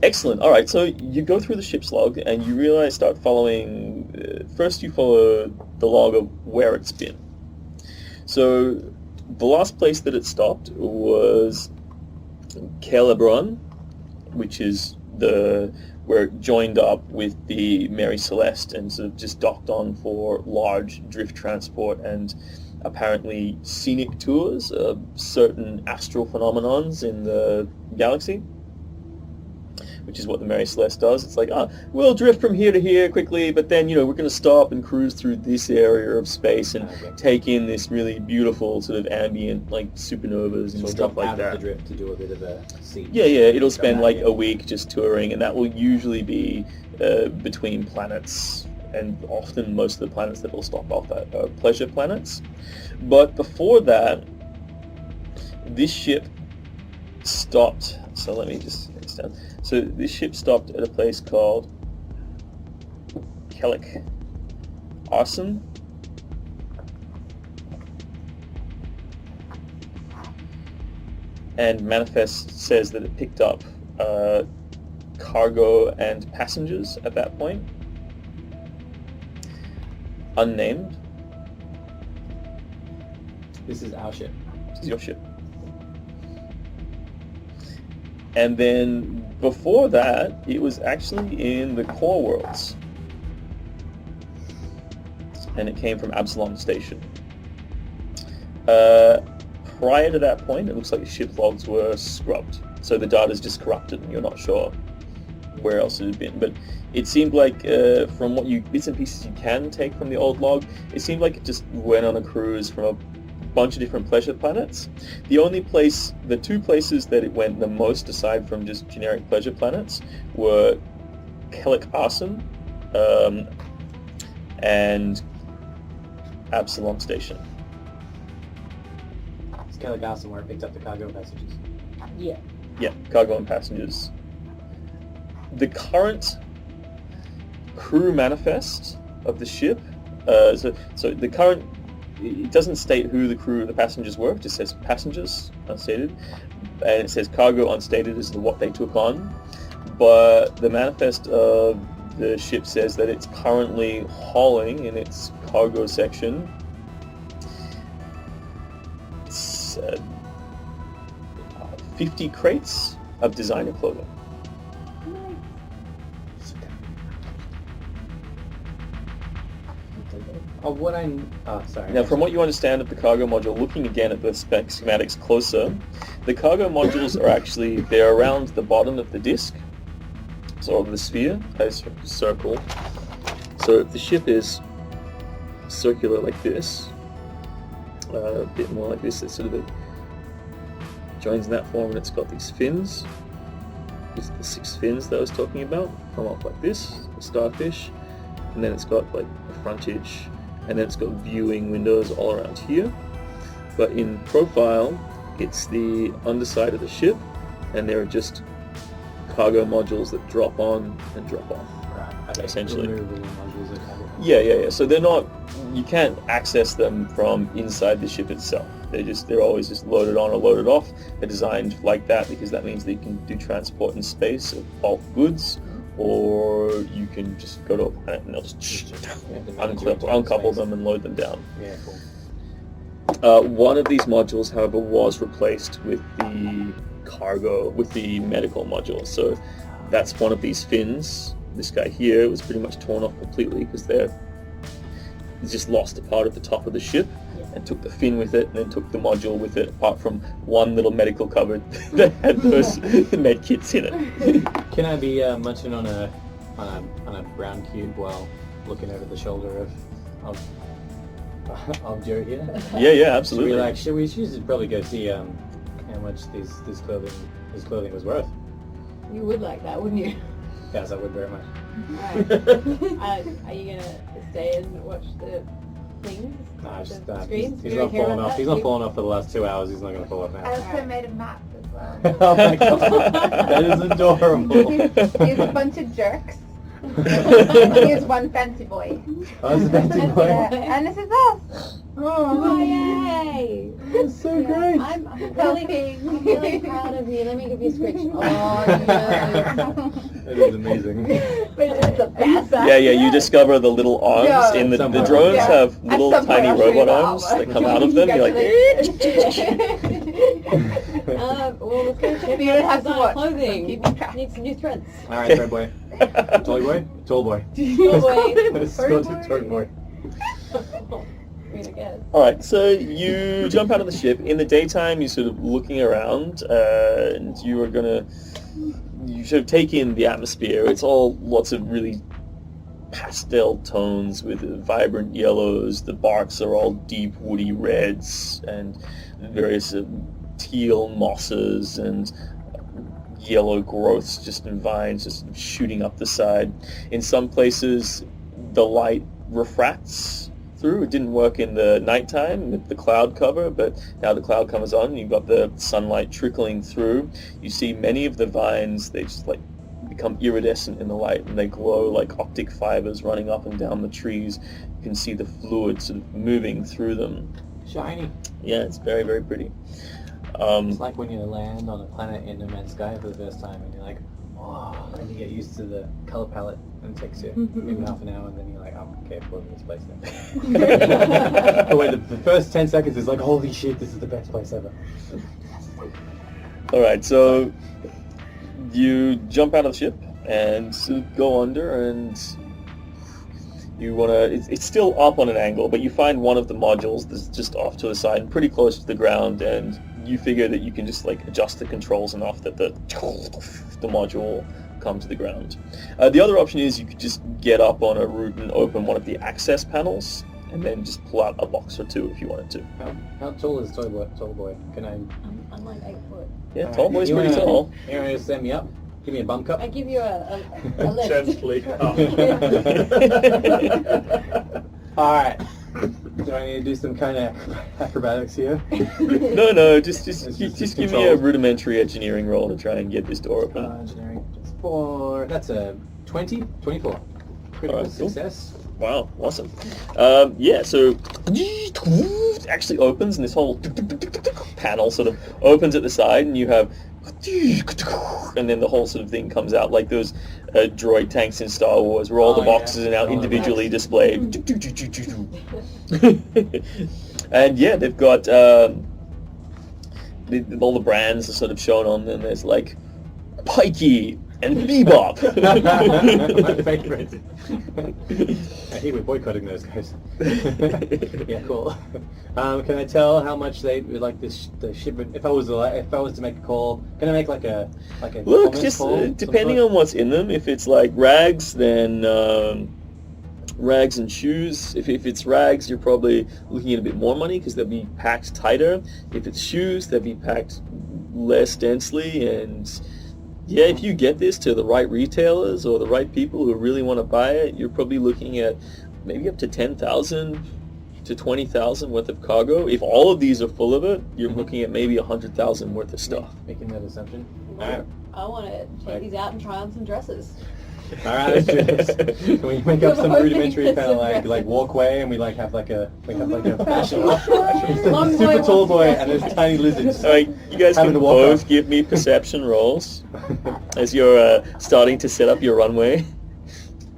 Excellent. All right, so you go through the ship's log and you realize, start following, first you follow the log of where it's been. So the last place that it stopped was Celebron, which is where it joined up with the Mary Celeste and sort of just docked on for large drift transport and apparently scenic tours of certain astral phenomenons in the galaxy, which is what the Mary Celeste does. It's like, we'll drift from here to here quickly, but then, we're going to stop and cruise through this area of space and take in this really beautiful sort of ambient, like, supernovas and stuff like that. The drift to do a bit of a scene. Yeah, it'll spend like a week just touring, and that will usually be between planets, and often most of the planets that it'll stop off at are pleasure planets. But before that, this ship stopped, so let me just get this down. So this ship stopped at a place called Kellic Arson. And Manifest says that it picked up cargo and passengers at that point. Unnamed. This is our ship. This is your ship. And then before that, it was actually in the core worlds. And it came from Absalom Station. Prior to that point, it looks like the ship logs were scrubbed. So the data's just corrupted and you're not sure where else it had been. But it seemed like, from what bits and pieces you can take from the old log, it seemed like it just went on a cruise from a bunch of different pleasure planets. The two places that it went the most, aside from just generic pleasure planets, were Kellic Arson and Absalom Station. It's Kellic Arson where it picked up the cargo passengers. Yeah. Yeah, cargo and passengers. The current crew manifest of the ship, so the current, it doesn't state who the crew of the passengers were, it just says passengers, unstated, and it says cargo, unstated, as to what they took on. But the manifest of the ship says that it's currently hauling in its cargo section 50 crates of designer clothing. Sorry. Now, from what you understand of the cargo module, looking again at the schematics closer, the cargo modules are actually, they're around the bottom of the disc, so of the sphere, a circle. So if the ship is circular like this, a bit more like this, it's sort of it joins in that form, and it's got these fins. These are the 6 fins that I was talking about, come off like this, a starfish, and then it's got like a frontage, and then it's got viewing windows all around here. But in profile, it's the underside of the ship, and there are just cargo modules that drop on and drop off. Right. Okay. Essentially. Removable modules of cargo. Yeah. So they're not, you can't access them from inside the ship itself. They're always just loaded on or loaded off. They're designed like that because that means that you can do transport in space of bulk goods, or you can just go to a planet and they'll just uncouple them and load them down. Yeah, cool. One of these modules, however, was replaced with the medical module. So that's one of these fins. This guy here was pretty much torn off completely because they just lost a part of the top of the ship and took the fin with it, and then took the module with it, apart from one little medical cupboard that had those med kits in it. Can I be munching on a brown cube while looking over the shoulder of Joe here? Yeah, absolutely. We should probably go see how much his clothing was worth. You would like that, wouldn't you? Yes, I would very much. Alright. Are you gonna stay and watch the things? No, the screens? he's not falling off. He's not fallen off for the last 2 hours. He's not going to fall off I now. also made a map as well. Oh my god, that is adorable. Here's a bunch of jerks. Here's one fancy boy. Oh, it's a fancy boy. Yeah, and this is us. Oh, yay! That's so great. I'm really proud of you. Let me give you a scritch. Oh, yes. That is amazing. It's the best. Yeah, you discover the little arms Yeah. in the Somewhere. drones Yeah. have At little some point tiny I'll show you robot the arms armor. that come out of them. You're like, Well, let's go check You don't have to design watch. clothing. Keep track. Need some new threads. All right, toy boy. Toy boy? Tall boy. Go away. Let's go to toy boy. I mean, I guess. all right, so you jump out of the ship. In the daytime, you're sort of looking around, and you sort of take in the atmosphere. It's all lots of really pastel tones with vibrant yellows. The barks are all deep woody reds and various teal mosses and yellow growths just in vines just shooting up the side. In some places the light refracts through. It didn't work in the nighttime with the cloud cover, but now the cloud cover's on and you've got the sunlight trickling through. You see many of the vines, they just like become iridescent in the light and they glow like optic fibers running up and down the trees. You can see the fluid sort of moving through them. Shiny. Yeah, it's very, very pretty. It's like when you land on a planet in No Man's Sky for the first time and you're like, oh, and you get used to the color palette and it takes you maybe half an hour and then you're like, oh, okay, I'm in this place now. But wait, the first 10 seconds is like, holy shit, this is the best place ever. Alright, so you jump out of the ship and sort of go under and you want to... It's still up on an angle, but you find one of the modules that's just off to the side and pretty close to the ground, and you figure that you can just like adjust the controls enough that the module will come to the ground. The other option is you could just get up on a root and open one of the access panels and then just pull out a box or two if you wanted to. How tall is Tall Boy? Can I... I'm like 8 foot. Yeah, Alright, tall boy's you pretty wanna- tall. You want to send me up? Give me a bum cup? I give you a lift. Gently up. Alright. Do I need to do some kind of acrobatics here? No, just just give me a rudimentary engineering roll to try and get this door open. Engineering. It's 4... That's a 20? 24. Critical Alright, cool. success. Wow, awesome. Yeah, so it actually opens and this whole panel sort of opens at the side and you have and then the whole sort of thing comes out like those droid tanks in Star Wars where all the Oh, yeah. boxes are now Oh, individually nice. displayed. And yeah, they've got all the brands are sort of shown on them. There's like Pikey and Bebop. My favorite. I hate we're boycotting those guys. Yeah, cool. Can I tell how much they would like the shipment? If I was to make a call, can I make like a Look, comment just call? depending on what's in them. If it's like rags, then rags and shoes. If it's rags, you're probably looking at a bit more money because they'll be packed tighter. If it's shoes, they'll be packed less densely. And yeah, if you get this to the right retailers or the right people who really want to buy it, you're probably looking at maybe up to 10,000 to 20,000 worth of cargo. If all of these are full of it, you're looking at maybe 100,000 worth of stuff. Making that assumption. Well, I want to check these out and try on some dresses. Alright, let's do this. Can we make up some rudimentary kind of like walkway and we have like a fashion Long boy super tall wants boy to and there's tiny lizards. All right, you guys Having can to walk both up. give me perception rolls as you're starting to set up your runway.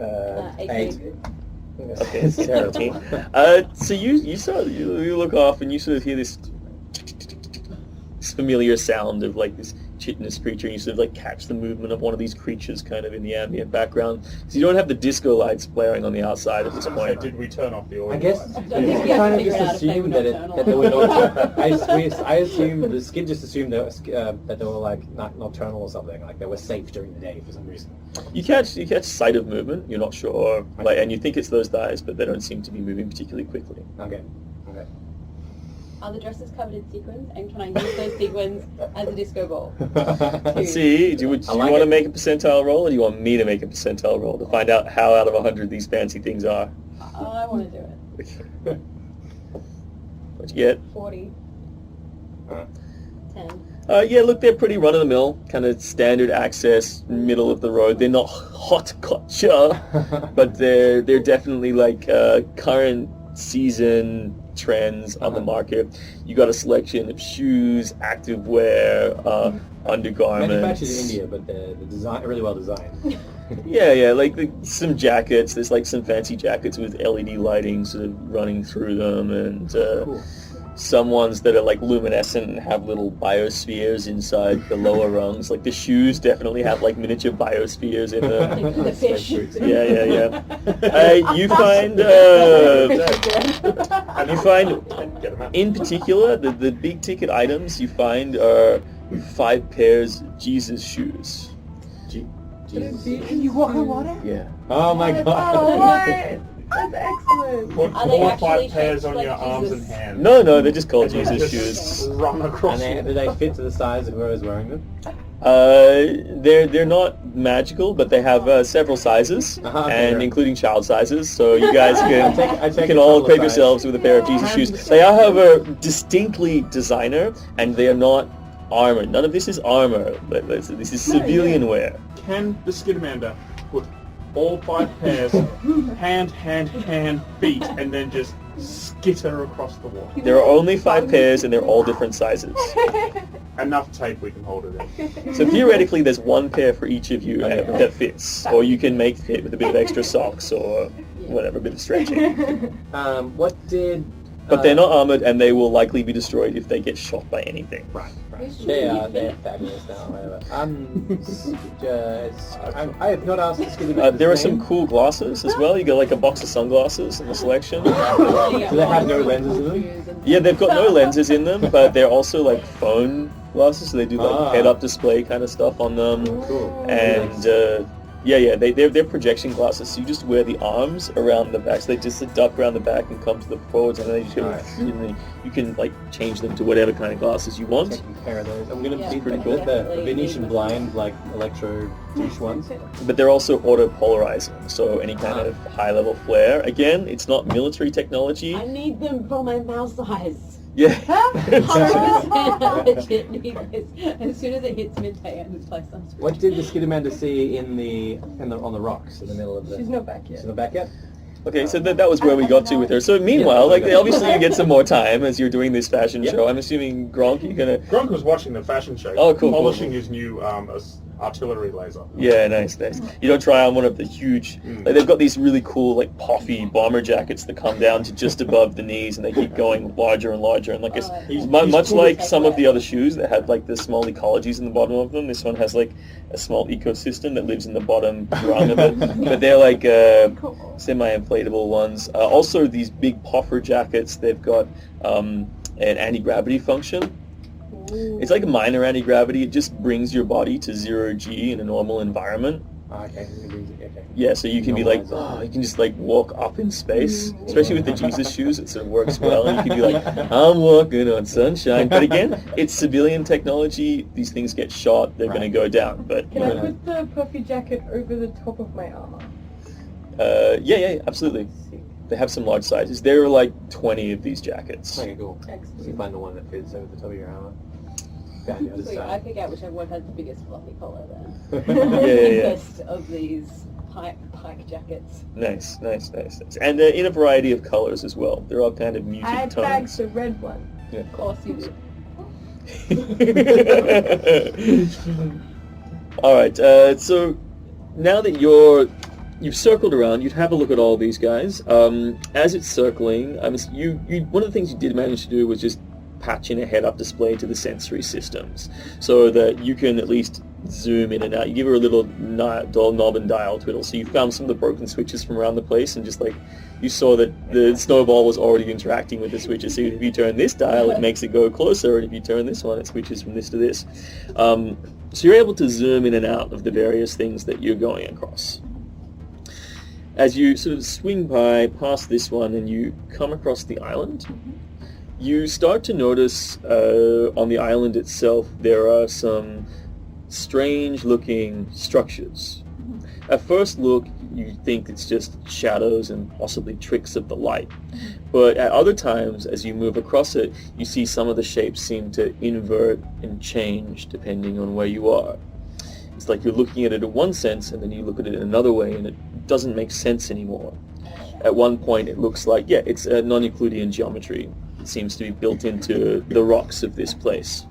8. Okay, It's terrible. 17. So you look off and you sort of hear this familiar sound of like this chitinous creature, and you sort of like catch the movement of one of these creatures kind of in the ambient background. So you don't have the disco lights blaring on the outside at this point. Did we turn off the audio? I guess lights? I think we you have kind to of figure just out if they assumed were that nocturnal. they were nocturnal. I assumed the skid just assumed that they were like nocturnal or something, like they were safe during the day for some reason. You catch sight of movement. You're not sure, like, and you think it's those guys, but they don't seem to be moving particularly quickly. Okay. Are the dresses covered in sequins, and can I use those sequins as a disco ball? Let's see. Do you I like want to it. make a percentile roll, or do you want me to make a percentile roll to find out how out of 100 these fancy things are? I want to do it. What'd you get? 40. 10. Yeah, look, they're pretty run-of-the-mill, kind of standard access, middle of the road. They're not hot gotcha, but they're definitely like current season trends on the market. You got a selection of shoes, activewear, undergarments. Manufactured in India, but the design really well designed. Yeah, like some jackets. There's like some fancy jackets with LED lighting sort of running through them, and Cool. some ones that are like luminescent and have little biospheres inside the lower rungs. Like the shoes definitely have like miniature biospheres in them. Like the fish. Yeah. You find in particular the big ticket items you find are 5 pairs of Jesus shoes. Jesus. Can you walk on water? Yeah. Oh my Oh, god. what? That's excellent. Put Are they 4 or actually 5 pairs shaped on like your arms and Jesus? hands. No, they're just called And Jesus just shoes. Run across. And do they fit to the size of whoever's wearing them? They're not magical, but they have several sizes, Okay, and right. including child sizes. So you guys I can take you can a all couple of equip size. yourselves with a pair of Jesus shoes. They are, however, distinctly designer, and they are not armor. None of this is armor. This is civilian wear. Can the Skidamander put all 5 pairs hand, feet, and then just skitter across the water? There are only 5 pairs, and they're all different sizes. Enough tape we can hold it in. So theoretically, there's 1 pair for each of you that fits, or you can make it with a bit of extra socks or whatever, a bit of stretching. What did... But they're not armored, and they will likely be destroyed if they get shot by anything. Right. Who's They're shooting? fabulous now, whatever. I have not asked this kid There are some cool glasses as well. You got like a box of sunglasses in the selection. Do they have no lenses in them? Yeah, they've got no lenses in them, but they're also like phone glasses, so they do like Ah. head-up display kind of stuff on them. Cool. And they're projection glasses, so you just wear the arms around the back, so they just duck around the back and come to the forwards, and then they just Nice. you can like change them to whatever kind of glasses you want. Take a pair of those. I'm gonna Yeah, see pretty the, cool. the Venetian blind, like electro douche ones. But they're also auto-polarizing, so any kind of high-level flare. Again, it's not military technology. I need them for my mouse eyes. Yeah. 100% I legit need this. As soon as it hits midday, I just play some screen. What did the Skidamander see on the rocks in the middle of the? She's not back yet. She's not back yet. Okay, so that was where we got to with her. So meanwhile, like obviously you get some more time as you're doing this fashion show. I'm assuming Gronk, you're gonna. Gronk was watching the fashion show. Oh, cool, Polishing his new artillery laser. Yeah, nice. You don't try on one of the huge. Like they've got these really cool like puffy bomber jackets that come down to just above the knees, and they keep going larger and larger. And like it's much cool like as some of the other shoes that had like the small ecologies in the bottom of them. This one has like a small ecosystem that lives in the bottom rung of it. But they're like semi-inflatable ones. Also, these big puffer jackets. They've got an anti-gravity function. It's like a minor anti-gravity. It just brings your body to 0 G in a normal environment. Okay. Okay. Yeah, so you can be like, you can just like walk up in space, especially with the Jesus shoes. It sort of works well, and you can be like, I'm walking on sunshine. But again, it's civilian technology. These things get shot, they're going to go down. But Can I put the puffy jacket over the top of my armor? yeah, absolutely. They have some large sizes. There are like 20 of these jackets. Okay, cool. Excellent. You find the one that fits over the top of your armor. Found the other So I side. pick out whichever one has the biggest fluffy collar then. Yeah. List of these pike jackets. Nice. And in a variety of colors as well. They're all kind of I muted had bagged tones. the red one. Of course you do. All right. So now that you've circled around, you'd have a look at all these guys. As it's circling, you one of the things you did manage to do was just patch in a head-up display to the sensory systems, so that you can at least zoom in and out. You give her a little knob and dial twiddle, so you found some of the broken switches from around the place, and just like you saw that the snowball was already interacting with the switches. So if you turn this dial, it makes it go closer, and if you turn this one, it switches from this to this. So you're able to zoom in and out of the various things that you're going across. As you sort of swing past this one and you come across the island, you start to notice on the island itself there are some strange-looking structures. At first look, you think it's just shadows and possibly tricks of the light. But at other times, as you move across it, you see some of the shapes seem to invert and change depending on where you are. It's like you're looking at it in one sense, and then you look at it in another way, and it doesn't make sense anymore. at one point it looks like, yeah, it's a non-Euclidean geometry. It seems to be built into the rocks of this place.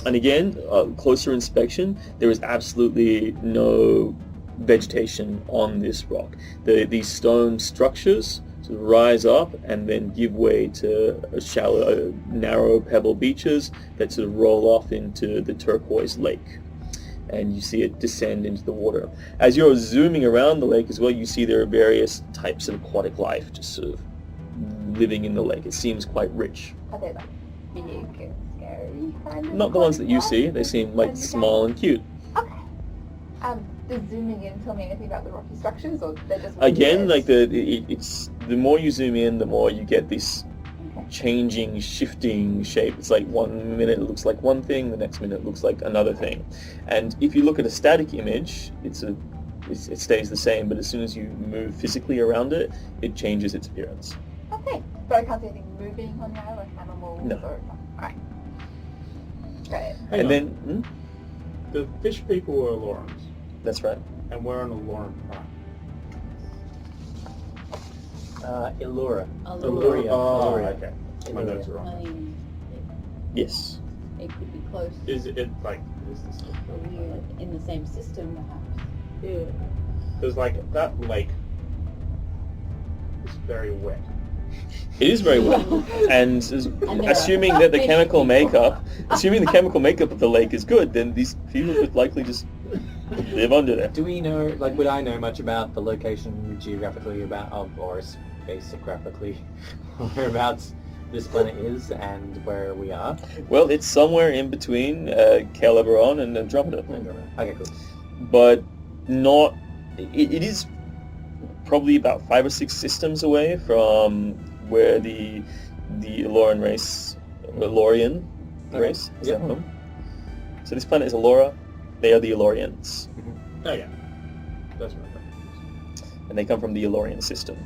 And again, closer inspection, there is absolutely no vegetation on this rock. These stone structures sort of rise up and then give way to shallow, narrow pebble beaches that sort of roll off into the turquoise lake. And you see it descend into the water. As you're zooming around the lake as well, you see there are various types of aquatic life just sort of living in the lake. It seems quite rich. Are they like big and scary kind of? Not the ones that you see. They seem like small and cute. Okay. Does zooming in tell me anything about the rocky structures, or they're just Again, weird? like it's the more you zoom in, the more you get this changing, shifting shape. It's like 1 minute it looks like one thing, the next minute it looks like another thing. And if you look at a static image, it stays the same, but as soon as you move physically around it, it changes its appearance. Okay, but I can't see anything moving on the island, like animals No. or... Alright. Great. Hang And on. then, The fish people were Lorans, that's right. and we're on a Loran planet. Illura. Allura. Oh, Illuria. okay. My notes are I wrong. mean, Yes. it could be close. Is it like, is this In the same system, perhaps. Yeah. There's like, that lake is very wet. It is very wet. And there assuming are that the fish chemical people. makeup of the lake is good, then these people would likely just live under there. Do we know, like, would I know much about the location geographically or spacegraphically, whereabouts this planet is and where we are? Well, it's somewhere in between Caliberon and Andromeda. Okay, cool. But not... It is probably about 5 or 6 systems away from where the Illoran race, Illorian race, is Yep. at home. So this planet is Illora. They are the Illorians, Oh yeah. That's right. and they come from the Illorian system.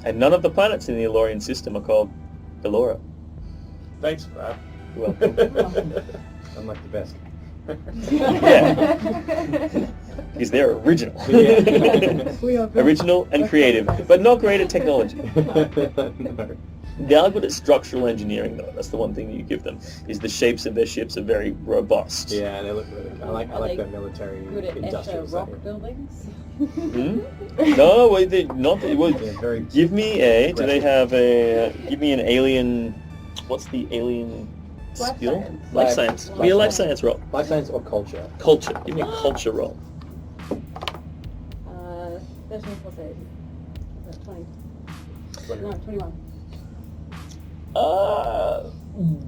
And none of the planets in the Illorian system are called Illora. Thanks for that. You're welcome. I'm like the best. Yeah. Because they're original. Yeah. We are Original and creative, but not great at technology. No. They are good at structural engineering, though. That's the one thing that you give them, is the shapes of their ships are very robust. Yeah, they look really good. I Are like they their military Good at industrial Escher rock side. buildings. Hmm? No, wait, they not. Well, Yeah, very give me a. Do they have a? Give me an alien. What's the alien Life skill? science. Life Life- science. life Give me a life science. science roll. life science or culture. Culture. Give me a culture roll. 13 plus 8. Is that 20? No, 21.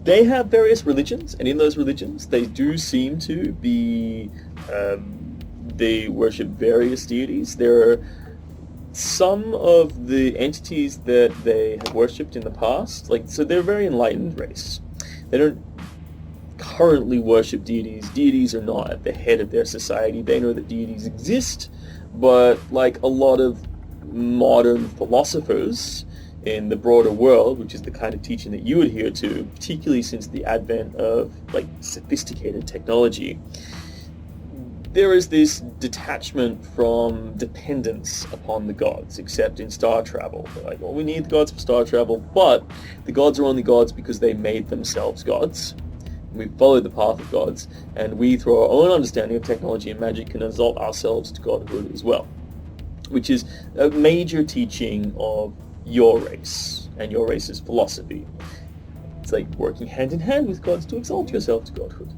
They have various religions, and in those religions, they do seem to be. They worship various deities. There are some of the entities that they have worshipped in the past, so they're a very enlightened race. They don't currently worship deities. Deities are not at the head of their society. They know that deities exist, but like a lot of modern philosophers in the broader world, which is the kind of teaching that you adhere to, particularly since the advent of sophisticated technology, there is this detachment from dependence upon the gods, except in star travel. They're like, well, we need the gods for star travel, but the gods are only gods because they made themselves gods. We follow the path of gods, and we, through our own understanding of technology and magic, can exalt ourselves to godhood as well, which is a major teaching of your race and your race's philosophy. It's like working hand in hand with gods to exalt yourself to godhood.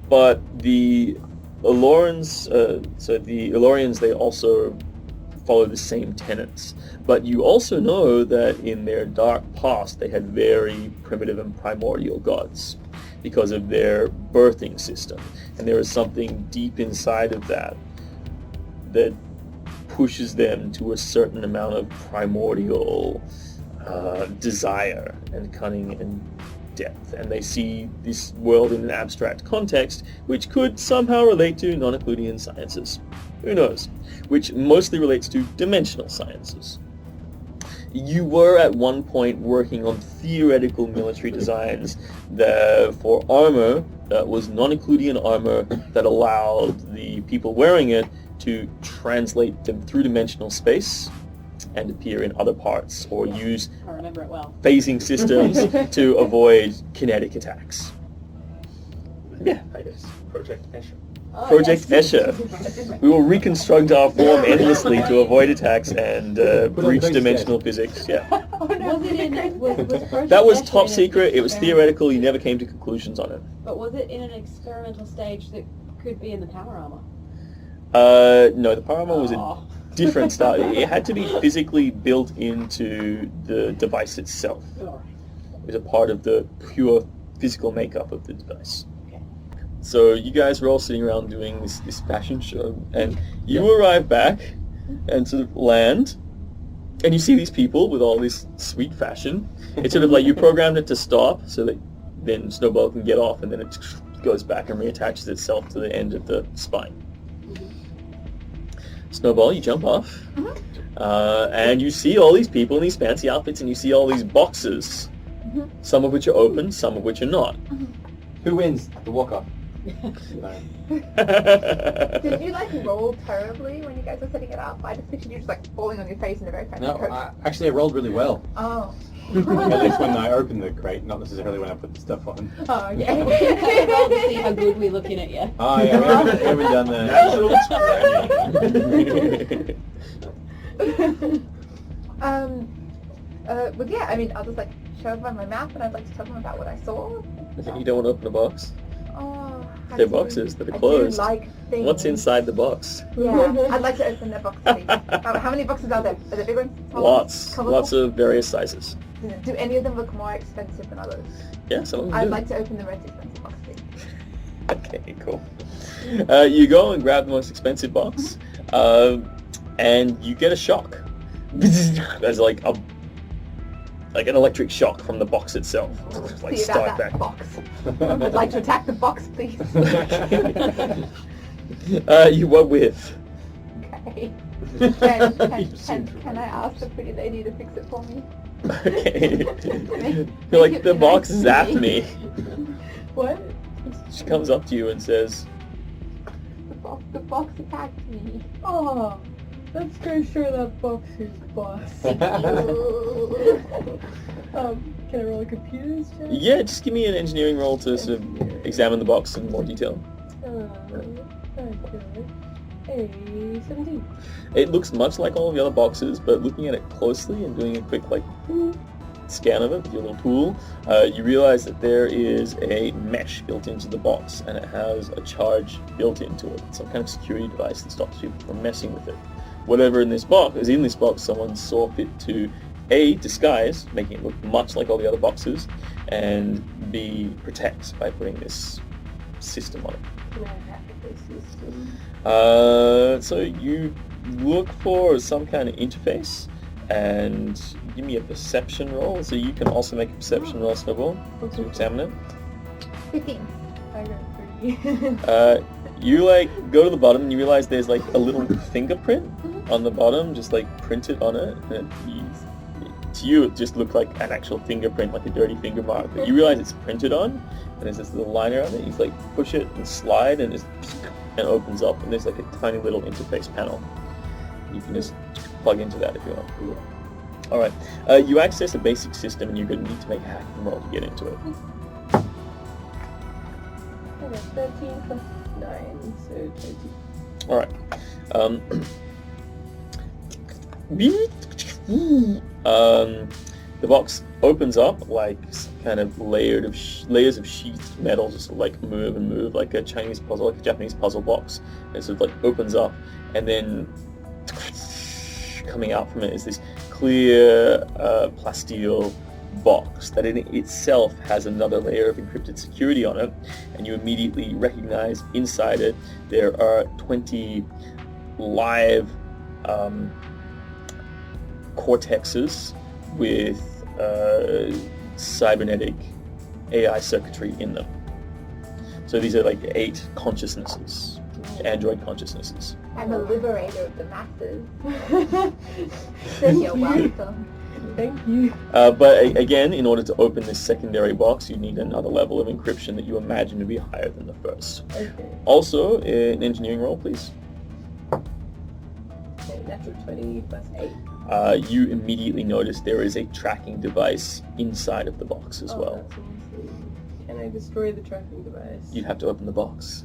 But the Illorans, the Illorians, they also follow the same tenets. But you also know that in their dark past they had very primitive and primordial gods because of their birthing system. And there is something deep inside of that that pushes them to a certain amount of primordial desire and cunning and depth, and they see this world in an abstract context which could somehow relate to non-Euclidean sciences. Who knows? Which mostly relates to dimensional sciences. You were at one point working on theoretical military designs for armor that was non-Euclidean armor that allowed the people wearing it to translate them through dimensional space and appear in other parts, or use I remember it well. phasing systems to avoid kinetic attacks. Yeah. I guess. Project Escher. Oh, Project yes. Escher. We will reconstruct our form endlessly to avoid attacks and breach dimensional physics. Yeah. Oh no, Was it in? Was Project That was Escher top in a- secret. It was theoretical. You never came to conclusions on it. But was it in an experimental stage that could be in the power armor? No, the Parama was a Oh. different style. It had to be physically built into the device itself. It was a part of the pure physical makeup of the device. So you guys were all sitting around doing this fashion show, and you arrive back and sort of land, and you see these people with all this sweet fashion. It's sort of like you programmed it to stop so that then Snowball can get off, and then it goes back and reattaches itself to the end of the spine. Snowball, you jump off, and you see all these people in these fancy outfits, and you see all these boxes, some of which are open, some of which are not. Who wins the walk-off? Did you like roll terribly when you guys were setting it up? I just pictured you just like falling on your face in a very fancy No, coat. actually I rolled really well. Oh. At least when I opened the crate, not necessarily when I put the stuff on. Oh, We roll to see how okay. good we're looking at you. Oh yeah, we haven't done that. But yeah, I mean, I'll just like show everyone my map, and I'd like to tell them about what I saw. You don't want to open a box? Oh, I They're do- boxes that are I closed. do like things. What's inside the box? Yeah, I'd like to open their box, please. How many boxes are there? Are there big ones? Small Lots. ones? Lots of various sizes. Do any of them look more expensive than others? Yeah, some of them I'd do. like to open the most expensive box, please. Okay, cool. You go and grab the most expensive box, and you get a shock. There's like an electric shock from the box itself. Just like See start about that back. box. I'd like to attack the box, please. What with? Okay. Can I ask the pretty lady to fix it for me? Okay. Make You're like, it the be box nice to zapped me." me. What? She comes up to you and says, The box attacked me. Oh, let's go show that box who's boss. Can I roll a computer's check? yeah, just give me an engineering roll to sort of examine the box in more detail. Okay. A 17. It looks much like all of the other boxes, but looking at it closely and doing a quick scan of it with your little tool, you realize that there is a mesh built into the box, and it has a charge built into it. Some kind of security device that stops you from messing with it. Whatever is in this box, someone saw fit to A, disguise, making it look much like all the other boxes, and B, protect by putting this system on it. Can I hack this system? So you look for some kind of interface, and give me a perception roll. So you can also make a perception roll, Snowball, to examine it. 15. I got 3. You go to the bottom and you realize there's a little fingerprint on the bottom, just printed on it. And to you it just looked like an actual fingerprint, like a dirty finger mark. But you realize it's printed on, and there's this little line around it. You push it and slide, and it opens up, and there's a tiny little interface panel. You can just plug into that if you want. Alright, you access a basic system, and you're going to need to make a hacking roll to get into it. I got 13 plus 9, so 20. Alright. The box opens up like some kind of layers of sheathed metal, just move and move like a Chinese puzzle, like a Japanese puzzle box. And it sort of opens up, and then coming out from it is this clear plasteel box that in itself has another layer of encrypted security on it, and you immediately recognize inside it there are 20 live cortexes with cybernetic AI circuitry in them. So these are 8 consciousnesses, android consciousnesses. I'm a liberator of the masses. You're welcome. Thank you. But again, in order to open this secondary box, you need another level of encryption that you imagine to be higher than the first. Okay. Also, an engineering roll, please. That's a 20 plus 8. You immediately notice there is a tracking device inside of the box as well. That's awesome. Can I destroy the tracking device? You'd have to open the box.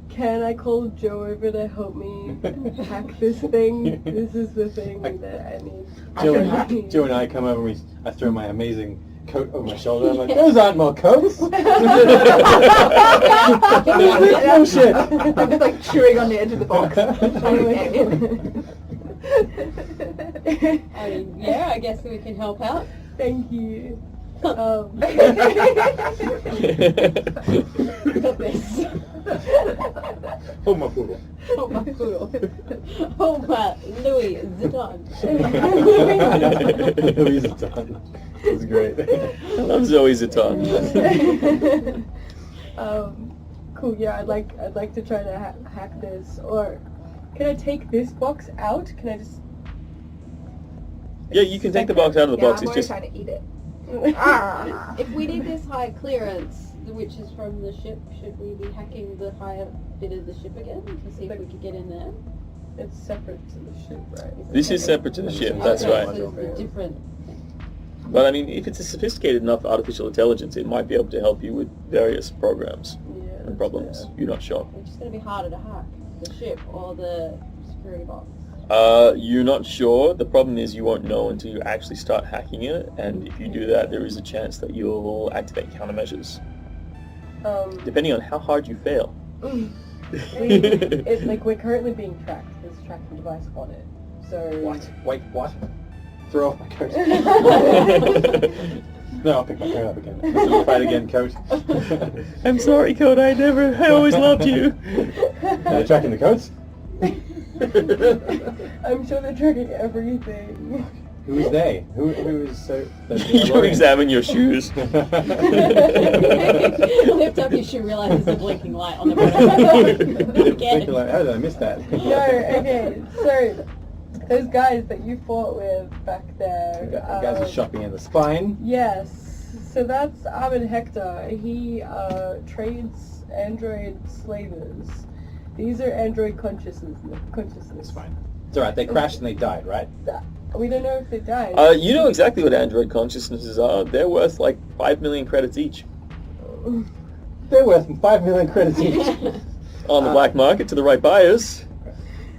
Can I call Joe over to help me hack this thing? This is the thing that I need. Joe and I come over and I throw my amazing coat over my shoulder. I'm like, those aren't more coats! Bullshit! I'm just like chewing on the edge of the box. I mean, yeah, I guess we can help out. Thank you. Got this. Oh my poodle. Oh my poodle. Oh my Louis Vuitton. Louis Vuitton. That's great. I love Zoe Vuitton. Cool. Yeah, I'd like to try to hack this. Or can I take this box out? Can I just? Yeah, you can take the box out of the box. I'm It's just trying to eat it. If we need this high clearance, which is from the ship, should we be hacking the higher bit of the ship again to see if we could get in there? It's separate to the ship, right? This is separate to the ship. That's Okay, right. So it's a different. But I mean, if it's a sophisticated enough artificial intelligence, it might be able to help you with various programs Yeah. and problems. You're not sure. It's just going to be harder to hack the ship or the security box. You're not sure. The problem is you won't know until you actually start hacking it, and if you do that, there is a chance that you'll activate countermeasures, depending on how hard you fail. It's like we're currently being tracked. There's a tracking device on it. So What? Wait, what? Throw off my coat. No, I'll pick my coat up again. Fight again, coat. I'm sorry, Code. I always loved you. They're tracking the coats? I'm sure they're tracking everything. Who is they? Who is so... You examine your shoes. Lift up your shoe, realize there's a blinking light on the bottom. Thinking like, how did I miss that? No, okay. So those guys that you fought with back there. The guys are shot me in the spine. Yes. So that's Armin Hector. He trades android slavers. These are android consciousness. It's fine. It's alright, they crashed and they died, right? We don't know if they died. You know exactly what android consciousnesses are. They're worth like 5 million credits each. They're worth 5 million credits each. On the black market to the right buyers.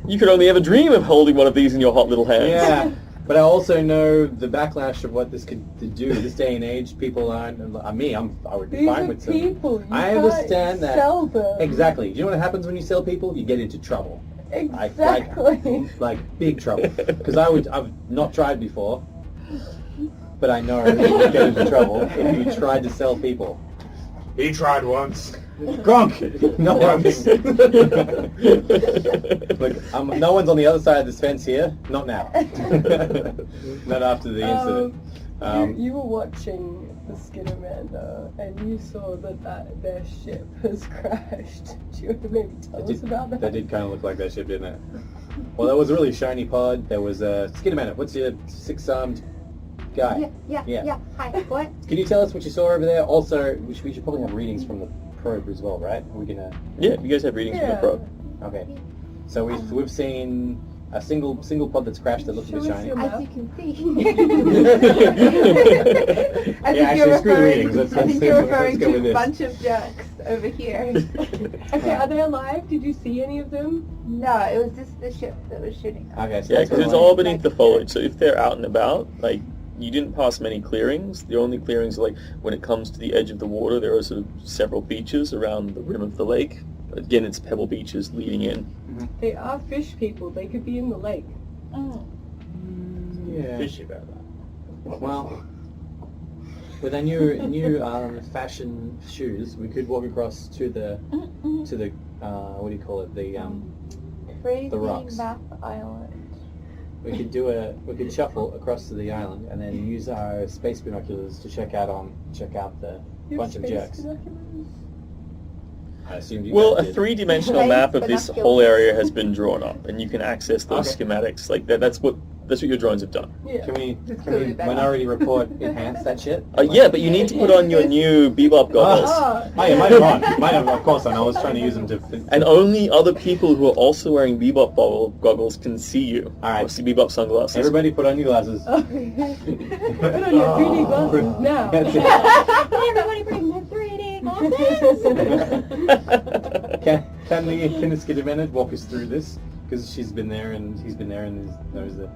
You could only ever dream of holding one of these in your hot little hands. Yeah, but I also know the backlash of what this could do. This day and age, people aren't... I would be These fine are with some... people. You I understand can't that. Sell them. Exactly. Do you know what happens when you sell people? You get into trouble. Exactly. Like big trouble. Because I've not tried before, but I know you get into trouble if you tried to sell people. He tried once. Gronk! No once. Look, no one's on the other side of this fence here. Not now. Not after the incident. You were watching the Skittermander, and you saw that their ship has crashed. Do you want to maybe tell us about that? That did kind of look like that ship, didn't it? Well, there was a really shiny pod. There was a Skittermander. What's your six-armed guy? Yeah. Hi. What? Can you tell us what you saw over there? Also, we should probably have readings from the probe as well, right? Are we gonna? Yeah, you guys have readings from the probe. Okay. So we've seen a single pod that's crashed that looks a bit shiny. As you can see. Screw the readings. I think you're referring let's go to with a this. bunch of jerks over here. Okay, are they alive? Did you see any of them? No, it was just the ship that was shooting. Okay, so Yeah, that's because it's what all beneath the foliage. So if they're out and about, like, you didn't pass many clearings. The only clearings are like when it comes to the edge of the water, there are sort of several beaches around the rim of the lake. Again, it's pebble beaches leading in. They are fish people. They could be in the lake. Oh. Yeah. Fishy about that. Well, with our new fashion shoes, we could walk across to the what do you call it? The rocks. Map Island. We could shuffle across to the island and then use our space binoculars to check out the You have bunch of space jerks. binoculars? I assumed you Well, guys a did. three-dimensional Space map of this binoculars. whole area has been drawn up, and you can access those Okay. schematics. Like that's what That's what your drones have done. Yeah. Can we clearly better. Minority Report enhance that shit? Yeah, but you need to put on your new Bebop goggles. Oh, yeah, mine are on. Mine are, of course, on. I was trying to use them to... And only other people who are also wearing Bebop goggles can see you. Alright. Or see Bebop sunglasses. Everybody put on your glasses. Put on your 3D glasses now. That's it. Everybody bring their 3D glasses! Can the Skidamanda walk us through this? Because she's been there and he's been there and there's the...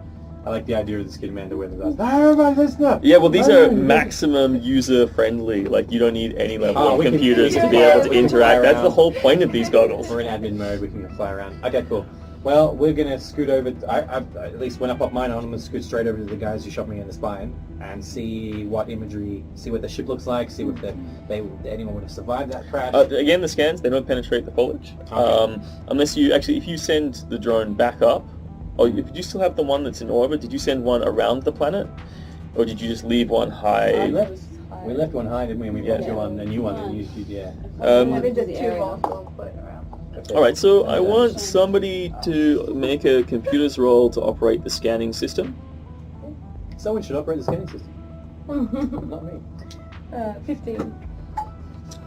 I like the idea of the Skidamanda wearing the glasses. Everybody listen up! Yeah, well these are maximum user-friendly. Like, you don't need any level of we can- computers we to can be fly- able we to can interact. fly That's the around. whole point of these goggles. We're in admin mode, we can fly around. Okay, cool. Well, we're going to scoot over... I at least when I pop mine on, I'm going to scoot straight over to the guys who shot me in the spine and see what imagery, see what the ship looks like, see if anyone would have survived that crash. Again, the scans, they don't penetrate the foliage. Okay. Unless you... Actually, if you send the drone back up, or if you still have the one that's in orbit, did you send one around the planet? Or did you just leave one high? We left one high, didn't we? And we Yeah. brought you on a new one. And yeah. Maybe just two molecules floating around. Alright, so I want somebody to make a computer's roll to operate the scanning system. Someone should operate the scanning system. Not me. 15.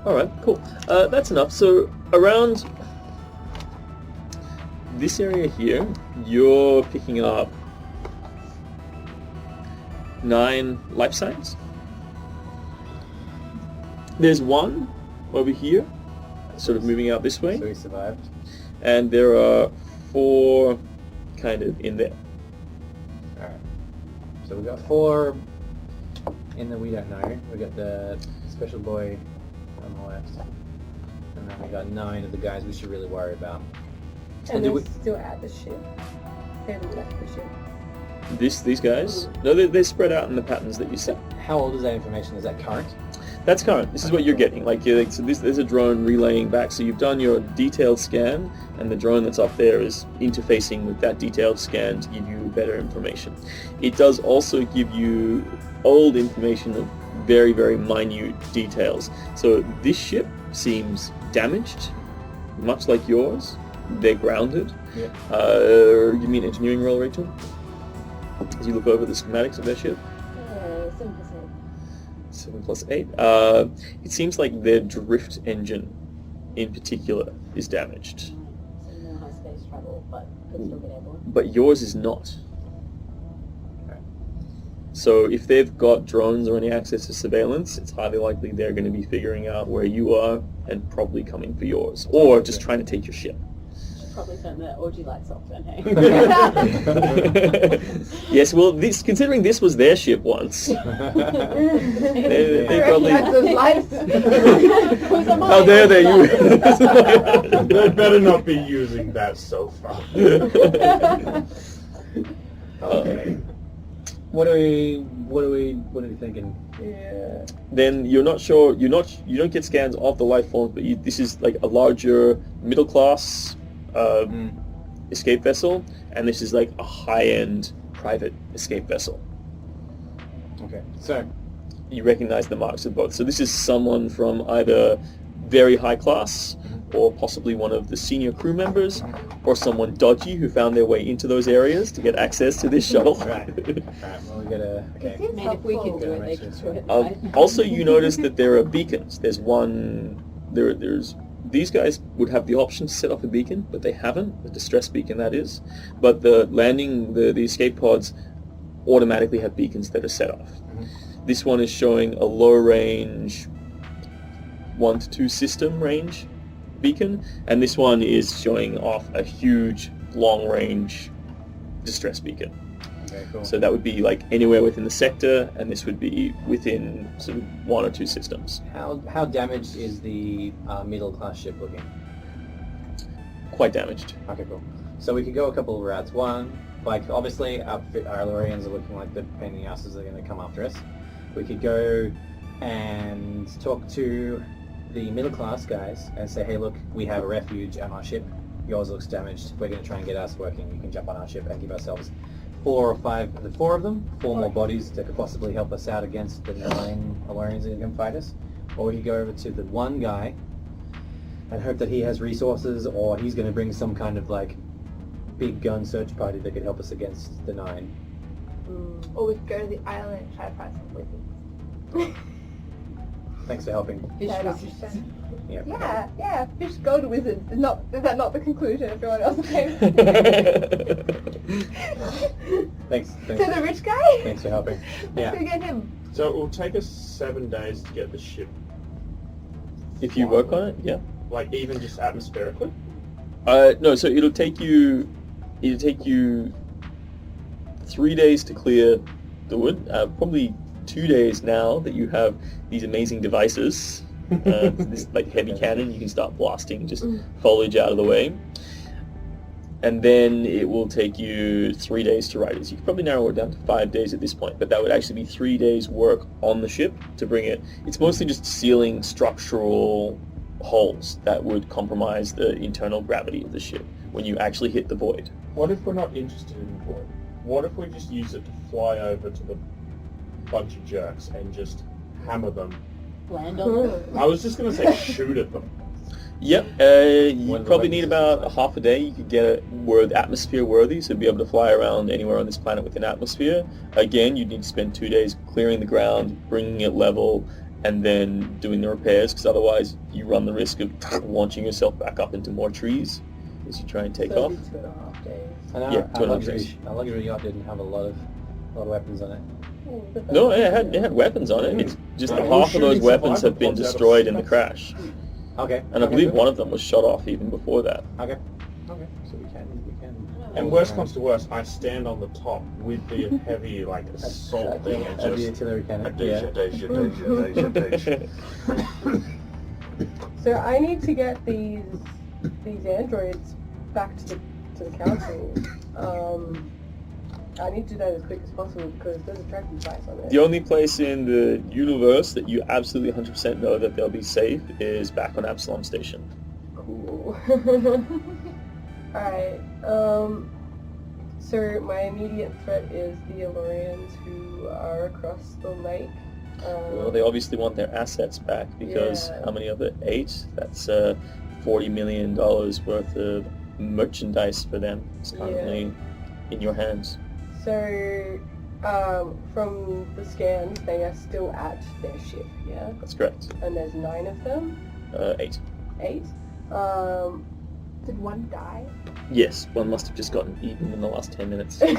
Alright, cool. That's enough. So around this area here, you're picking up 9 life signs. There's one over here, sort of moving out this way, So he survived. and there are 4 kind of in there. Alright. So we got 4 in the we don't know. We got the special boy on the left. And then we got 9 of the guys we should really worry about. And do they're we- still at the ship. They haven't left the ship. These guys? No, they're spread out in the patterns that you see. How old is that information? Is that current? That's current. This is what you're getting. So there's a drone relaying back. So you've done your detailed scan, and the drone that's up there is interfacing with that detailed scan to give you better information. It does also give you old information of very, very minute details. So this ship seems damaged, much like yours. They're grounded. Yeah. You mean engineering roll, Rachel? As you look over the schematics of their ship. 7%. 7 plus 8. It seems like their drift engine, in particular, is damaged. So no high space travel, but could still get airborne. But yours is not. Okay. So if they've got drones or any access to surveillance, it's highly likely they're going to be figuring out where you are and probably coming for yours. Or just trying to take your ship. Should probably turn the orgy lights off then, hey? Yes, well, considering this was their ship once, they probably... That's those lights. How dare they use... They better not be using that so far. Okay. What are we thinking? Yeah. Then you're not sure, you don't get scans of the life forms, but this is like a larger middle class escape vessel, and this is like a high-end private escape vessel. Okay. So You recognize the marks of both. So this is someone from either very high class, or possibly one of the senior crew members, or someone dodgy who found their way into those areas to get access to this shuttle. Right. Well, we gotta. Okay. It seems I mean, if we can do helpful. it, they can do it. Also, you notice that there are beacons. There's one. There's these guys would have the option to set off a beacon, but they haven't. The distress beacon, that is. But the escape pods automatically have beacons that are set off. This one is showing a low range 1 to 2 system range beacon, and this one is showing off a huge long range distress beacon. Okay. Cool. So that would be like anywhere within the sector, and this would be within sort of 1 or 2 systems. How damaged is the middle class ship looking? Quite damaged. Okay, cool. So we could go a couple of routes. One, like obviously our Lorians are looking like the pain in the asses are going to come after us. We could go and talk to the middle class guys and say, hey look, we have a refuge on our ship. Yours looks damaged. We're going to try and get us working. You can jump on our ship and give ourselves 4 or 5, the 4 of them, 4 more bodies that could possibly help us out against the 9 Alorians that can fight us. Or we could go over to the one guy and hope that he has resources, or he's going to bring some kind of like big gun search party that could help us against the 9. Or we could go to the island and try to find some wizards. Thanks for helping. Fish Yeah, was that's just- just- Yeah. Yeah, fish go to wizards. Is that not the conclusion everyone else came? Thanks. To the rich guy? Thanks for helping. Yeah. Let's go get him. So it will take us 7 days to get the ship, If you work on it, yeah. like even just atmospherically. No, so it'll take you 3 days to clear the wood. Probably 2 days now that you have these amazing devices. This like heavy cannon, you can start blasting just foliage out of the way. And then it will take you 3 days to write it. So you can probably narrow it down to 5 days at this point, but that would actually be 3 days work on the ship to bring it. It's mostly just sealing structural holes that would compromise the internal gravity of the ship when you actually hit the void. What if we're not interested in the void? What if we just use it to fly over to the bunch of jerks and just hammer them? Land on them. I was just going to say shoot at them. Yep, you One of the probably need weapons about is half a day. You could get it atmosphere worthy, so be able to fly around anywhere on this planet with an atmosphere. Again, you'd need to spend 2 days clearing the ground, bringing it level, and then doing the repairs, because otherwise you run the risk of launching yourself back up into more trees as you try and take off. 2.5 days. And our, Yeah, our 2.5 luxury, days. our luxury yacht didn't have a lot of weapons on it. No, it had weapons on it. It's just that Well, half of those shooting weapons have been survival pods out of destroyed in the space. crash. Okay. And I okay, believe good. one of them was shot off even before that. Okay. Okay. So we can. And worst comes to worst, I stand on the top with the heavy assault thing and The just... artillery cannon. Deja, deja, deja, deja, deja. So I need to get these androids back to the council. I need to do that as quick as possible because there's a tracking device on it. The only place in the universe that you absolutely 100% know that they'll be safe is back on Absalom Station. Cool. Alright, so my immediate threat is the Elorians who are across the lake. Well, they obviously want their assets back because Yeah. how many of it? 8? That's $40 million worth of merchandise for them. It's currently in your hands. So, from the scans, they are still at their ship, yeah? That's correct. And there's 9 of them? 8. 8? Did one die? Yes, one must have just gotten eaten in the last 10 minutes. There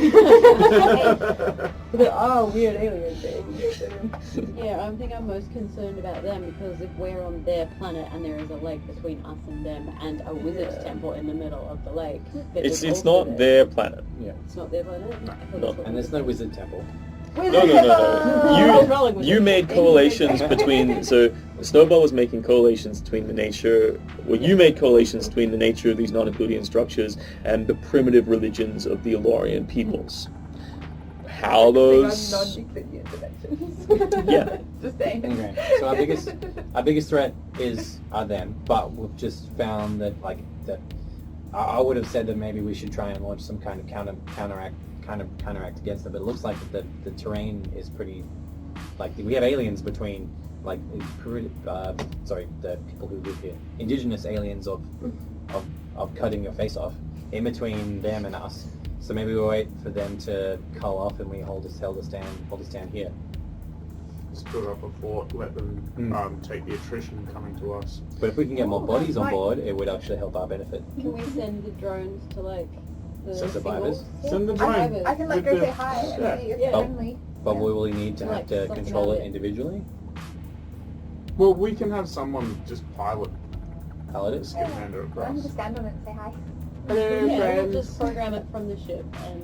are weird alien things. So. Yeah, I think I'm most concerned about them because if we're on their planet and there is a lake between us and them and a wizard's temple in the middle of the lake, that It's is not also their planet. It's not their planet? I thought No. that's what And there's no wizard temple. No. You made correlations between... So Snowball was making correlations between the nature... Well, you made correlations between the nature of these non-Euclidean structures and the primitive religions of the Elorian peoples. How those... Non-Euclidean dimensions. Yeah. Just saying. Anyway, so our biggest threat are them, but we've just found that I would have said that maybe we should try and launch some kind of counteract against them, but it looks like the terrain is pretty, we have aliens between, the people who live here, indigenous aliens of cutting your face off, in between them and us. So maybe we wait for them to cull off and we hold a stand here. Just put up a fort, let them take the attrition coming to us. But if we can get more bodies on right. board, it would actually help our benefit. Can we send the drones to the So survivors? singles? Send the I drone. can with go the- say hi and yeah. see if Yeah. it's friendly. But Yeah. we will need to have Like, to suss them control out it it. individually. Well, we can have someone just pilot Pilot it. Skip Hander I'm across. just stand on it and say hi. Hello, Yeah, we'll friends. just program it from the ship, and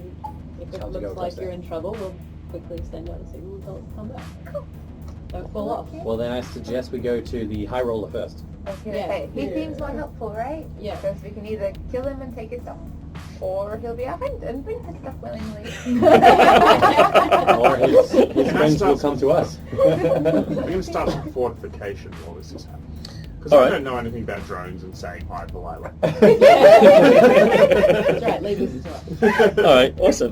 if it Tell them to go looks like across you're there. in trouble, we'll quickly send out a signal and tell it to come back. Don't fall off. Well, then I suggest we go to the high roller first. I was gonna Yeah. say, he Yeah. seems more helpful, right? Yeah. Because we can either kill him and take his stuff, or he'll be our friend and bring his stuff willingly. Or his friends will come to us. We're going to start some fortification while this is happening. Because All I right. don't know anything about drones and saying hi politely. That's right, leave this to us. Alright, awesome.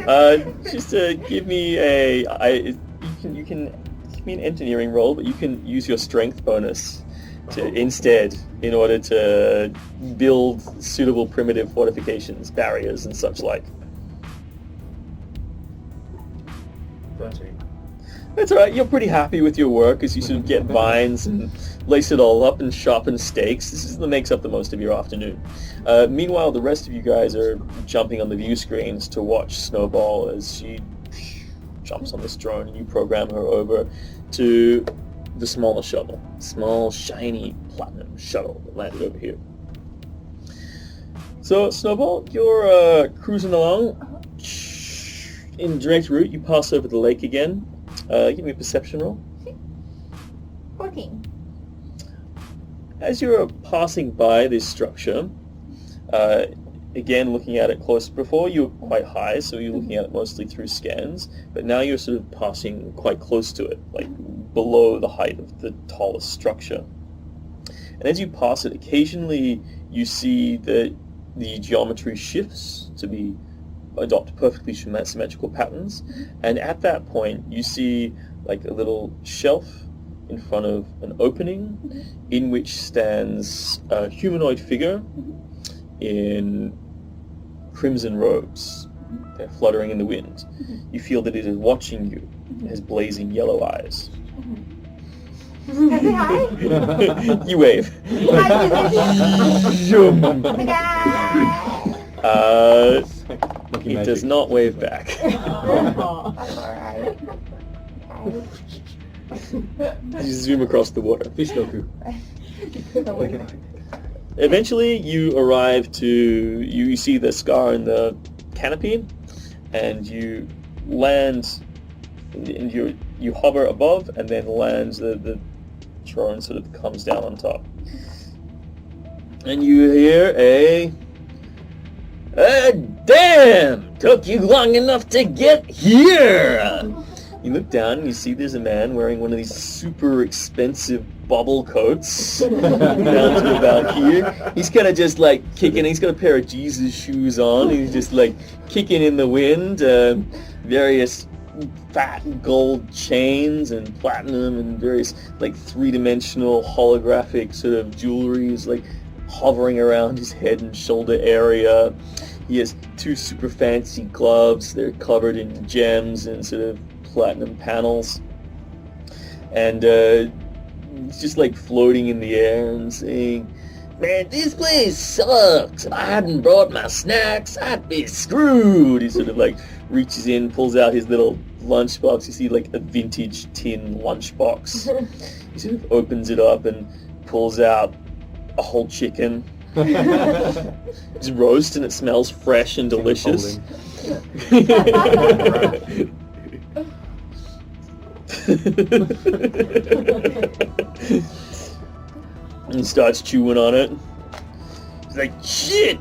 Just give me you can give me an engineering roll, but you can use your strength bonus instead in order to build suitable primitive fortifications, barriers and such like. 13. That's alright, you're pretty happy with your work as you sort of get vines and lace it all up and sharpen stakes. This is what makes up the most of your afternoon. Meanwhile, the rest of you guys are jumping on the view screens to watch Snowball as she jumps on this drone and you program her over to the smaller shuttle. Small, shiny, platinum shuttle that landed over here. So, Snowball, you're cruising along. In direct route, you pass over the lake again. Give me a perception roll. 14. As you're passing by this structure, again looking at it close, before you were quite high, so you're looking at it mostly through scans, but now you're sort of passing quite close to it, like below the height of the tallest structure. And as you pass it, occasionally you see that the geometry shifts to adopt perfectly symmetrical patterns, and at that point you see like a little shelf in front of an opening in which stands a humanoid figure in crimson robes. They're fluttering in the wind. You feel that it is watching you. It has blazing yellow eyes. Can I say hi? You wave. It does not wave back. That's alright. You zoom across the water. Fish Goku. Eventually, you arrive to... You see the scar in the canopy, and you land... And you hover above, and then land. The drone sort of comes down on top. And you hear a... damn! Took you long enough to get here! You look down and you see there's a man wearing one of these super expensive bubble coats down to about here. He's kind of just like kicking. He's got a pair of Jesus shoes on. He's just like kicking in the wind. Various fat gold chains and platinum and various like three-dimensional holographic sort of jewelry is like hovering around his head and shoulder area. He has two super fancy gloves. They're covered in gems and sort of platinum panels. And he's just like floating in the air and saying, "Man, this place sucks. If I hadn't brought my snacks, I'd be screwed." He sort of like reaches in, pulls out his little lunchbox. You see like a vintage tin lunchbox. He sort of opens it up and pulls out a whole chicken. It's roast and it smells fresh and delicious. And he starts chewing on it. He's like, "Shit!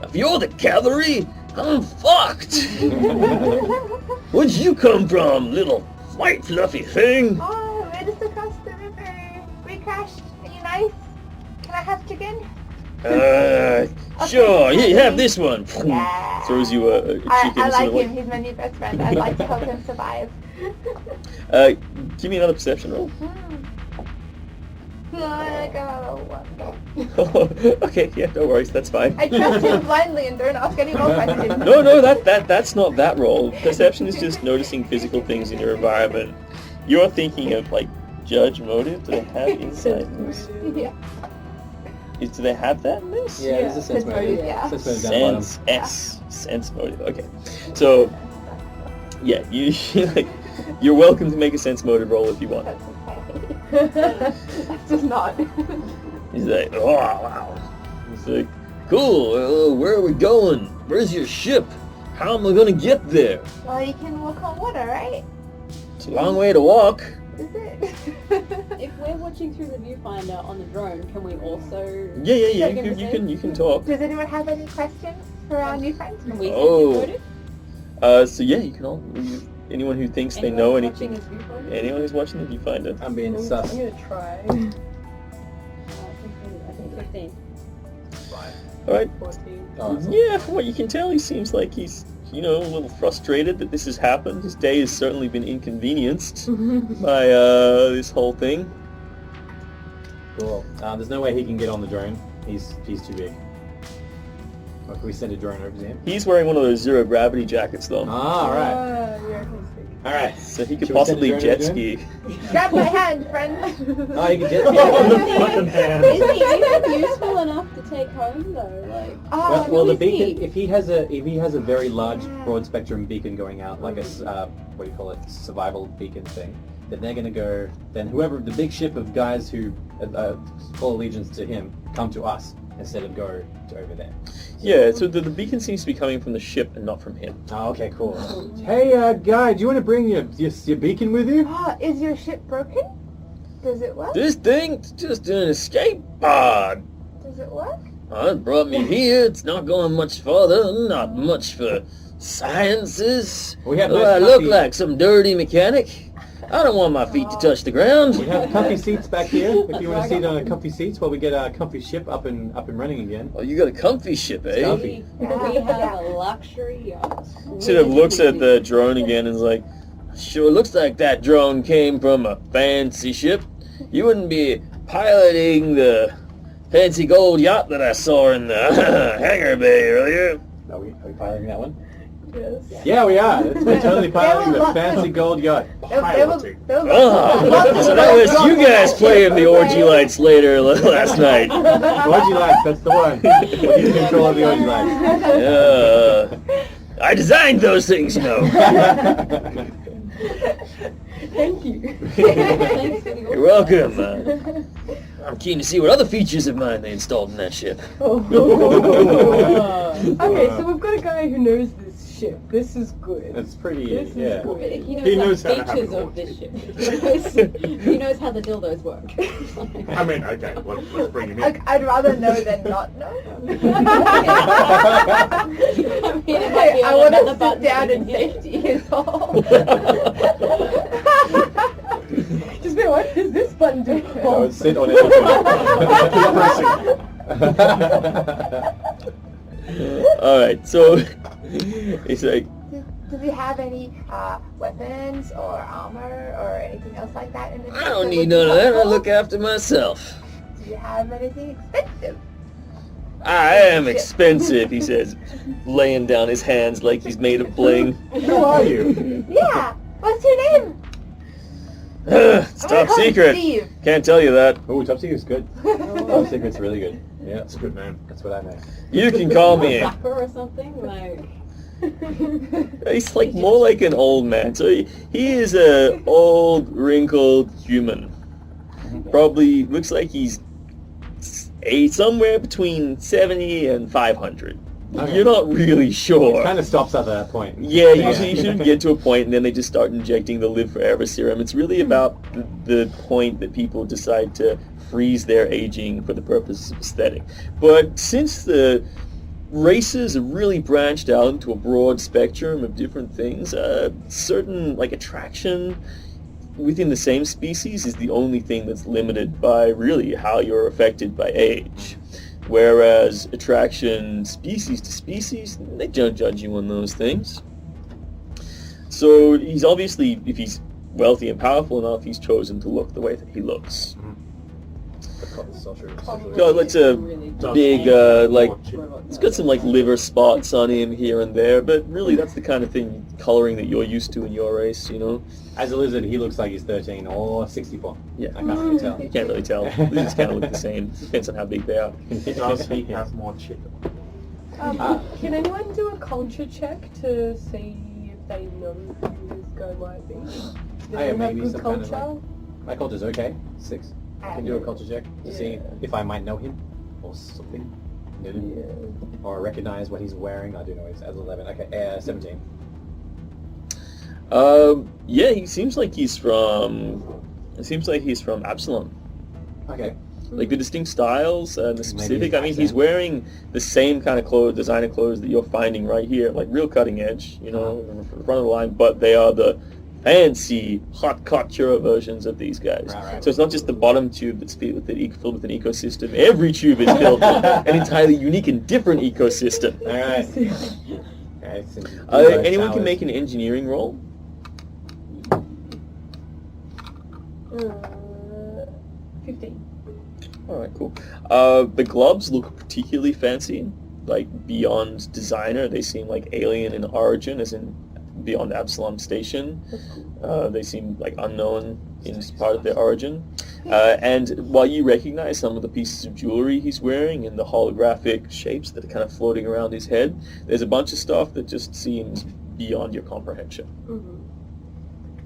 If you're the cavalry, I'm fucked!" "Where'd you come from, little white fluffy thing?" Oh, we're just across the river. We crashed. Are you nice? Can I have chicken? Sure, here, you have this one. Yeah. Throws you a chicken. I like sort of him. He's my new best friend. I'd like to help him survive. Give me another perception roll. I got a 1. Okay, yeah, no worries, that's fine. I trust him blindly and don't ask any more questions. No, that's not that roll. Perception is just noticing physical things in your environment. You're thinking of like judge motive. Do they have insight in this? Yeah. Do they have that in this? Yeah, there's a sense motive. Yeah. Sense motive down the bottom. Sense S. Sense motive. Okay. So, yeah, you're welcome to make a sense motive roll if you want. That's okay. That's just not. He's like, "Oh, wow." He's like, "Cool, where are we going? Where's your ship? How am I going to get there?" Well, you can walk on water, right? It's a long way to walk. Is it? If we're watching through the viewfinder on the drone, can we also... Yeah, you can talk. Does anyone have any questions for our new friends? Can we Oh. sense motive? So yeah, you can all... Anyone who thinks they Anyone know watching anything. his viewfinder? Anyone who's watching the viewfinder. I'm being I'm sus. gonna try. I think 15. Alright. 14. Oh, that's Yeah, from what you can tell, he seems like he's, a little frustrated that this has happened. His day has certainly been inconvenienced by this whole thing. cool. There's no way he can get on the drone. He's too big. Or can we send a drone over to him? He's wearing one of those zero gravity jackets though. Ah, alright. Yeah, I can speak. Alright. So he could Should we send possibly a drone jet over to ski. Grab my hand, friend. Oh, you can jet ski. Oh, the fucking hand. Is he even useful enough to take home though? Like, Well, the is he? beacon, if he has a very large broad spectrum beacon going out, like a what do you call it, survival beacon thing, then they're gonna go. Then whoever the big ship of guys who call allegiance to him come to us instead of go to over there. Yeah, so the beacon seems to be coming from the ship and not from him. Oh, okay, cool. Hey, guy, do you want to bring your beacon with you? Oh, is your ship broken? Does it work? This thing's just an escape pod. Does it work? It brought me here. It's not going much farther. Not much for sciences. We have Do nice I look comfy- like some dirty mechanic? I don't want my feet to touch the ground. We have comfy seats back here. If you want to sit on a comfy seats while we get our comfy ship up and running again. Oh, you got a comfy ship, eh? Comfy. We have a luxury yacht. Sort of looks at the drone again and is like, sure looks like that drone came from a fancy ship. You wouldn't be piloting the fancy gold yacht that I saw in the hangar bay earlier. Are we piloting that one? Yes. Yeah, we are. We're totally piloting the fancy gold yacht. Piloting. Oh, so that was you guys playing the orgy lights later last night. Orgy lights, that's the one. He's in control of the orgy lights. I designed those things, you know. Thank you. Thanks for the You're welcome. I'm keen to see what other features of mine they installed in that ship. Okay, so we've got a guy who knows this ship. This is good. That's pretty, This is yeah. good. He knows knows how to the have features an of this ship. He knows how the dildos work. I mean, okay, let's bring him in. I'd rather know than not know. I I want to sit down in safety is all. Just be what does this button do? I would sit on anything. Alright, so it's like, Do we have any weapons or armor or anything else like that in the I ship don't that need would none be of that. I helpful? look after myself. Do you have anything expensive? I am expensive, he says, laying down his hands like he's made of bling. Who are you? Yeah. What's your name? It's I'm gonna top call you secret. Steve. Can't tell you that. Oh, Top Secret's good. Top Secret's really good. Yeah, That's a good name. that's what I know. You can call me. Rapper or something like. He's like more like an old man. So he is a old, wrinkled human. Probably looks like he's somewhere between 70 and 500. Okay. You're not really sure. It kind of stops at that point. Yeah, usually you should get to a point and then they just start injecting the live forever serum. It's really about the point that people decide to freeze their aging for the purpose of aesthetic. But since the races have really branched out into a broad spectrum of different things, certain like attraction within the same species is the only thing that's limited by really how you're affected by age. Whereas attraction species to species, they don't judge you on those things. So he's obviously, if he's wealthy and powerful enough, he's chosen to look the way that he looks. God, it's a big, it's got some like liver spots on him here and there, but really that's the kind of thing, coloring that you're used to in your race, you know? As a lizard, he looks like he's 13 or 64. Yeah. I can't really tell. You can't really tell. They just kind of look the same. Depends on how big they are. Does he have more chicken? Can anyone do a culture check to see if they know who this guy might be? Does I anyone maybe have some good kind of culture? My culture's okay. 6. I can do a culture check to see if I might know him or something. Or recognize what he's wearing. I do know he's as 11. Okay, 17. Yeah, he seems like he's from. It seems like he's from Absalom. Okay. Like the distinct styles and the Maybe specific. his I mean, he's accent. wearing the same kind of clothes, designer clothes that you're finding right here, like real cutting edge, you know, front of the line. But they are the fancy hot couture versions of these guys. Right. So it's not just the bottom tube that's filled with an ecosystem. Every tube is filled with an entirely unique and different ecosystem. Alright. Okay, Anyone can make an engineering roll. 15. All right, cool. The gloves look particularly fancy. like beyond designer. They seem like alien in origin, as in beyond Absalom Station. They seem like unknown in part of their origin. And while you recognize some of the pieces of jewelry he's wearing and the holographic shapes that are kind of floating around his head, there's a bunch of stuff that just seems beyond your comprehension.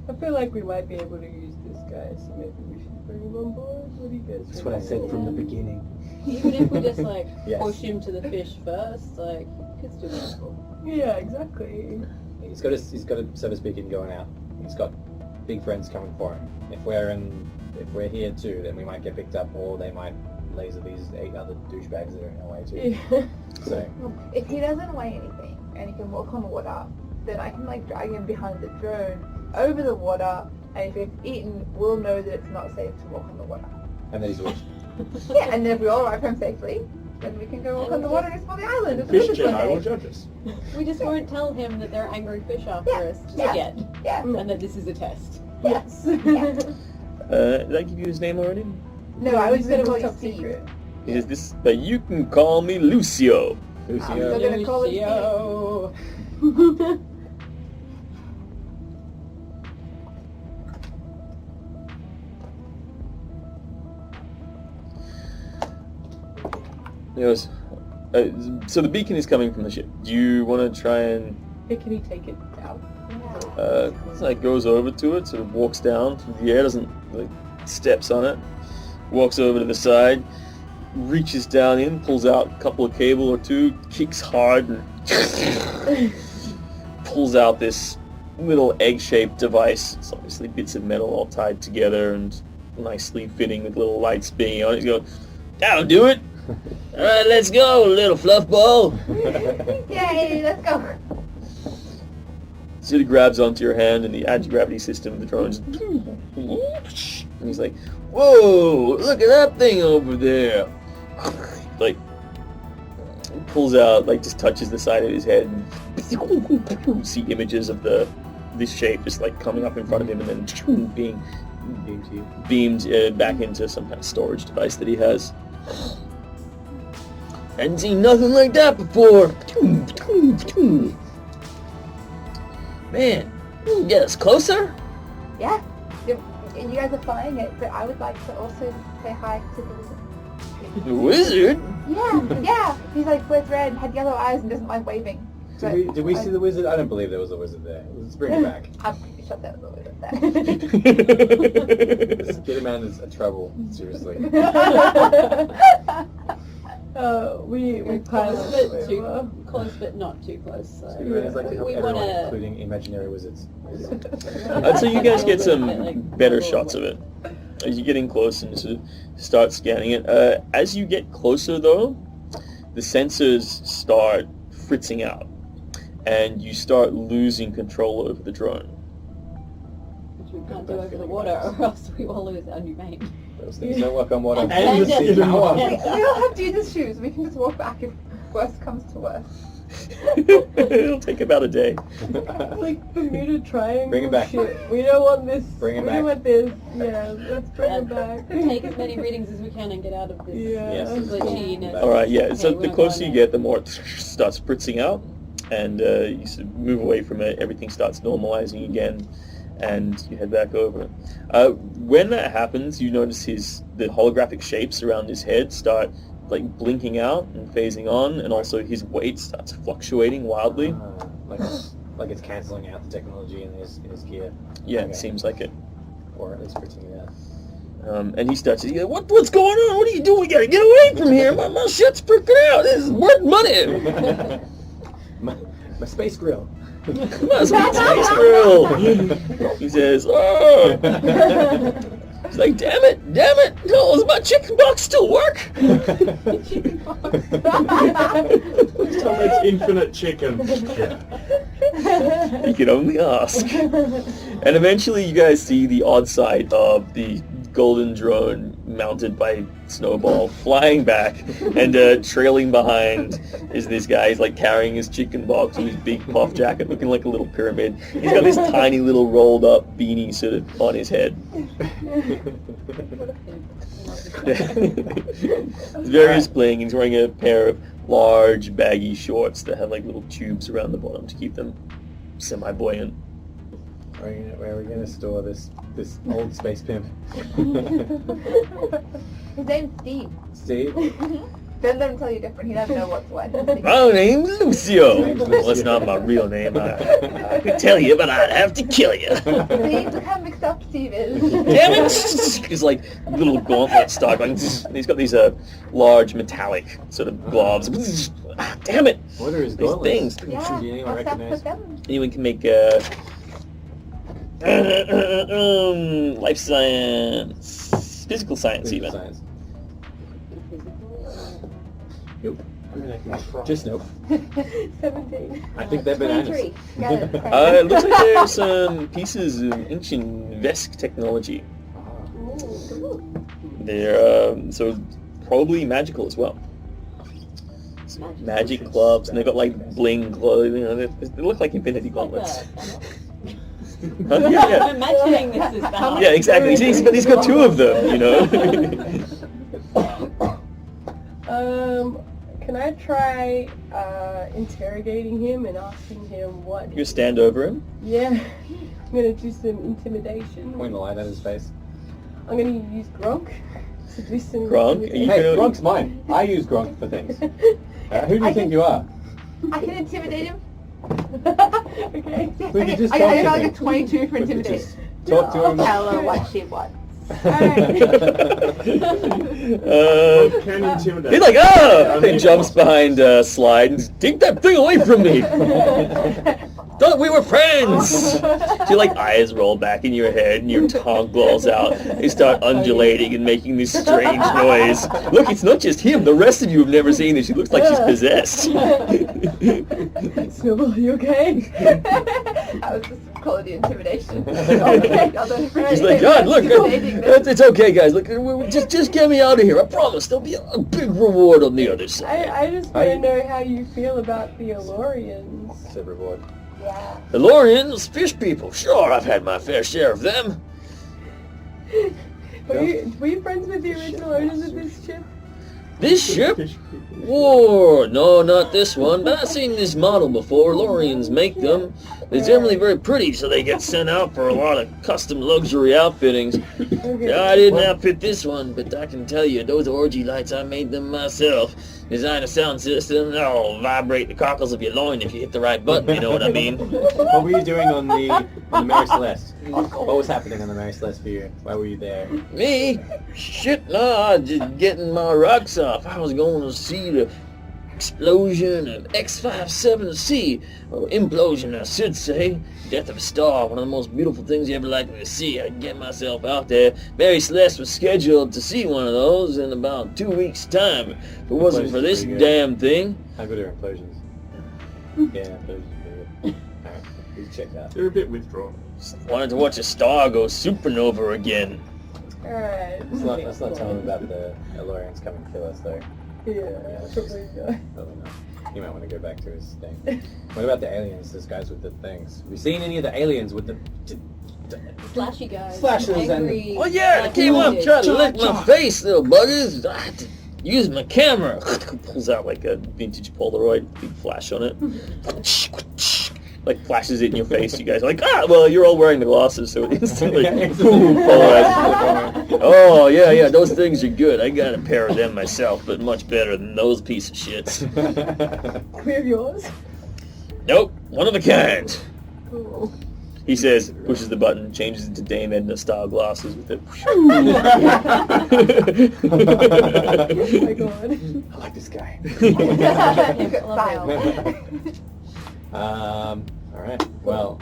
I feel like we might be able to use this guy, so maybe we should bring him on board. What do you guys think? That's what I said from the beginning. Even if we just like Yes. push him to the fish first, like it's still useful. Yeah, exactly. He's got a service beacon going out. He's got big friends coming for him. If we're here too, then we might get picked up, or they might laser these 8 other douchebags that are in our way too. Yeah. So If he doesn't weigh anything and he can walk on the water, then I can like drag him behind the drone over the water, and if it's eaten, we'll know that it's not safe to walk on the water. and then he's rich. Yeah, and then if we all arrive home safely, then we can go walk on the water and explore the island. It's Fish Christmas one Jedi will day. judge us. We just won't tell him that there are angry fish after Yeah, us just yeah. yet, Yeah. and that this is a test. Yes. Yeah. Did I give you his name already? No, I was He's going to gonna call be you top Steve. secret. He says this, but you can call me Lucio. I'm Lucio. still going to call him Lucio. He goes, so the beacon is coming from the ship. Do you want to try and... Hey, can he take it out? It's like goes over to it, sort of walks down through the air, doesn't like steps on it, walks over to the side, reaches down in, pulls out a couple of cable or two, kicks hard, and pulls out this little egg-shaped device. It's obviously bits of metal all tied together and nicely fitting with little lights being on it. He's going, "That'll do it. All right, let's go, little fluff ball." Yay, let's go. So he grabs onto your hand, and the anti-gravity system of the drone just... And he's like, "Whoa, look at that thing over there." Like, pulls out, like, just touches the side of his head, and see images of this shape just, like, coming up in front of him, and then being beamed back into some kind of storage device that he has. Hadn't seen nothing like that before. Man, you can get us closer? Yeah. You guys are flying it, but I would like to also say hi to the wizard. The wizard? Yeah. He's like, wears red, had yellow eyes, and doesn't like waving. Did we see the wizard? I don't believe there was a wizard there. Let's bring him back. I'm pretty sure there was a wizard there. This Skitterman is a trouble, seriously. We Close, pilot but too close, but not too close. So Skitterman is like to help we everyone, wanna- including imaginary wizards. So you guys get some better shots of it. As you get in close and sort of start scanning it. As you get closer though, the sensors start fritzing out. And you start losing control over the drone. which we can't do over the water, or else we will lose our new mate. Those things don't work on water. And the it- power. We don't have to use his shoes. We can just walk back if worst comes to worst. It'll take about a day. like Bermuda Triangle Bring him back. shit. We don't want this. Bring him we back. don't want this. Yeah, let's bring him back. Take as many readings as we can and get out of this Yeah. Yes. glitchiness. All right, yeah. So Okay, we're the not closer going you get, the more it starts spritzing out, and you sort of move away from it. Everything starts normalizing again, and you head back over. When that happens, you notice the holographic shapes around his head start like blinking out and phasing on, and also his weight starts fluctuating wildly. Like it's cancelling out the technology in his gear. Yeah, Okay. it seems like it. Or at least spritzing it out. And he starts to go, what's going on? What are you doing? We gotta get away from here. My shit's freaking out. This is worth money. My space grill. My space grill. He says, "Oh." He's like, damn it. No, does my chicken box still work? Tell it's infinite chicken. You can only ask. And eventually you guys see the odd side of the golden drone mounted by Snowball flying back, and trailing behind is this guy. He's like carrying his chicken box with his big puff jacket looking like a little pyramid. He's got this tiny little rolled up beanie sort of on his head. Various bling. He's wearing a pair of large baggy shorts that have like little tubes around the bottom to keep them semi-buoyant. Where are we gonna store this old space pimp? His name's Steve. Steve? Don't let him tell you different. He doesn't know what's what. My name's Lucio. Name's Well, that's Lucio. not my real name. I could tell you, but I'd have to kill you. See, look how mixed up Steve is. Damn it! He's like little gauntlets stuck. Like, he's got these large metallic sort of gloves. Damn it! What are his These gauntlets? things. Yeah, Should anyone what's up recognize? with them? Anyone can make life science, physical science even. Science. I mean, I can try. Just nope. 17. I think they're bananas. 23. Got it. It looks like there's some pieces of ancient Vesk technology. They're so probably magical as well. Magic gloves, and they've got like bling clothing. You know, they look like infinity gauntlets. Huh? Yeah, yeah. I'm imagining this is that. Yeah, exactly. He's got two of them, you know. Can I try interrogating him and asking him what? You stand over him. Yeah, I'm gonna do some intimidation. Point the light at his face. I'm gonna use Gronk to do some Gronk? intimidation. Hey, Gronk's mine. I use Gronk for things. Who do you think you are? I can intimidate him. Okay. We could Okay, just I talk to got like him. a 22 for We could intimidation. just talk to him. Tell her what she wants. Can intimidate. He's like, ah! He jumps behind a slide and take that thing away from me. Thought we were friends. Your like eyes roll back in your head and your tongue lolls out. They start undulating and making this strange noise. Look, it's not just him. The rest of you have never seen this. She looks like she's possessed. Snowball, you okay? I was just calling the intimidation. Okay, She's like, God, look, it's okay, guys. Look, just get me out of here. I promise there'll be a big reward on the other side. I just want to know how you feel about the Elorians. Said reward. Yeah. The Lorians, fish people. Sure, I've had my fair share of them. Were you friends with the original owners of this ship? This ship? Whoa, no, not this one, but I've seen this model before. Lorians make them. They're generally very pretty, so they get sent out for a lot of custom luxury outfittings. Okay. I didn't outfit this one, but I can tell you, those orgy lights, I made them myself. Design a sound system that'll vibrate the cockles of your loin if you hit the right button, you know what I mean? What were you doing on the Mary Celeste? What was happening on the Mary Celeste for you? Why were you there? Me? Shit, no, just getting my rocks off. I was going to see the explosion of X-57C, or implosion, I should say. Death of a star, one of the most beautiful things you ever likely to see. I'd get myself out there. Mary Celeste was scheduled to see one of those in about 2 weeks' time. If it wasn't for this Pretty good. damn thing. How good are implosions? Yeah, implosions are pretty good. Alright, we can check that. They're a bit withdrawn. Wanted to watch a star go supernova again. Alright. Let's not tell them about the Elorians coming to kill us, though. Yeah, probably not. Probably not. He might want to go back to his thing. What about the aliens, those guys with the things? Have you seen any of the aliens with the... Slashy guys. Slashes and- angry, Oh yeah, they came up trying to lick my face, little buggers. I had to use my camera. Pulls out like a vintage Polaroid, big flash on it. Like flashes it in your face. You guys are like, well, you're all wearing the glasses, so it instantly boom, polarizes. Oh yeah, those things are good. I got a pair of them myself, but much better than those piece of shits. We have yours? Nope, one of a kind. Cool. He says, pushes the button, changes into Dame Edna style glasses with it. Oh my god. I like this guy. Style. Alright, well,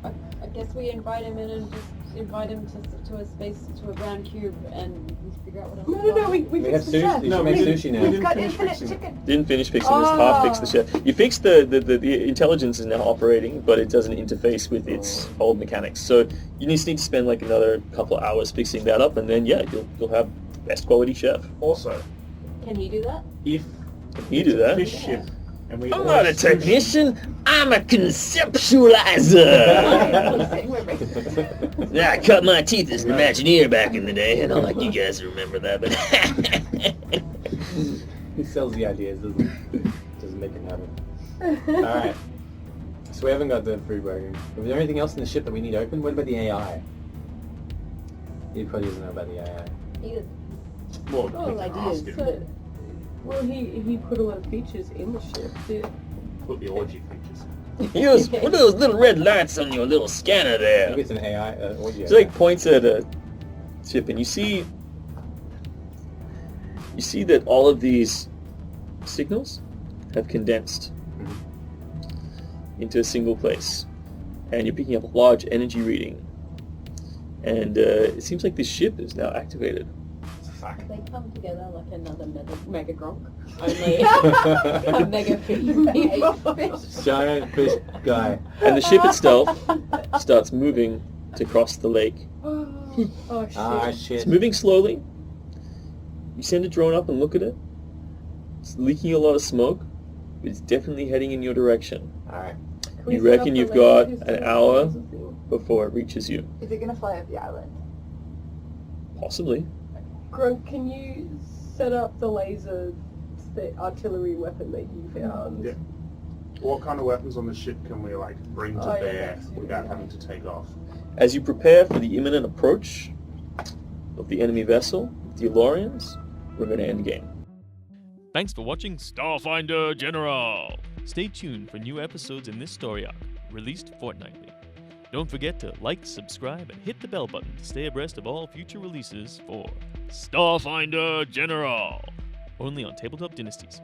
I guess we invite him in and just invite him to a space, to a brown cube, and figure out what else. No, we we have fixed the sushi. chef. You No, should we make didn't- sushi we now. didn't Got finish infinite fixing it. chicken. Didn't finish fixing this, half fixed the chef. You fixed the intelligence is now operating, but it doesn't interface with its old mechanics. So you just need to spend like another couple of hours fixing that up, and then yeah, you'll have best quality chef. Also, Can he do that? if You do that. fish ship and we I'm order not a sushi- technician. I'm a conceptualizer. Yeah, I cut my teeth as an Imagineer back in the day. I don't like you guys to remember that, but He sells the ideas, doesn't he? and they can have it. Alright. So we haven't got the food wagon. Is there anything else in the ship that we need open? What about the AI? He probably doesn't know about the AI. He is. Well, Oh, we can ideas. ask him. So, well, he put a lot of features in the ship. Put the orgy features. Use one of those little red lights on your little scanner there. Maybe it's an AI audio. It's like points at a ship, and you see that all of these signals have condensed into a single place, and you're picking up a large energy reading. And it seems like this ship is now activated. They come together like another mega gronk. Only a mega fish. Giant fish guy. And the ship itself starts moving to cross the lake. Oh shit. Ah, shit. It's moving slowly. You send a drone up and look at it. It's leaking a lot of smoke, but it's definitely heading in your direction. Alright. Can we You set up reckon the you've laser got pistol an hour or something? before it reaches you. Is it gonna fly off the island? Possibly. Grunk, can you set up the laser, the artillery weapon that you found? Yeah. What kind of weapons on the ship can we like bring to Oh, yeah, bear that's- without yeah. having to take off? As you prepare for the imminent approach of the enemy vessel, the Elorians, we're going to end game. Thanks for watching Starfinder General. Stay tuned for new episodes in this story arc, released fortnightly. Don't forget to like, subscribe, and hit the bell button to stay abreast of all future releases for Starfinder General, only on Tabletop Dynasties.